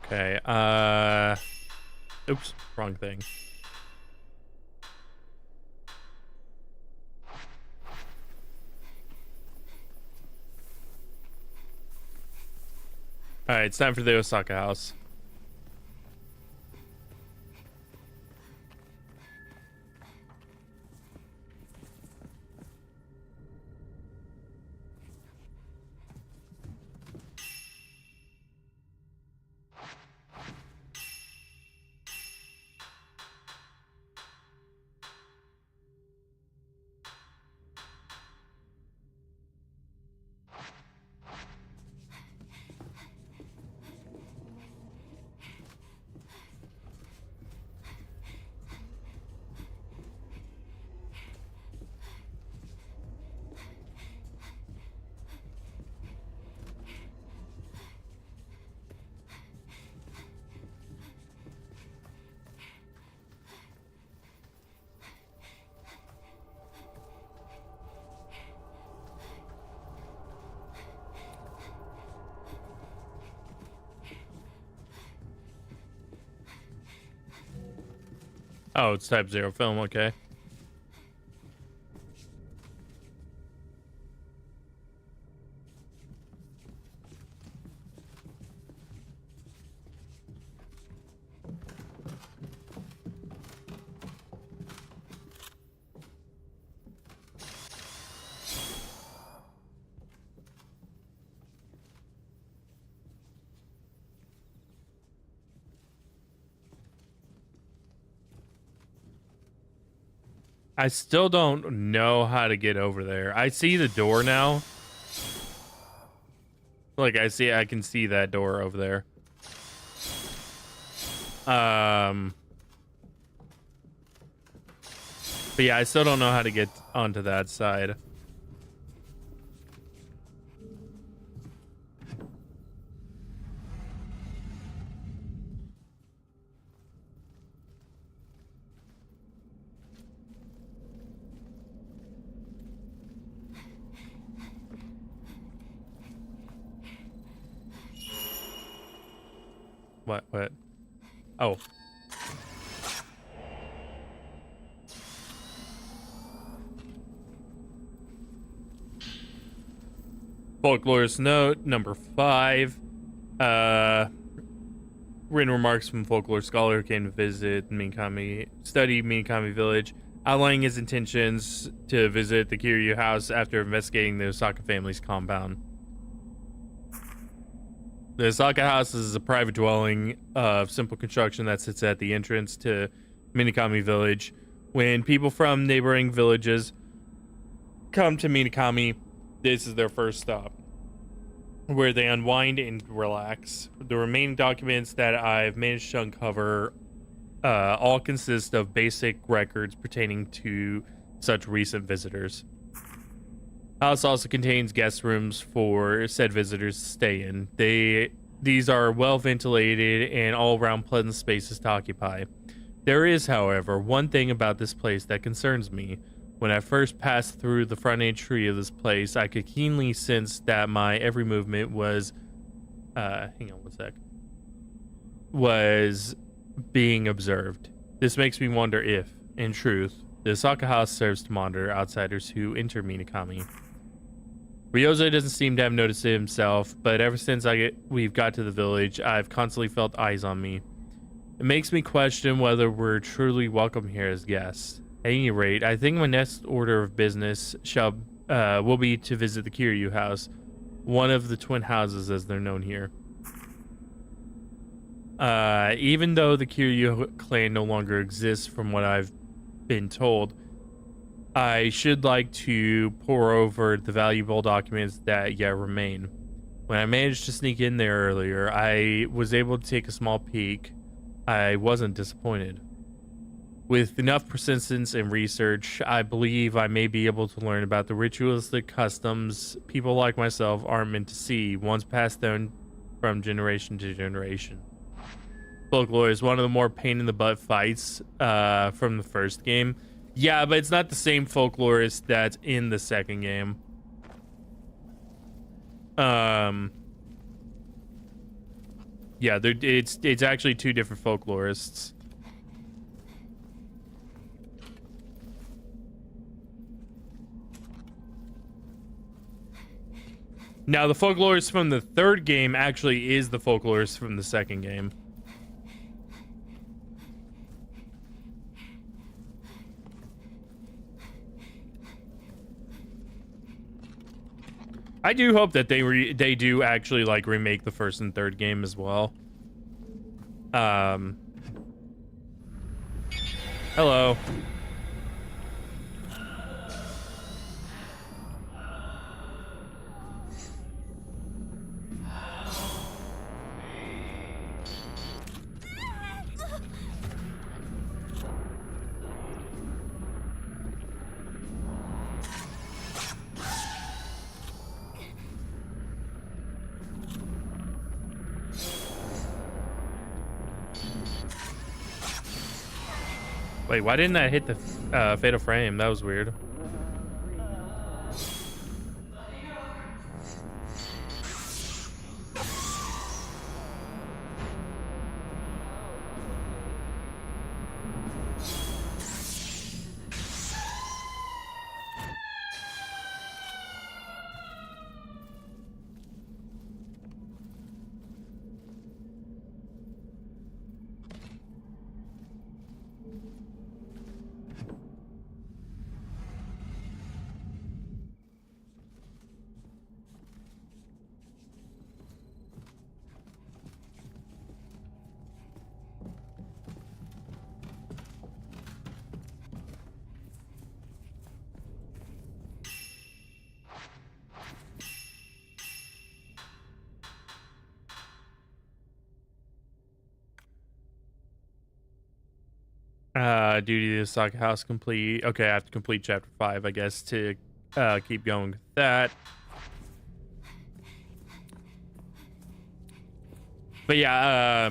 Okay, oops, wrong thing. All right, it's time for the Osaka house. Oh, it's Type 0 film, okay. I still don't know how to get over there. I see the door now. Like, I can see that door over there. But yeah, I still don't know how to get onto that side. What? Oh. Folklorist note number 5. Written remarks from folklore scholar who came to visit study Minakami village, outlining his intentions to visit the Kiryu house after investigating the Osaka family's compound. The Osaka house is a private dwelling of simple construction that sits at the entrance to Minakami village. When people from neighboring villages come to Minakami, this is their first stop, where they unwind and relax. The remaining documents that I've managed to uncover all consist of basic records pertaining to such recent visitors. The house also contains guest rooms for said visitors to stay in. These are well ventilated and all around pleasant spaces to occupy. There is, however, one thing about this place that concerns me. When I first passed through the front entry of this place, I could keenly sense that my every movement was was being observed. This makes me wonder if, in truth, the Osaka house serves to monitor outsiders who enter Minakami. Ryozo doesn't seem to have noticed it himself, but ever since we've got to the village, I've constantly felt eyes on me. It makes me question whether we're truly welcome here as guests. At any rate, I think my next order of business will be to visit the Kiryu house, one of the twin houses as they're known here. Even though the Kiryu clan no longer exists from what I've been told, I should like to pore over the valuable documents that yet remain. When I managed to sneak in there earlier, I was able to take a small peek. I wasn't disappointed. With enough persistence and research, I believe I may be able to learn about the ritualistic customs people like myself aren't meant to see once passed down from generation to generation. Folklore is one of the more pain-in-the-butt fights from the first game. Yeah, but it's not the same folklorist that's in the second game. Yeah, it's actually two different folklorists. Now, the folklorist from the third game actually is the folklorist from the second game. I do hope that they do actually like remake the first and third game as well. Hello. Wait, why didn't that hit the fatal frame? That was weird. Duty to the Osaka house complete. Okay, I have to complete chapter 5, I guess, to keep going with that. But yeah,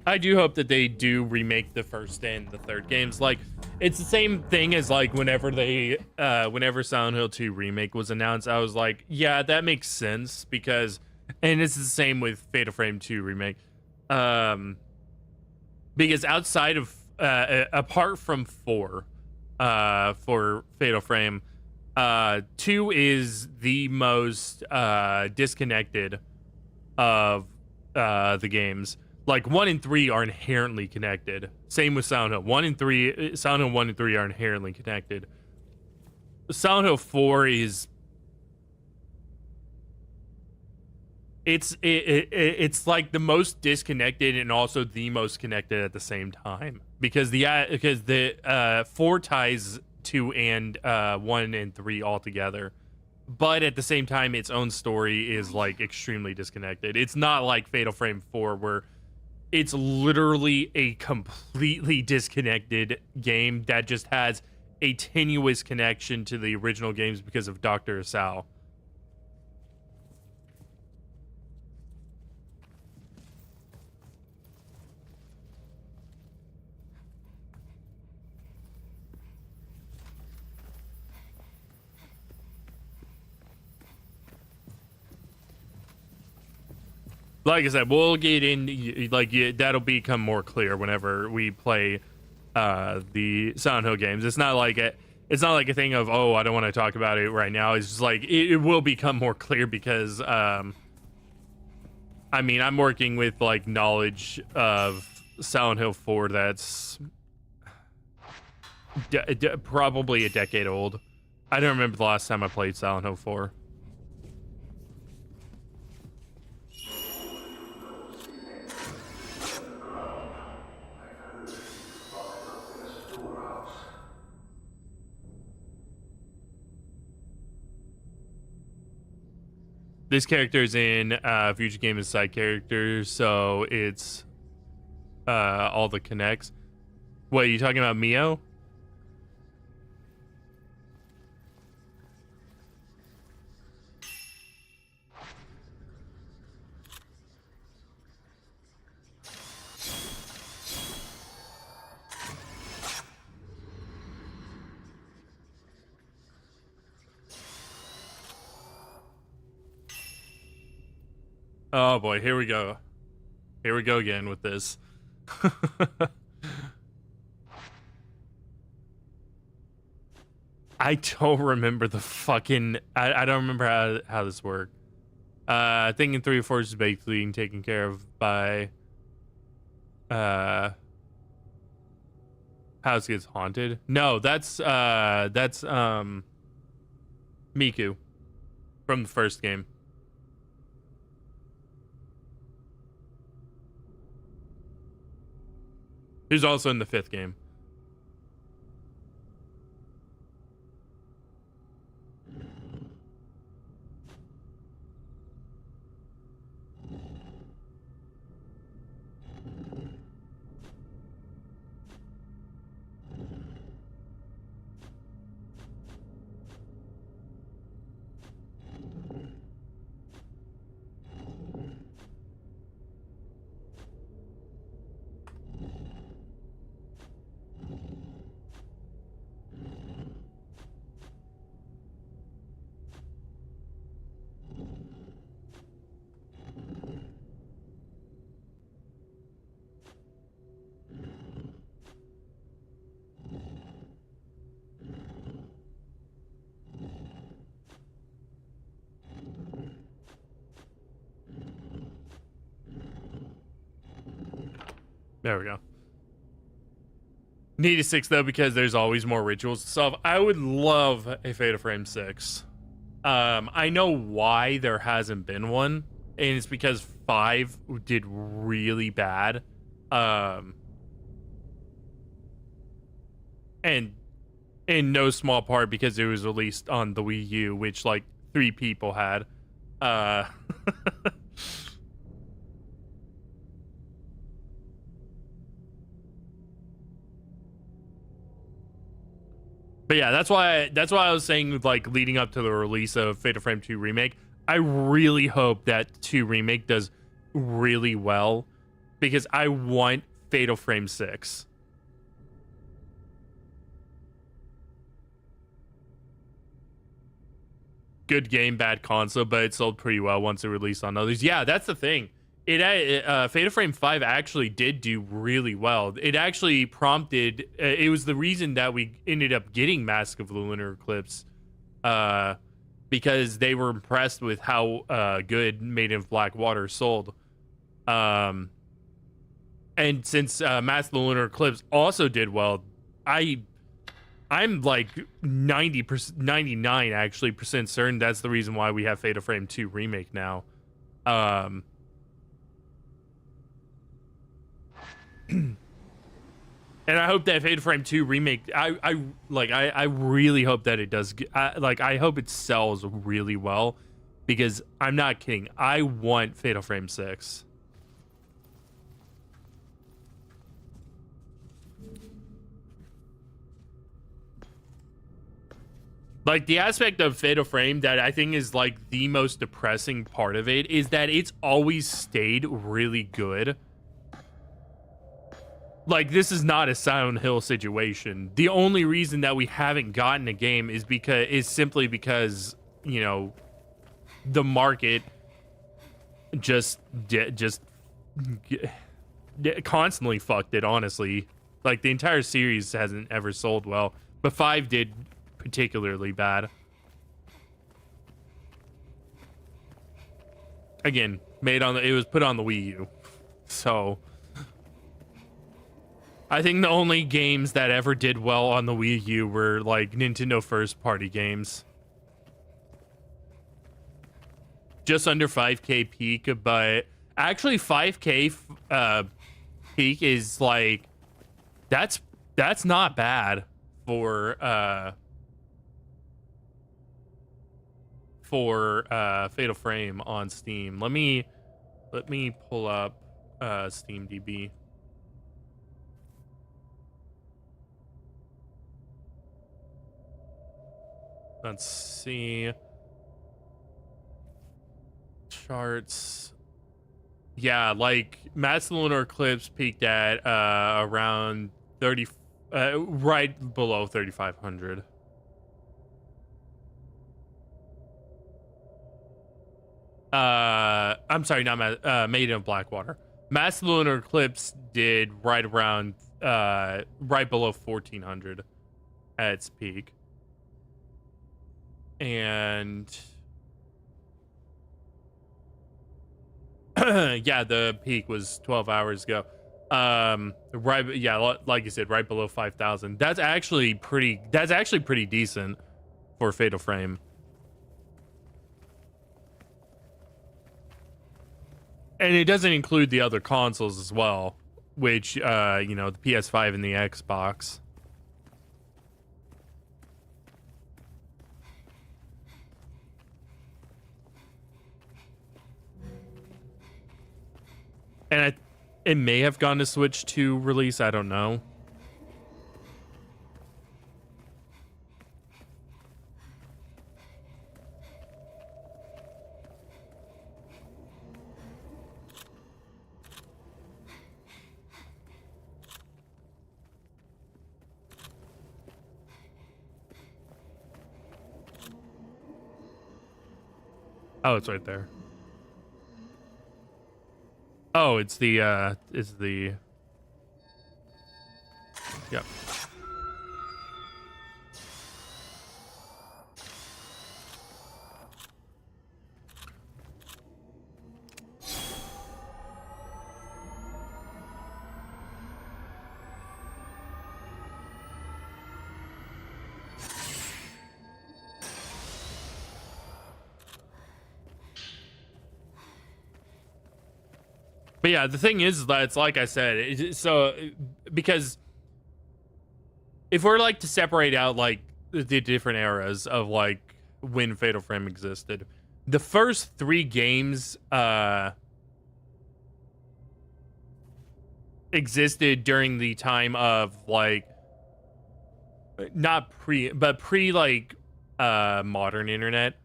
I do hope that they do remake the first and the third games. Like, it's the same thing as like whenever Silent Hill 2 remake was announced, I was like, yeah, that makes sense because, and it's the same with Fatal Frame 2 remake, because outside of apart from 4, for Fatal Frame, 2 is the most disconnected of the games. Like 1 and 3 are inherently connected. Same with Silent Hill. Silent Hill 1 and 3 are inherently connected. Silent Hill 4 is it's like the most disconnected and also the most connected at the same time, because the 4 ties 2 and 1 and 3 all together, but at the same time its own story is like extremely disconnected. It's not like Fatal Frame 4 where it's literally a completely disconnected game that just has a tenuous connection to the original games because of Dr. Asao. Like I said, we'll get in, like, that'll become more clear whenever we play the Silent Hill games. It's not like a thing of, oh, I don't want to talk about it right now. It's just like it will become more clear because I mean, I'm working with like knowledge of Silent Hill 4 that's probably a decade old. I don't remember the last time I played Silent Hill 4. This character is in future game as side character, so it's all the connects. What, are you talking about Mio? Oh boy, here we go. Here we go again with this. I don't remember the fucking... I don't remember how this worked. I think in 3 or 4 is basically being taken care of by... house gets haunted. No, that's Miku from the first game. Who's also in the 5th game. There we go. Need a 6 though because there's always more rituals to solve. I would love a Fatal Frame 6. I know why there hasn't been one, and it's because 5 did really bad. And in no small part because it was released on the Wii U, which like 3 people had. But yeah, that's why I was saying, like, leading up to the release of Fatal Frame 2 Remake, I really hope that 2 Remake does really well because I want Fatal Frame 6. Good game, bad console, but it sold pretty well once it released on others. Yeah, that's the thing. Fatal Frame 5 actually did do really well. It actually prompted... it was the reason that we ended up getting Mask of the Lunar Eclipse, because they were impressed with how good Maiden of Black Water sold. And since Mask of the Lunar Eclipse also did well, I'm like 99 actually percent certain that's the reason why we have Fatal Frame 2 Remake now. And I hope that Fatal Frame 2 Remake, I really hope that it does. I hope it sells really well, because I'm not kidding. I want Fatal Frame 6. Like, the aspect of Fatal Frame that I think is like the most depressing part of it is that it's always stayed really good. Like, this is not a Silent Hill situation. The only reason that we haven't gotten a game is simply because, you know, the market just constantly fucked it, honestly. Like, the entire series hasn't ever sold well, but 5 did particularly bad. Again, it was put on the Wii U. So I think the only games that ever did well on the Wii U were like Nintendo first party games. Just under 5K peak, but actually 5K peak is like that's not bad for Fatal Frame on Steam. Let me pull up Steam DB. Let's see. Charts. Yeah, like Matt's Lunar Eclipse peaked at around 30, right below 3,500. I'm sorry, not Maiden of Blackwater. Matt's Lunar Eclipse did right around right below 1,400 at its peak. And yeah, the peak was 12 hours ago. Right, yeah, like you said, right below 5,000. That's actually pretty decent for Fatal Frame. And it doesn't include the other consoles as well, which you know, the PS5 and the Xbox. And it may have gone to Switch 2 release. I don't know. Oh, it's right there. Oh, it's the yep. But yeah, the thing is that it's like I said, because if we're like to separate out like the different eras of like when Fatal Frame existed, the first 3 games existed during the time of like not pre like modern internet.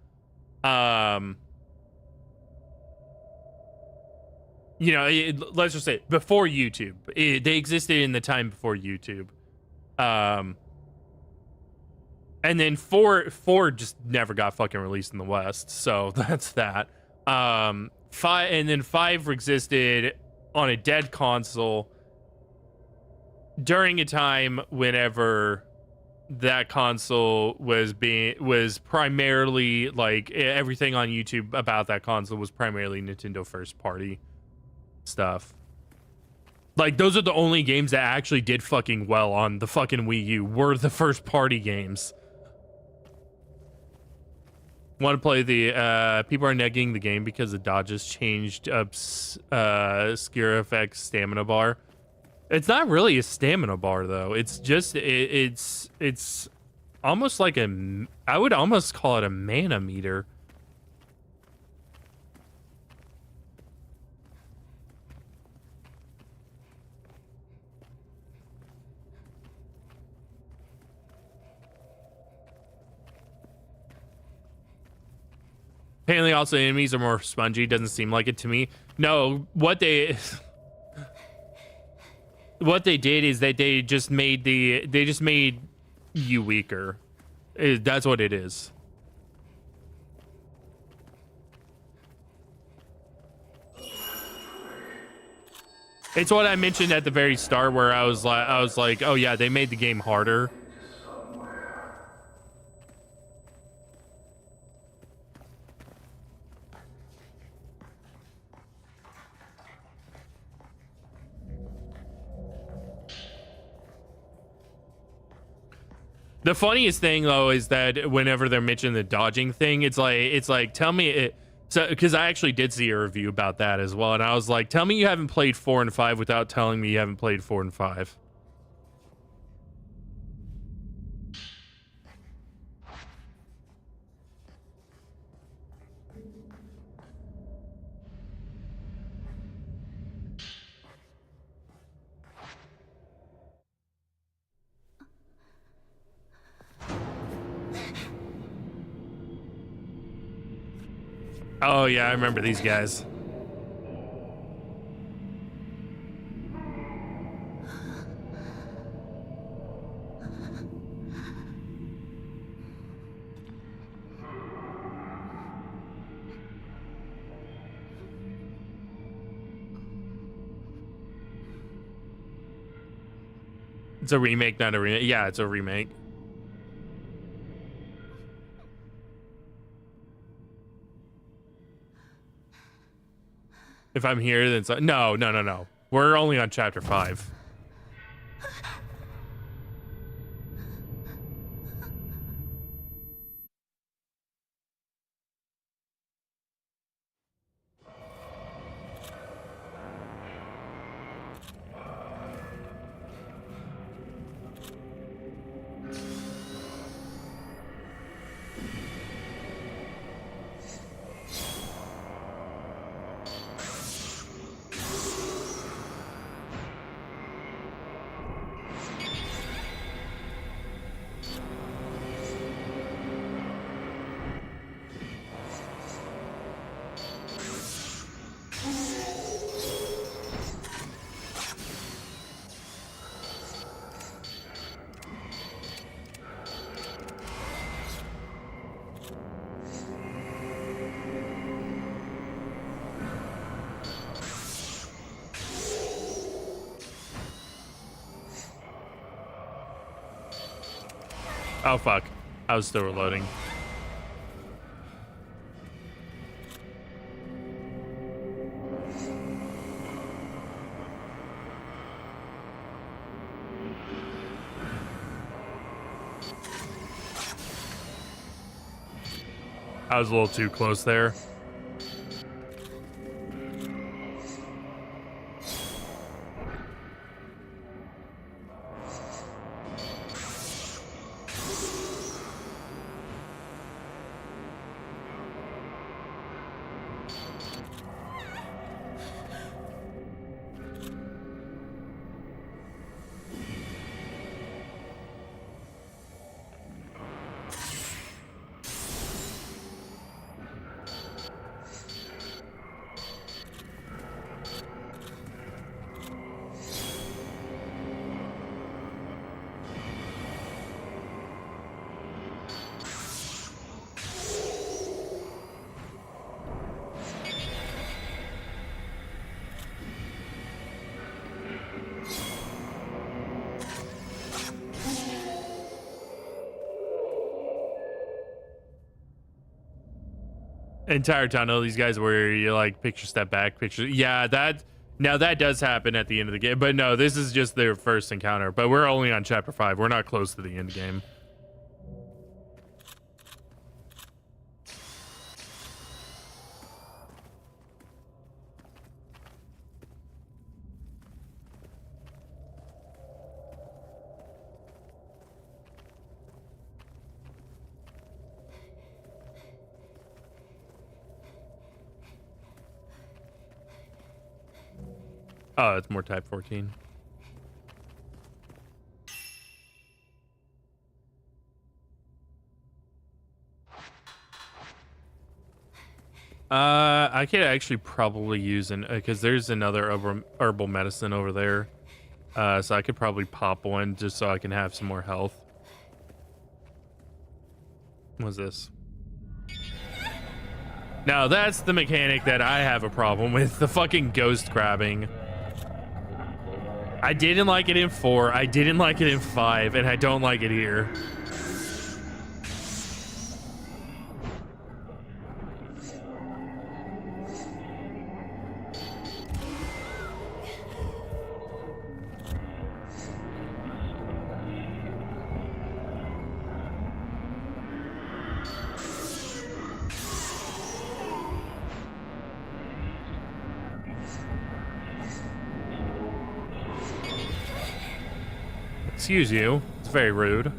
You know, let's just say before YouTube. They existed in the time before YouTube. And then four just never got fucking released in the West, so that's that. 5 existed on a dead console during a time whenever that console was primarily like everything on YouTube about that console was primarily Nintendo first party stuff. Like, those are the only games that actually did fucking well on the fucking Wii U were the first party games. Want to play the people are negging the game because the dodges changed up Skira FX stamina bar. It's not really a stamina bar though. It's just it's almost like I would almost call it a mana meter. Apparently also enemies are more spongy. Doesn't seem like it to me. No, what they did is that they just made you weaker. That's what it is. It's what I mentioned at the very start where I was like, oh yeah, they made the game harder. The funniest thing though is that whenever they're mentioning the dodging thing, it's like tell me it. So because I actually did see a review about that as well, and I was like, tell me you haven't played 4 and 5 without telling me you haven't played 4 and 5. Oh yeah, I remember these guys. It's a remake, not a remake. Yeah, it's a remake. If I'm here, then it's like, no. We're only on chapter 5. Oh fuck, I was still reloading. I was a little too close there. Entire tunnel, these guys where you like picture step back, picture. Yeah, that now that does happen at the end of the game, but no, this is just their first encounter. But we're only on chapter 5. We're not close to the end game. Oh, it's more type 14. I could actually probably use an because there's another herbal medicine over there. So I could probably pop one just so I can have some more health. What's this? Now that's the mechanic that I have a problem with, the fucking ghost grabbing. I didn't like it in 4, I didn't like it in 5, and I don't like it here. Excuse you. It's very rude.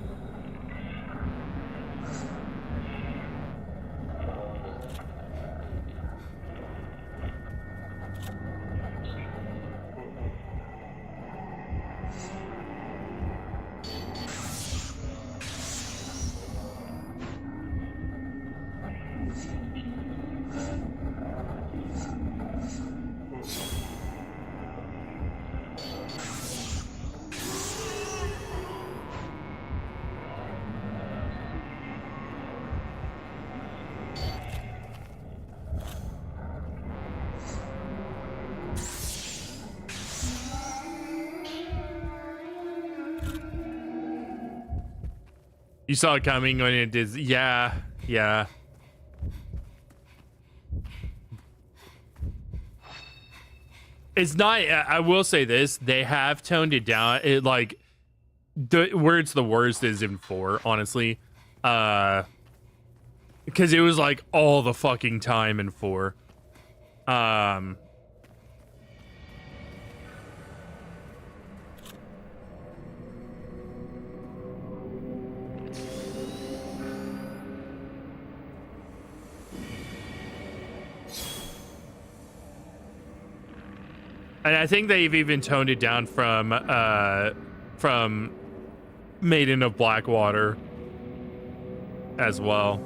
You saw it coming when it did. Yeah, yeah. It's not. I will say this: they have toned it down. It like where it's the worst is in 4, honestly, because it was like all the fucking time in 4. And I think they've even toned it down from Maiden of Blackwater as well.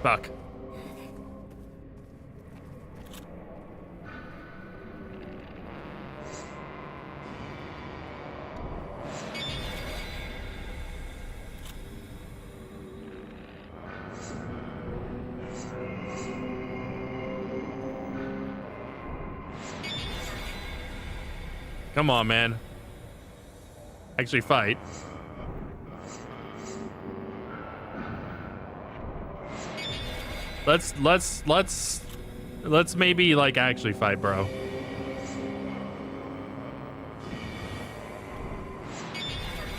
Fuck. Come on, man. Actually fight. Let's maybe like actually fight, bro.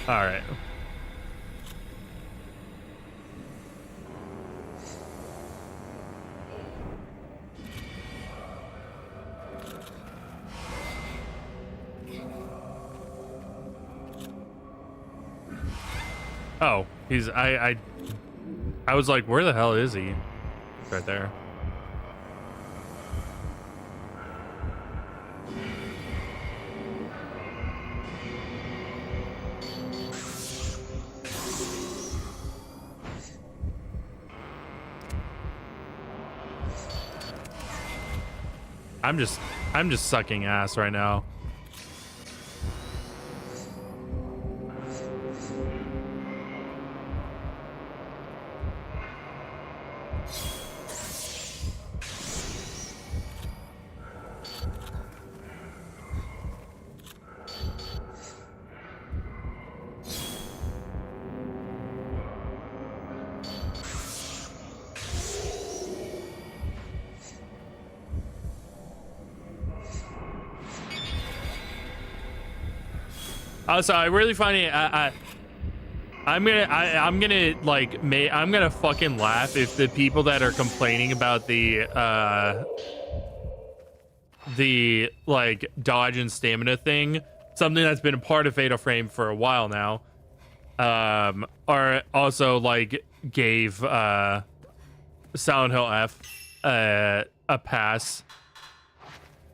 All right. Oh, he's I was like, where the hell is he? He's right there. I'm just sucking ass right now. So I really find it. I'm gonna like I'm gonna fucking laugh if the people that are complaining about the like dodge and stamina thing, something that's been a part of Fatal Frame for a while now, are also like gave Silent Hill F a pass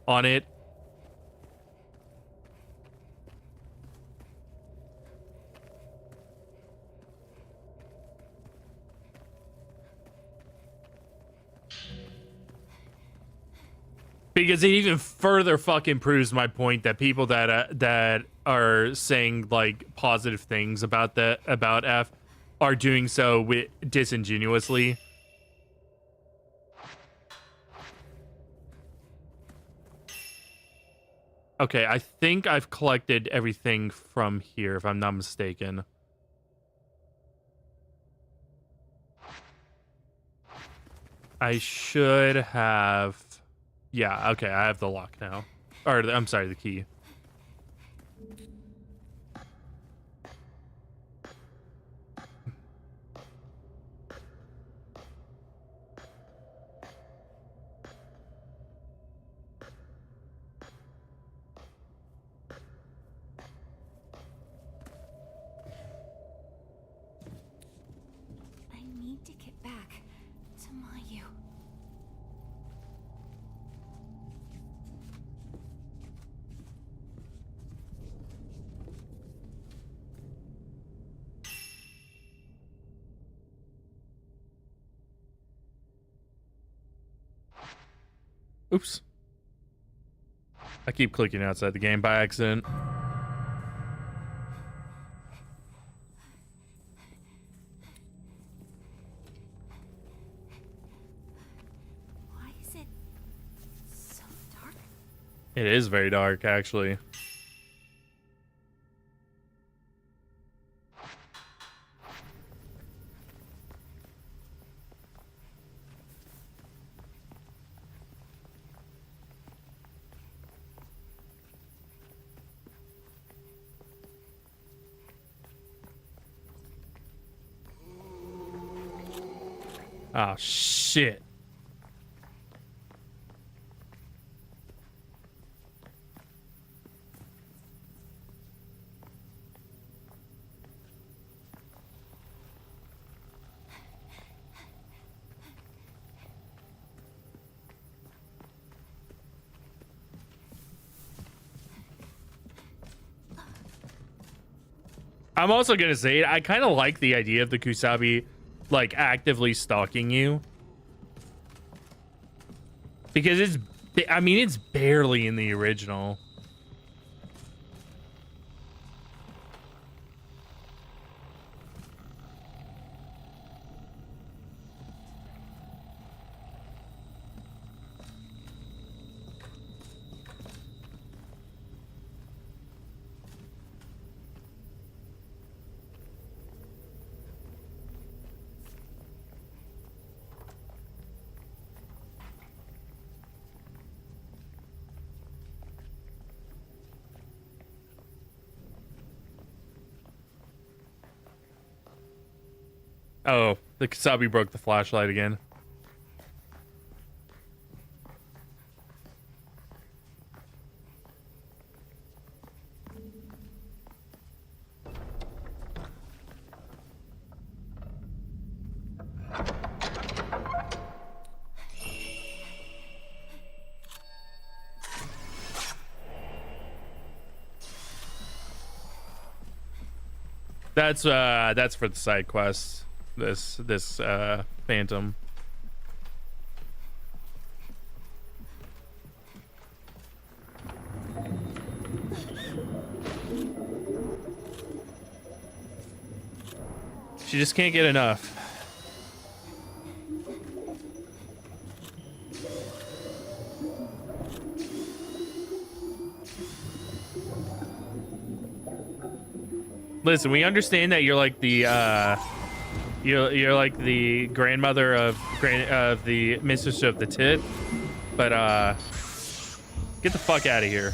on it. Because it even further fucking proves my point that people that are saying like positive things about F are doing so disingenuously. Okay, I think I've collected everything from here, if I'm not mistaken. I should have... Yeah, okay, I have the lock now. Or, I'm sorry, the key. I need to get back to Mayu. Oops. I keep clicking outside the game by accident. Why is it so dark? It is very dark, actually. Oh, shit. I'm also gonna say, I kind of like the idea of the Kusabi, like, actively stalking you. Because I mean, it's barely in the original. Oh, the Kusabi broke the flashlight again. That's for the side quest. This Phantom. She just can't get enough. Listen, we understand that you're like the you're like the grandmother of the mistress of the tit, but get the fuck out of here.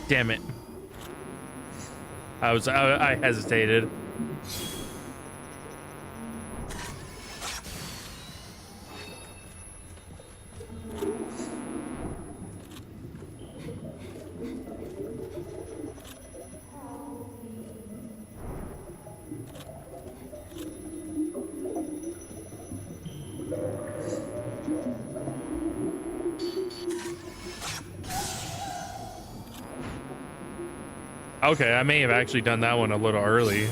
Damn it. I hesitated. Okay, I may have actually done that one a little early.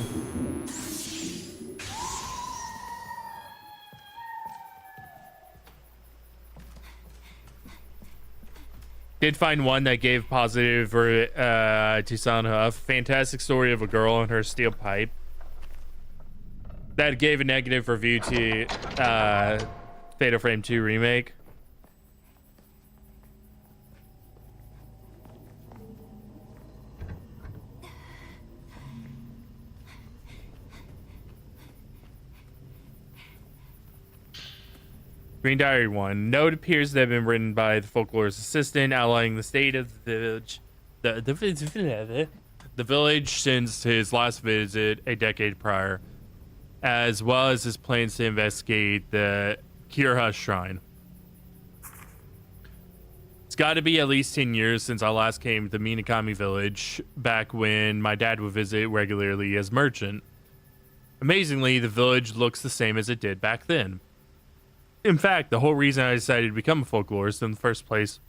Did find one that gave positive for to Silent Hill. Fantastic story of a girl and her steel pipe. That gave a negative review to Fatal Frame 2 Remake. Green Diary 1. Note appears to have been written by the folklorist assistant, outlining the state of the village. The village since his last visit a decade prior, as well as his plans to investigate the Kirha Shrine. It's got to be at least 10 years since I last came to Minakami Village, back when my dad would visit regularly as merchant. Amazingly, the village looks the same as it did back then. In fact, the whole reason I decided to become a folklorist in the first place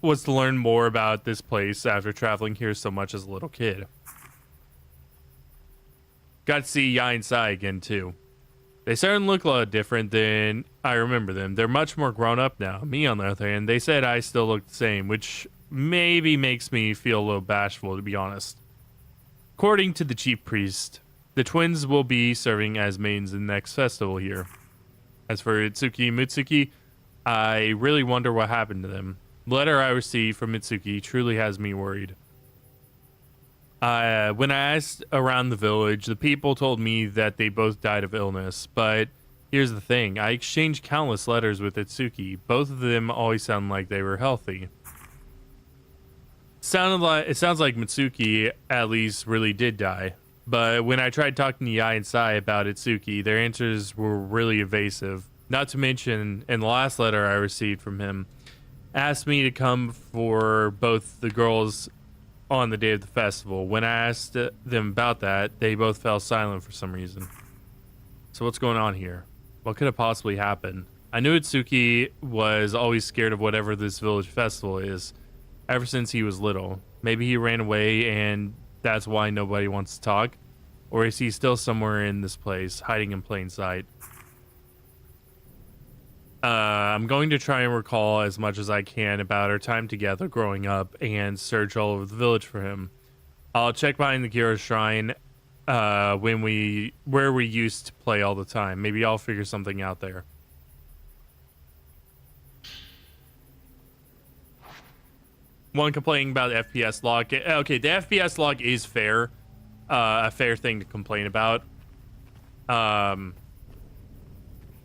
was to learn more about this place after traveling here so much as a little kid. Got to see Yai and Sai again, too. They certainly look a lot different than I remember them. They're much more grown up now. Me, on the other hand, they said I still look the same, which maybe makes me feel a little bashful, to be honest. According to the chief priest, the twins will be serving as maidens in the next festival here. As for Itsuki and Mitsuki, I really wonder what happened to them. The letter I received from Mitsuki truly has me worried. When I asked around the village, the people told me that they both died of illness. But here's the thing. I exchanged countless letters with Itsuki. Both of them always sound like they were healthy. It sounds like Mitsuki at least really did die. But when I tried talking to Yai and Sai about Itsuki, their answers were really evasive. Not to mention, in the last letter I received from him, asked me to come for both the girls on the day of the festival. When I asked them about that, they both fell silent for some reason. So what's going on here? What could have possibly happened? I knew Itsuki was always scared of whatever this village festival is, ever since he was little. Maybe he ran away and that's why nobody wants to talk? Or is he still somewhere in this place, hiding in plain sight? I'm going to try and recall as much as I can about our time together growing up and search all over the village for him. I'll check behind the Kira Shrine where we used to play all the time. Maybe I'll figure something out there. One complaining about the FPS log. Okay, the FPS log is fair. A fair thing to complain about.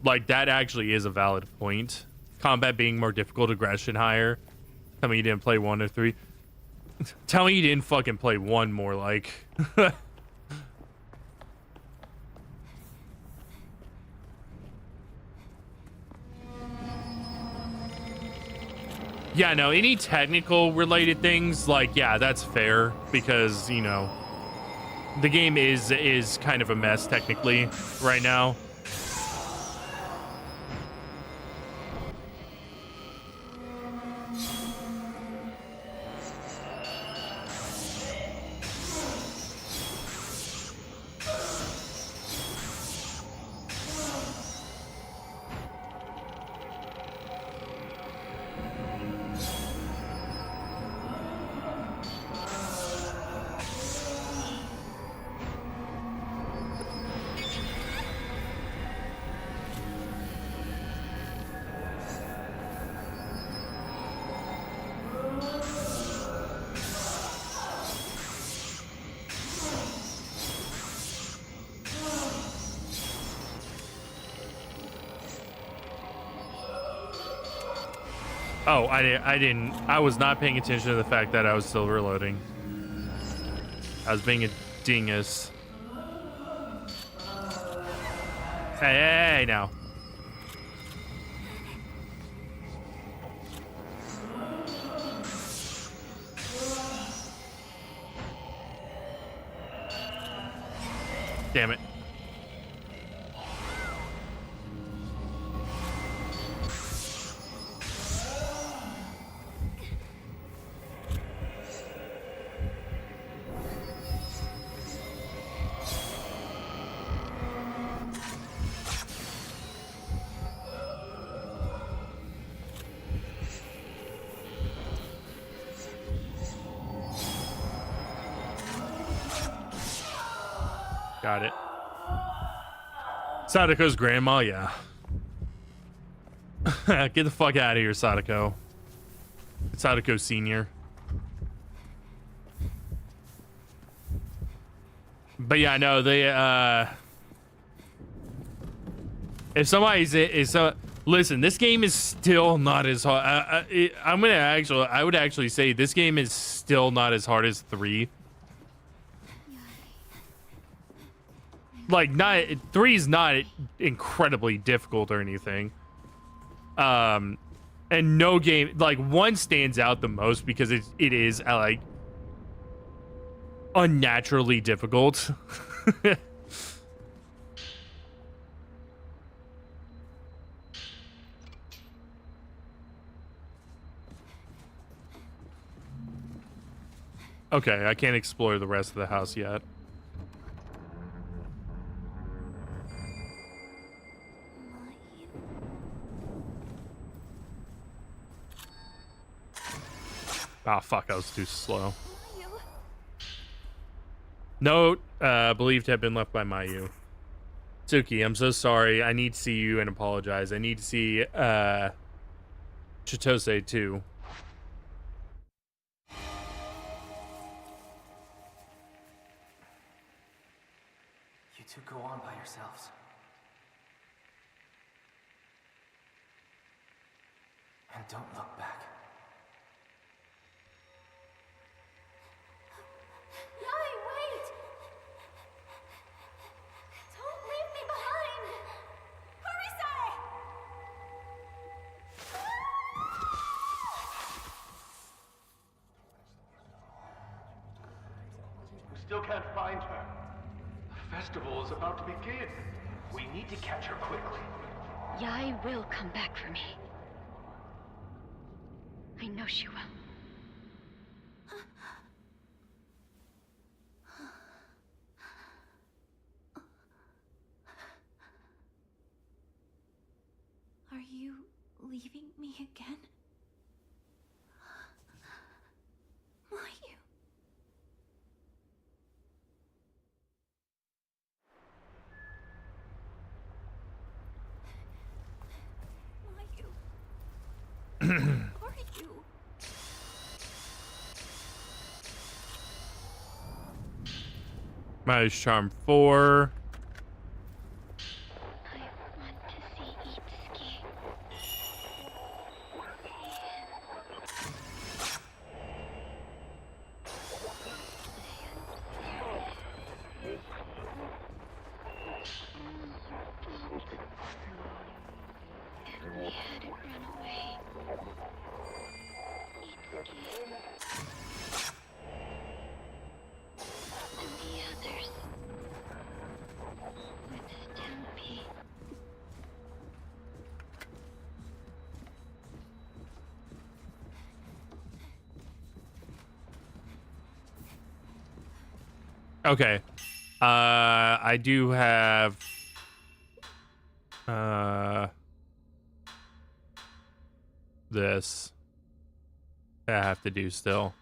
Like, that actually is a valid point. Combat being more difficult, aggression higher. Tell me you didn't play 1 or 3. Tell me you didn't fucking play 1 more, like. Yeah, no, any technical related things, like, yeah, that's fair. Because, you know, the game is kind of a mess technically right now. Oh, I was not paying attention to the fact that I was still reloading. I was being a dingus. Hey, now. Damn it. Got it. Sadako's grandma, yeah. Get the fuck out of here, Sadako. Sadako Senior. But yeah, no, they if somebody's listen, this game is still not as hard. I would actually say this game is still not as hard as 3. Like, not 3 is not incredibly difficult or anything. And no game, like, 1 stands out the most because it is like unnaturally difficult. Okay, I can't explore the rest of the house yet. Ah, fuck, I was too slow. Note, believed to have been left by Mayu. Tsuki, I'm so sorry. I need to see you and apologize. I need to see, Chitose too. You two go on by yourselves. And don't look back. Yai, wait! Don't leave me behind! Horisai! We still can't find her. The festival is about to begin. We need to catch her quickly. Yai will come back for me. I know she will. Are you leaving me again? Mayu. Mayu. Are you? Mayu's Charm 4. I want to see Itsuki. And we hadn't run away. Itsuki. And the others. With Stumpy. Okay. I do have this I have to do still.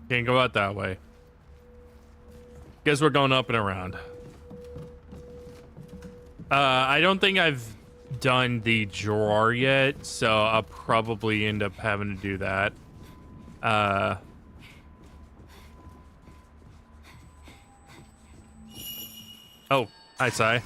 Can't go out that way. Guess we're going up and around. I don't think I've done the drawer yet, so I'll probably end up having to do that. Oh, hi, Sai.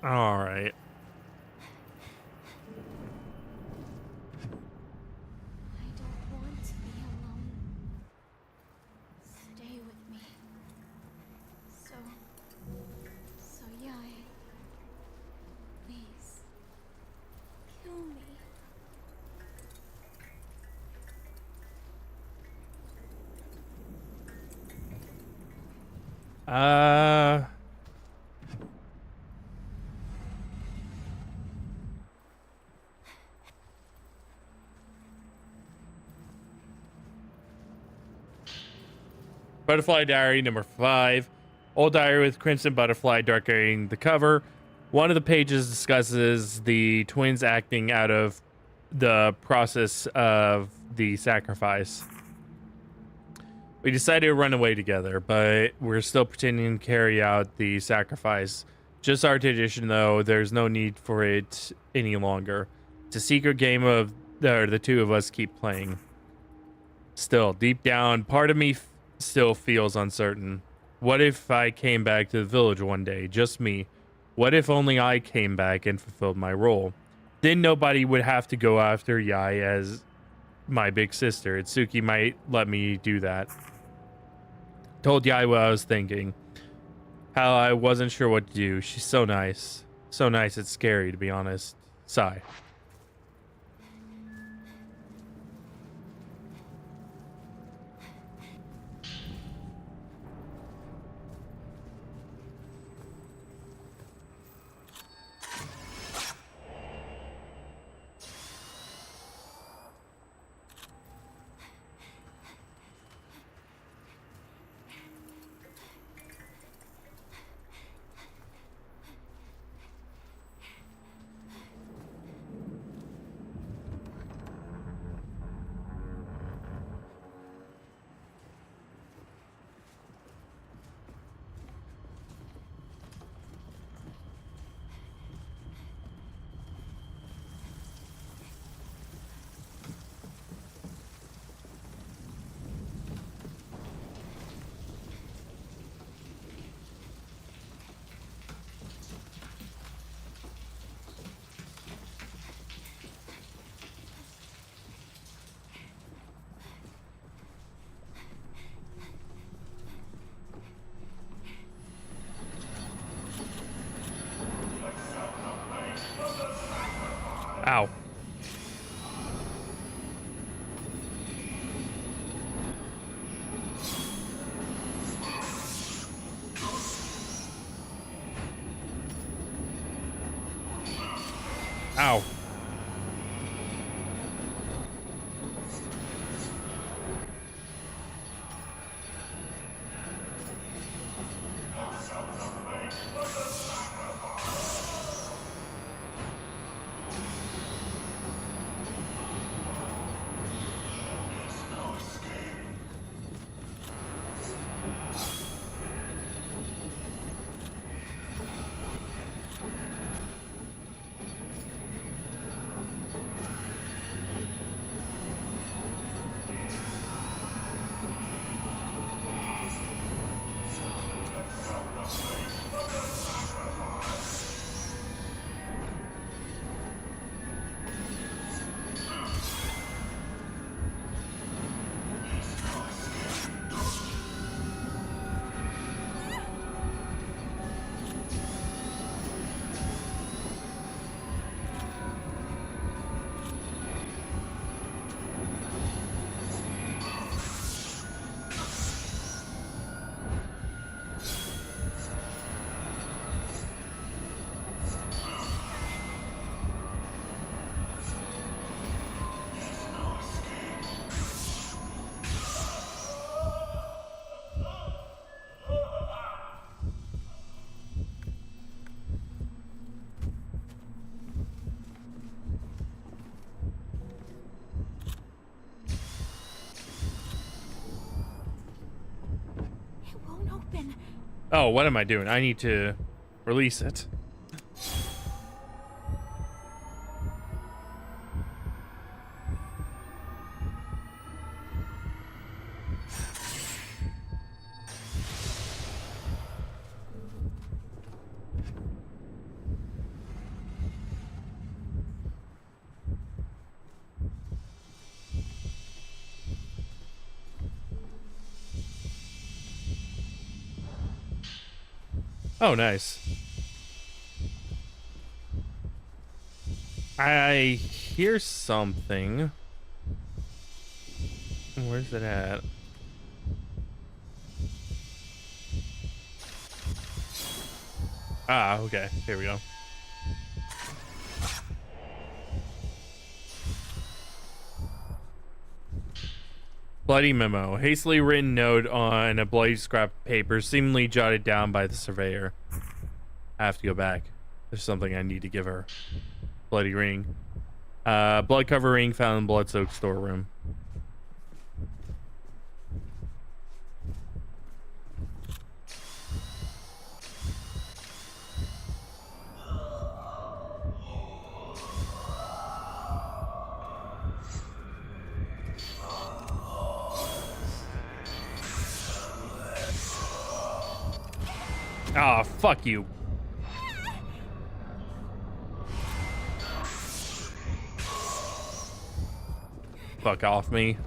All right. I don't want to be alone. Stay with me. So Yai, please, kill me. Butterfly Diary number 5. Old diary with crimson butterfly decorating the cover. One of the pages discusses the twins acting out of the process of the sacrifice. We decided to run away together, but we're still pretending to carry out the sacrifice. Just our tradition, though. There's no need for it any longer. It's a secret game of the two of us keep playing. Still, deep down, part of me still feels uncertain. What if I came back to the village one day, just me? What if only I came back and fulfilled my role? Then nobody would have to go after Yai as my big sister. Itsuki might let me do that. Told Yai what I was thinking. How I wasn't sure what to do. She's so nice. So nice it's scary, to be honest. Sigh. Ow. Ow. Oh, what am I doing? I need to release it. Oh, nice. I hear something. Where's it at? Ah, okay. Here we go. Bloody memo. Hastily written note on a bloody scrap of paper, seemingly jotted down by the surveyor. I have to go back. There's something I need to give her. Bloody ring. Blood cover ring found in blood-soaked storeroom. Ah, fuck you. Fuck off me.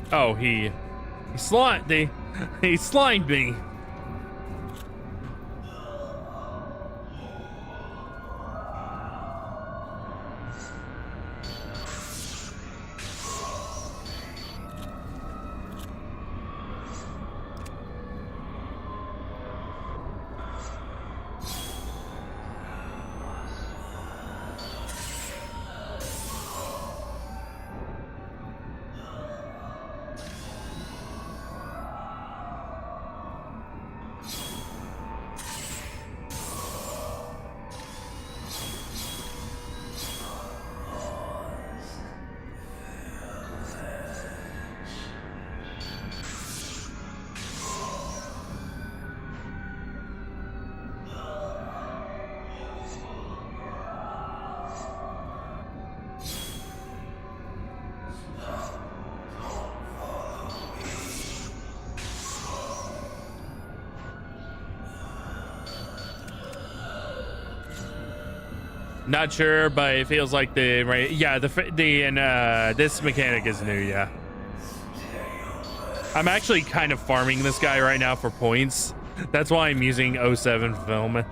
Oh, he slimed he slimed me. Not sure, but it feels like the right. Yeah, this mechanic is new. Yeah, I'm actually kind of farming this guy right now for points. That's why I'm using 07 film.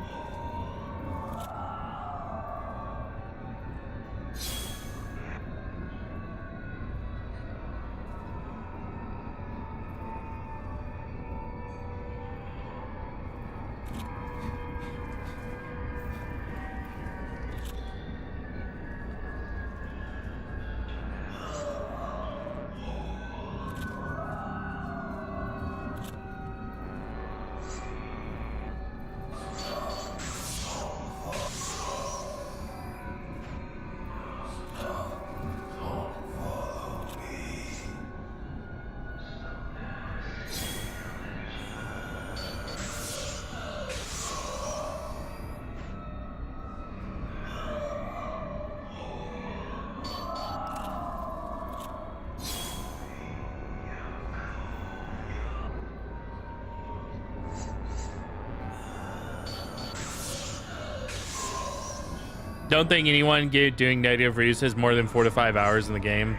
Don't think anyone doing negative reviews has more than 4 to 5 hours in the game.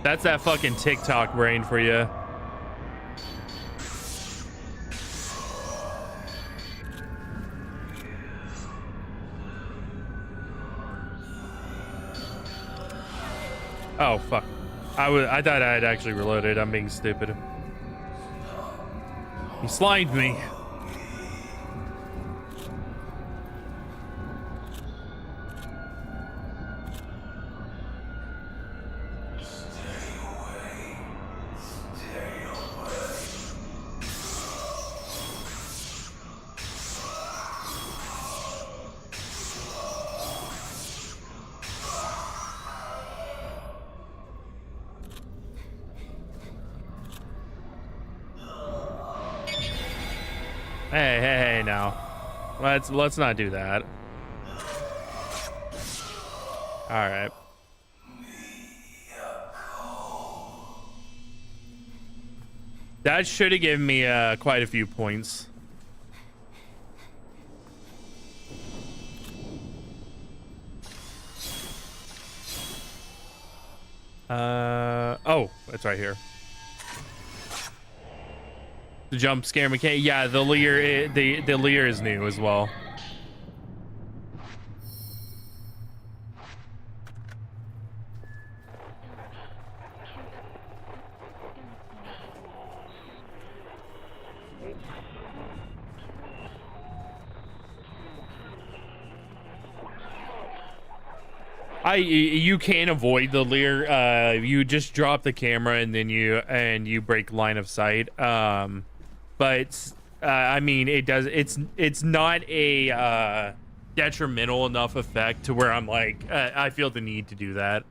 That's that fucking TikTok brain for you. Oh fuck. I thought I had actually reloaded. I'm being stupid. He slimed me. Hey, now. Let's not do that. All right. That should have given me quite a few points. Oh, it's right here. The jump scare mechanic. Yeah, the leer. The leer is new as well. You can avoid the leer. You just drop the camera and then you break line of sight. But I mean, it's not a detrimental enough effect to where I'm like I feel the need to do that.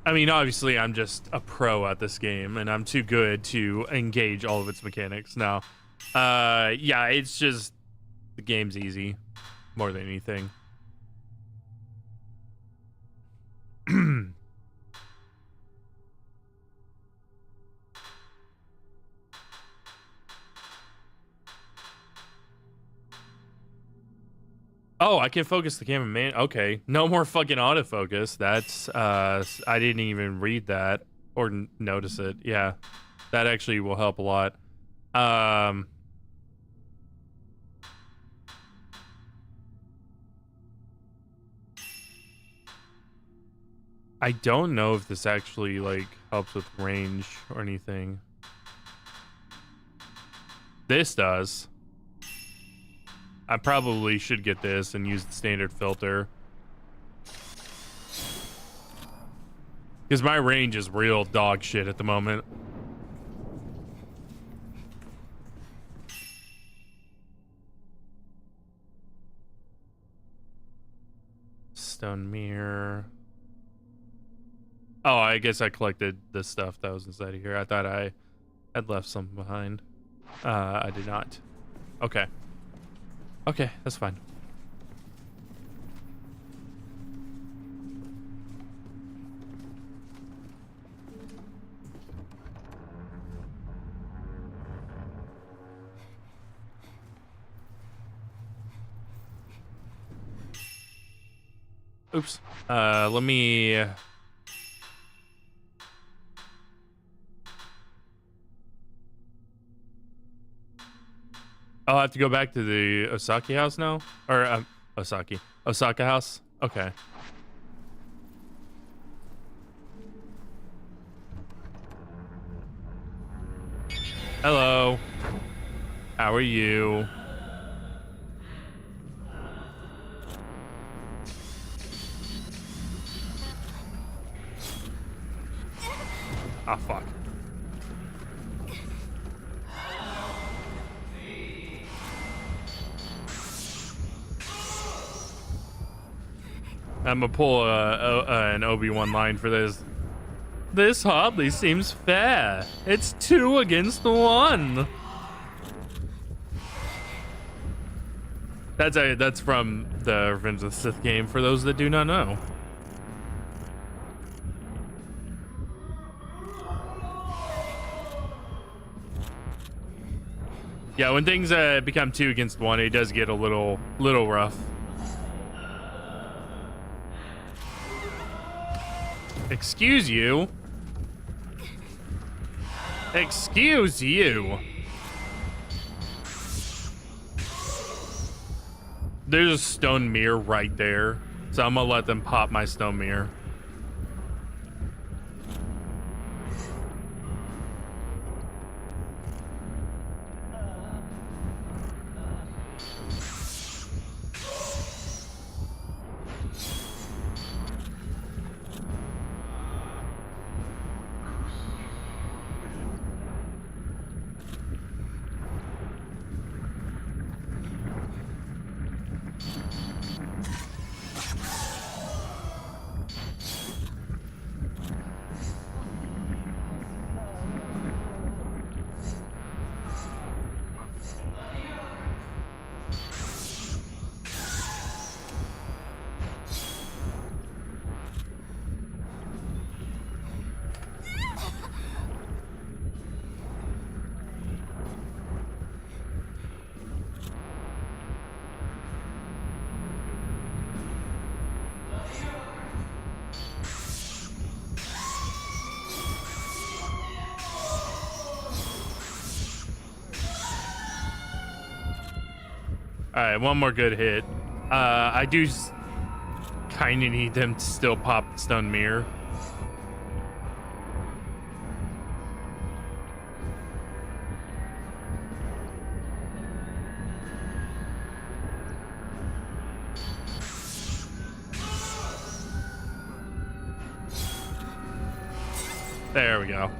I mean, obviously, I'm just a pro at this game, and I'm too good to engage all of its mechanics now. Yeah, it's just the game's easy more than anything. Oh, I can focus the camera, man. Okay, no more fucking autofocus. That's I didn't even read that or notice it. Yeah, that actually will help a lot. I don't know if this actually like helps with range or anything. This does. I probably should get this and use the standard filter. Because my range is real dog shit at the moment. Stone mirror. Oh, I guess I collected the stuff that was inside of here. I thought I had left something behind. I did not. Okay. Okay, that's fine. Oops. Let me... I'll have to go back to the Osaki house now? Or, Osaka house? Okay. Hello. How are you? Ah, fuck. I'm gonna pull an Obi-Wan line for this. This hardly seems fair. It's 2 against 1. That's from the Revenge of the Sith game, for those that do not know. Yeah, when things become 2 against 1, it does get a little rough. Excuse you. Excuse you. There's a stone mirror right there, so I'm gonna let them pop my stone mirror. All right, one more good hit. I do kind of need them to still pop the stone mirror. There we go.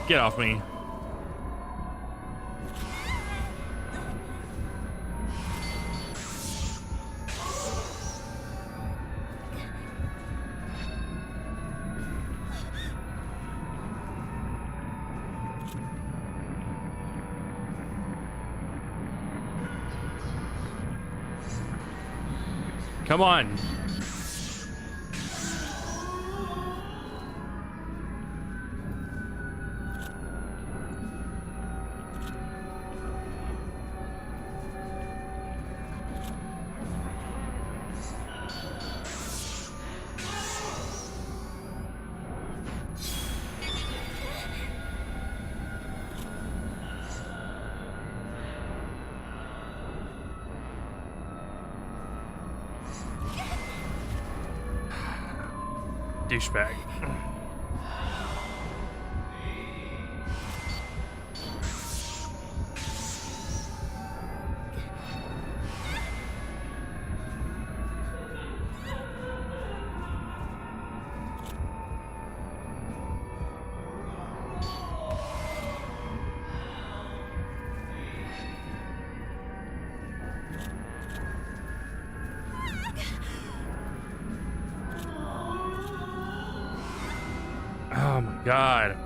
Get off me. Come on. Douchebag. Oh my God.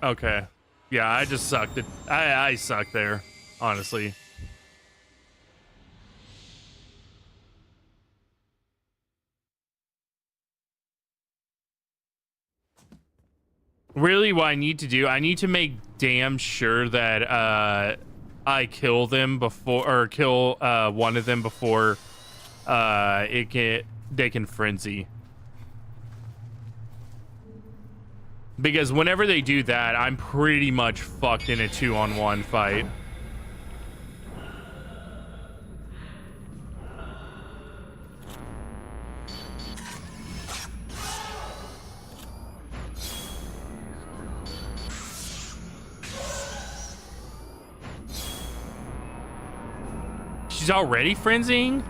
Okay. Yeah, I just sucked it. I sucked there, honestly. Really, what I need to do, I need to make damn sure that I kill them before, or kill one of them before they can frenzy. Because whenever they do that, I'm pretty much fucked in a 2-on-1 fight. She's already frenzying?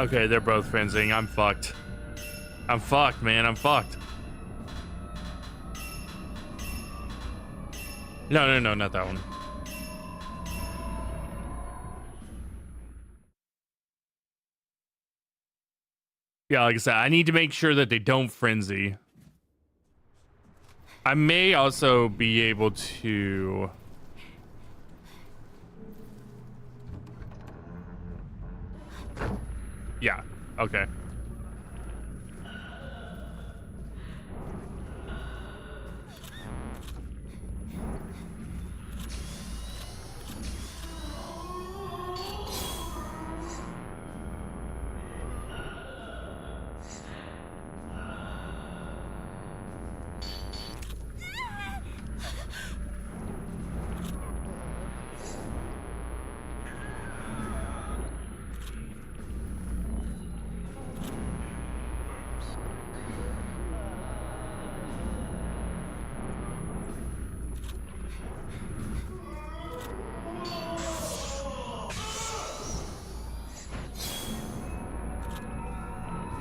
Okay, they're both frenzying. I'm fucked. I'm fucked, man. I'm fucked. No, not that one. Yeah, like I said, I need to make sure that they don't frenzy. I may also be able to... Yeah, okay.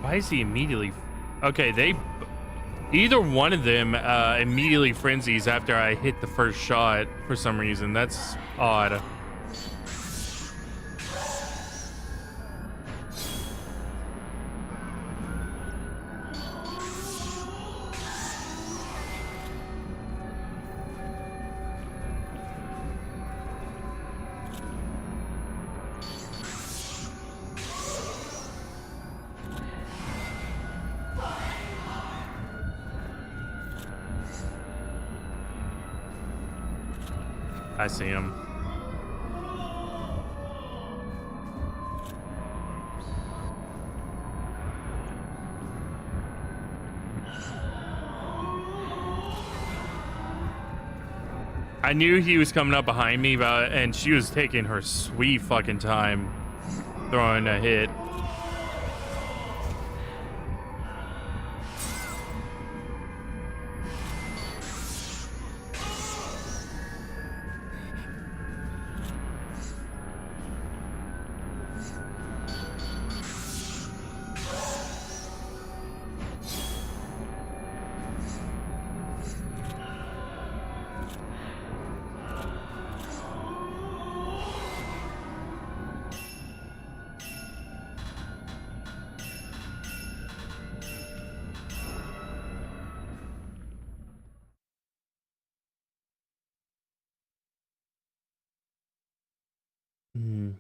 Why is he immediately... Okay, they... Either one of them immediately frenzies after I hit the first shot for some reason. That's odd. I see him. I knew he was coming up behind me, and she was taking her sweet fucking time throwing a hit. Hmm.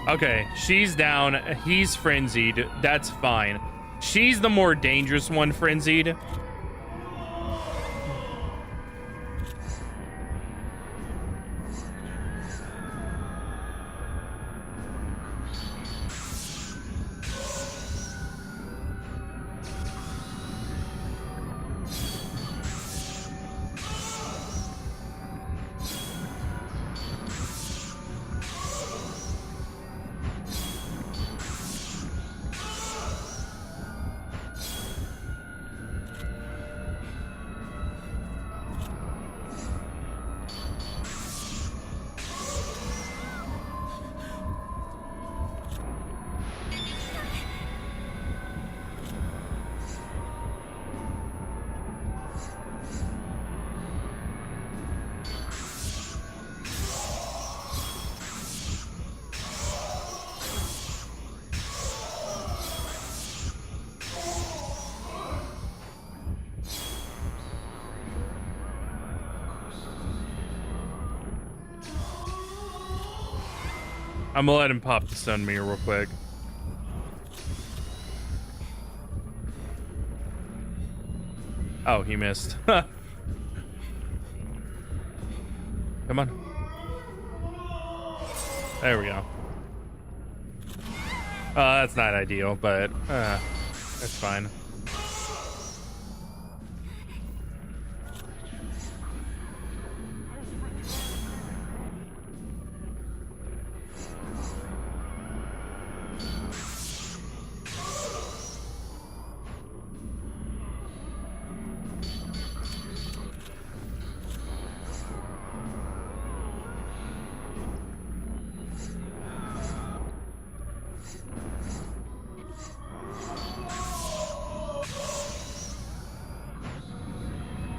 Okay, she's down. He's frenzied. That's fine. She's the more dangerous one, frenzied. I'm gonna let him pop the stun mirror real quick. Oh, he missed. Come on. There we go. That's not ideal, but that's fine.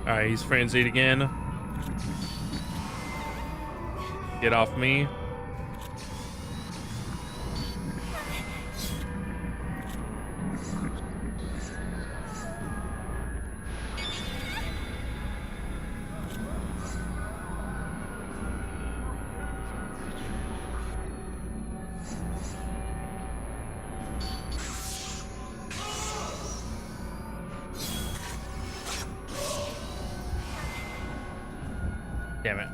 All right, he's frenzied again. Get off me. Damn it.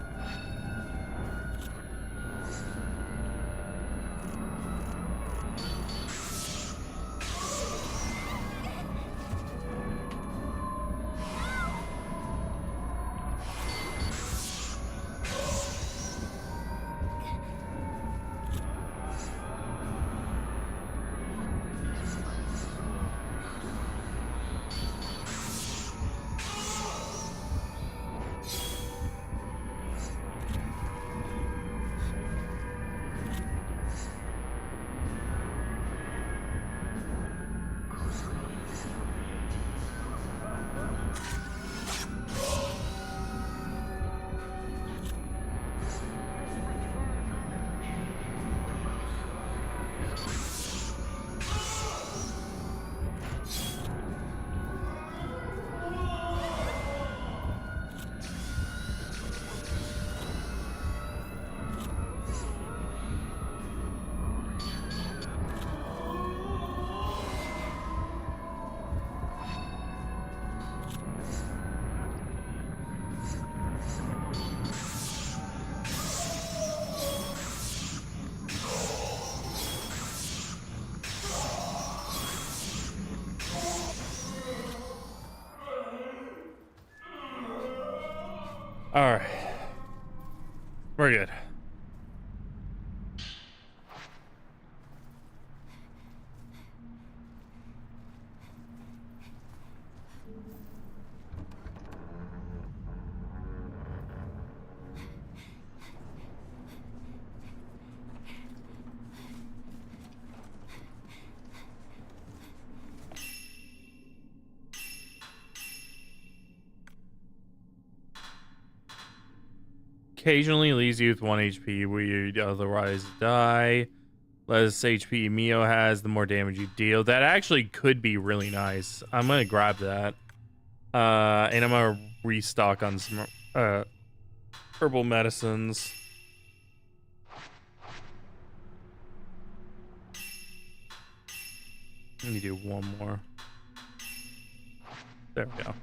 All right. We're good. Occasionally leaves you with 1 HP where you'd otherwise die. Less HP Mio has, the more damage you deal. That actually could be really nice. I'm gonna grab that. And I'm gonna restock on some herbal medicines. Let me do one more. There we go.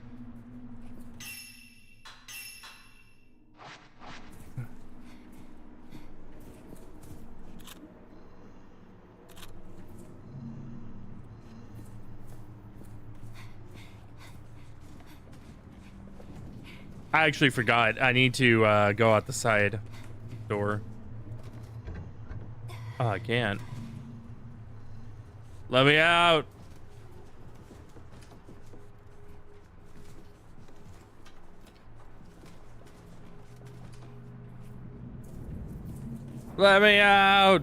I actually forgot. I need to go out the side door. Oh, I can't. Let me out. Let me out.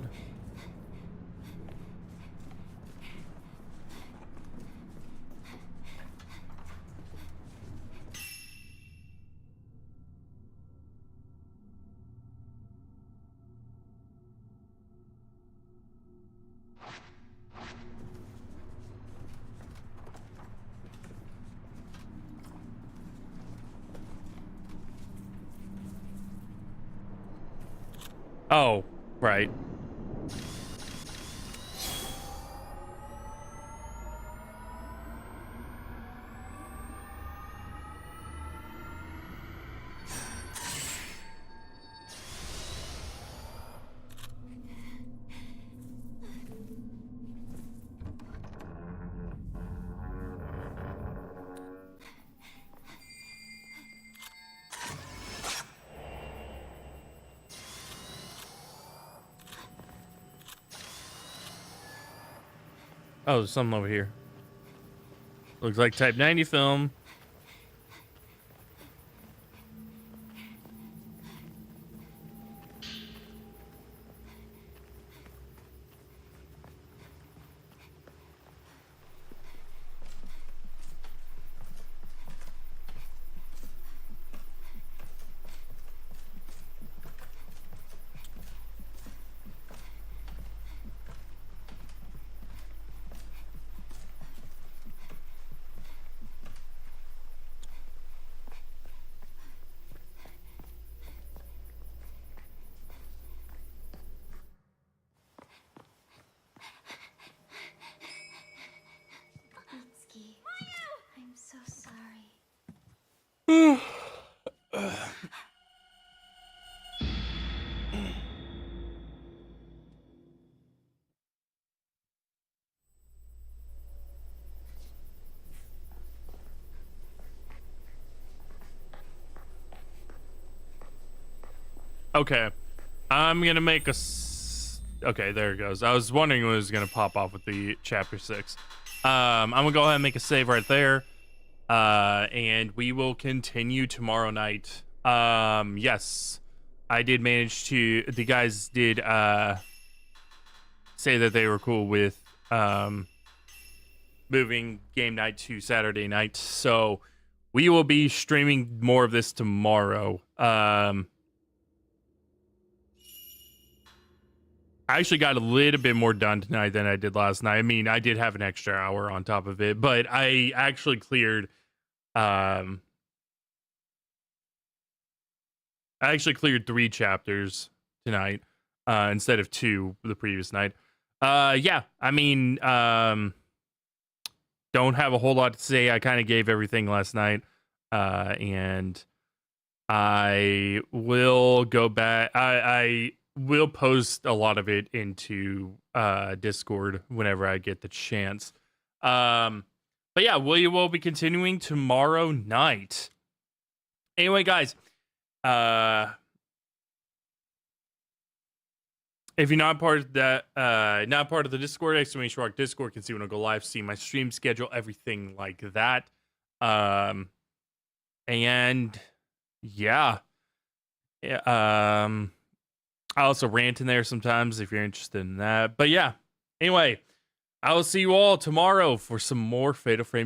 Oh, right. Oh, there's something over here. Looks like Type 90 film. Mitsuki, I'm so sorry. Okay. I'm gonna make a okay, there it goes. I was wondering what was gonna pop off with the chapter 6. I'm gonna go ahead and make a save right there. And we will continue tomorrow night. Yes. I did manage to the guys did say that they were cool with moving game night to Saturday night. So we will be streaming more of this tomorrow. I actually got a little bit more done tonight than I did last night. I mean, I did have an extra hour on top of it, but I actually cleared I actually cleared 3 chapters tonight instead of 2 the previous night. Yeah, I mean, don't have a whole lot to say. I kind of gave everything last night, and I will go back. I will post a lot of it into Discord whenever I get the chance. But yeah, we will be continuing tomorrow night. Anyway, guys, if you're not part of that, not part of the Discord, exclamation mark Discord, can see when I go live, see my stream schedule, everything like that. And yeah, I also rant in there sometimes if you're interested in that. But yeah, anyway, I will see you all tomorrow for some more Fatal Frame 2.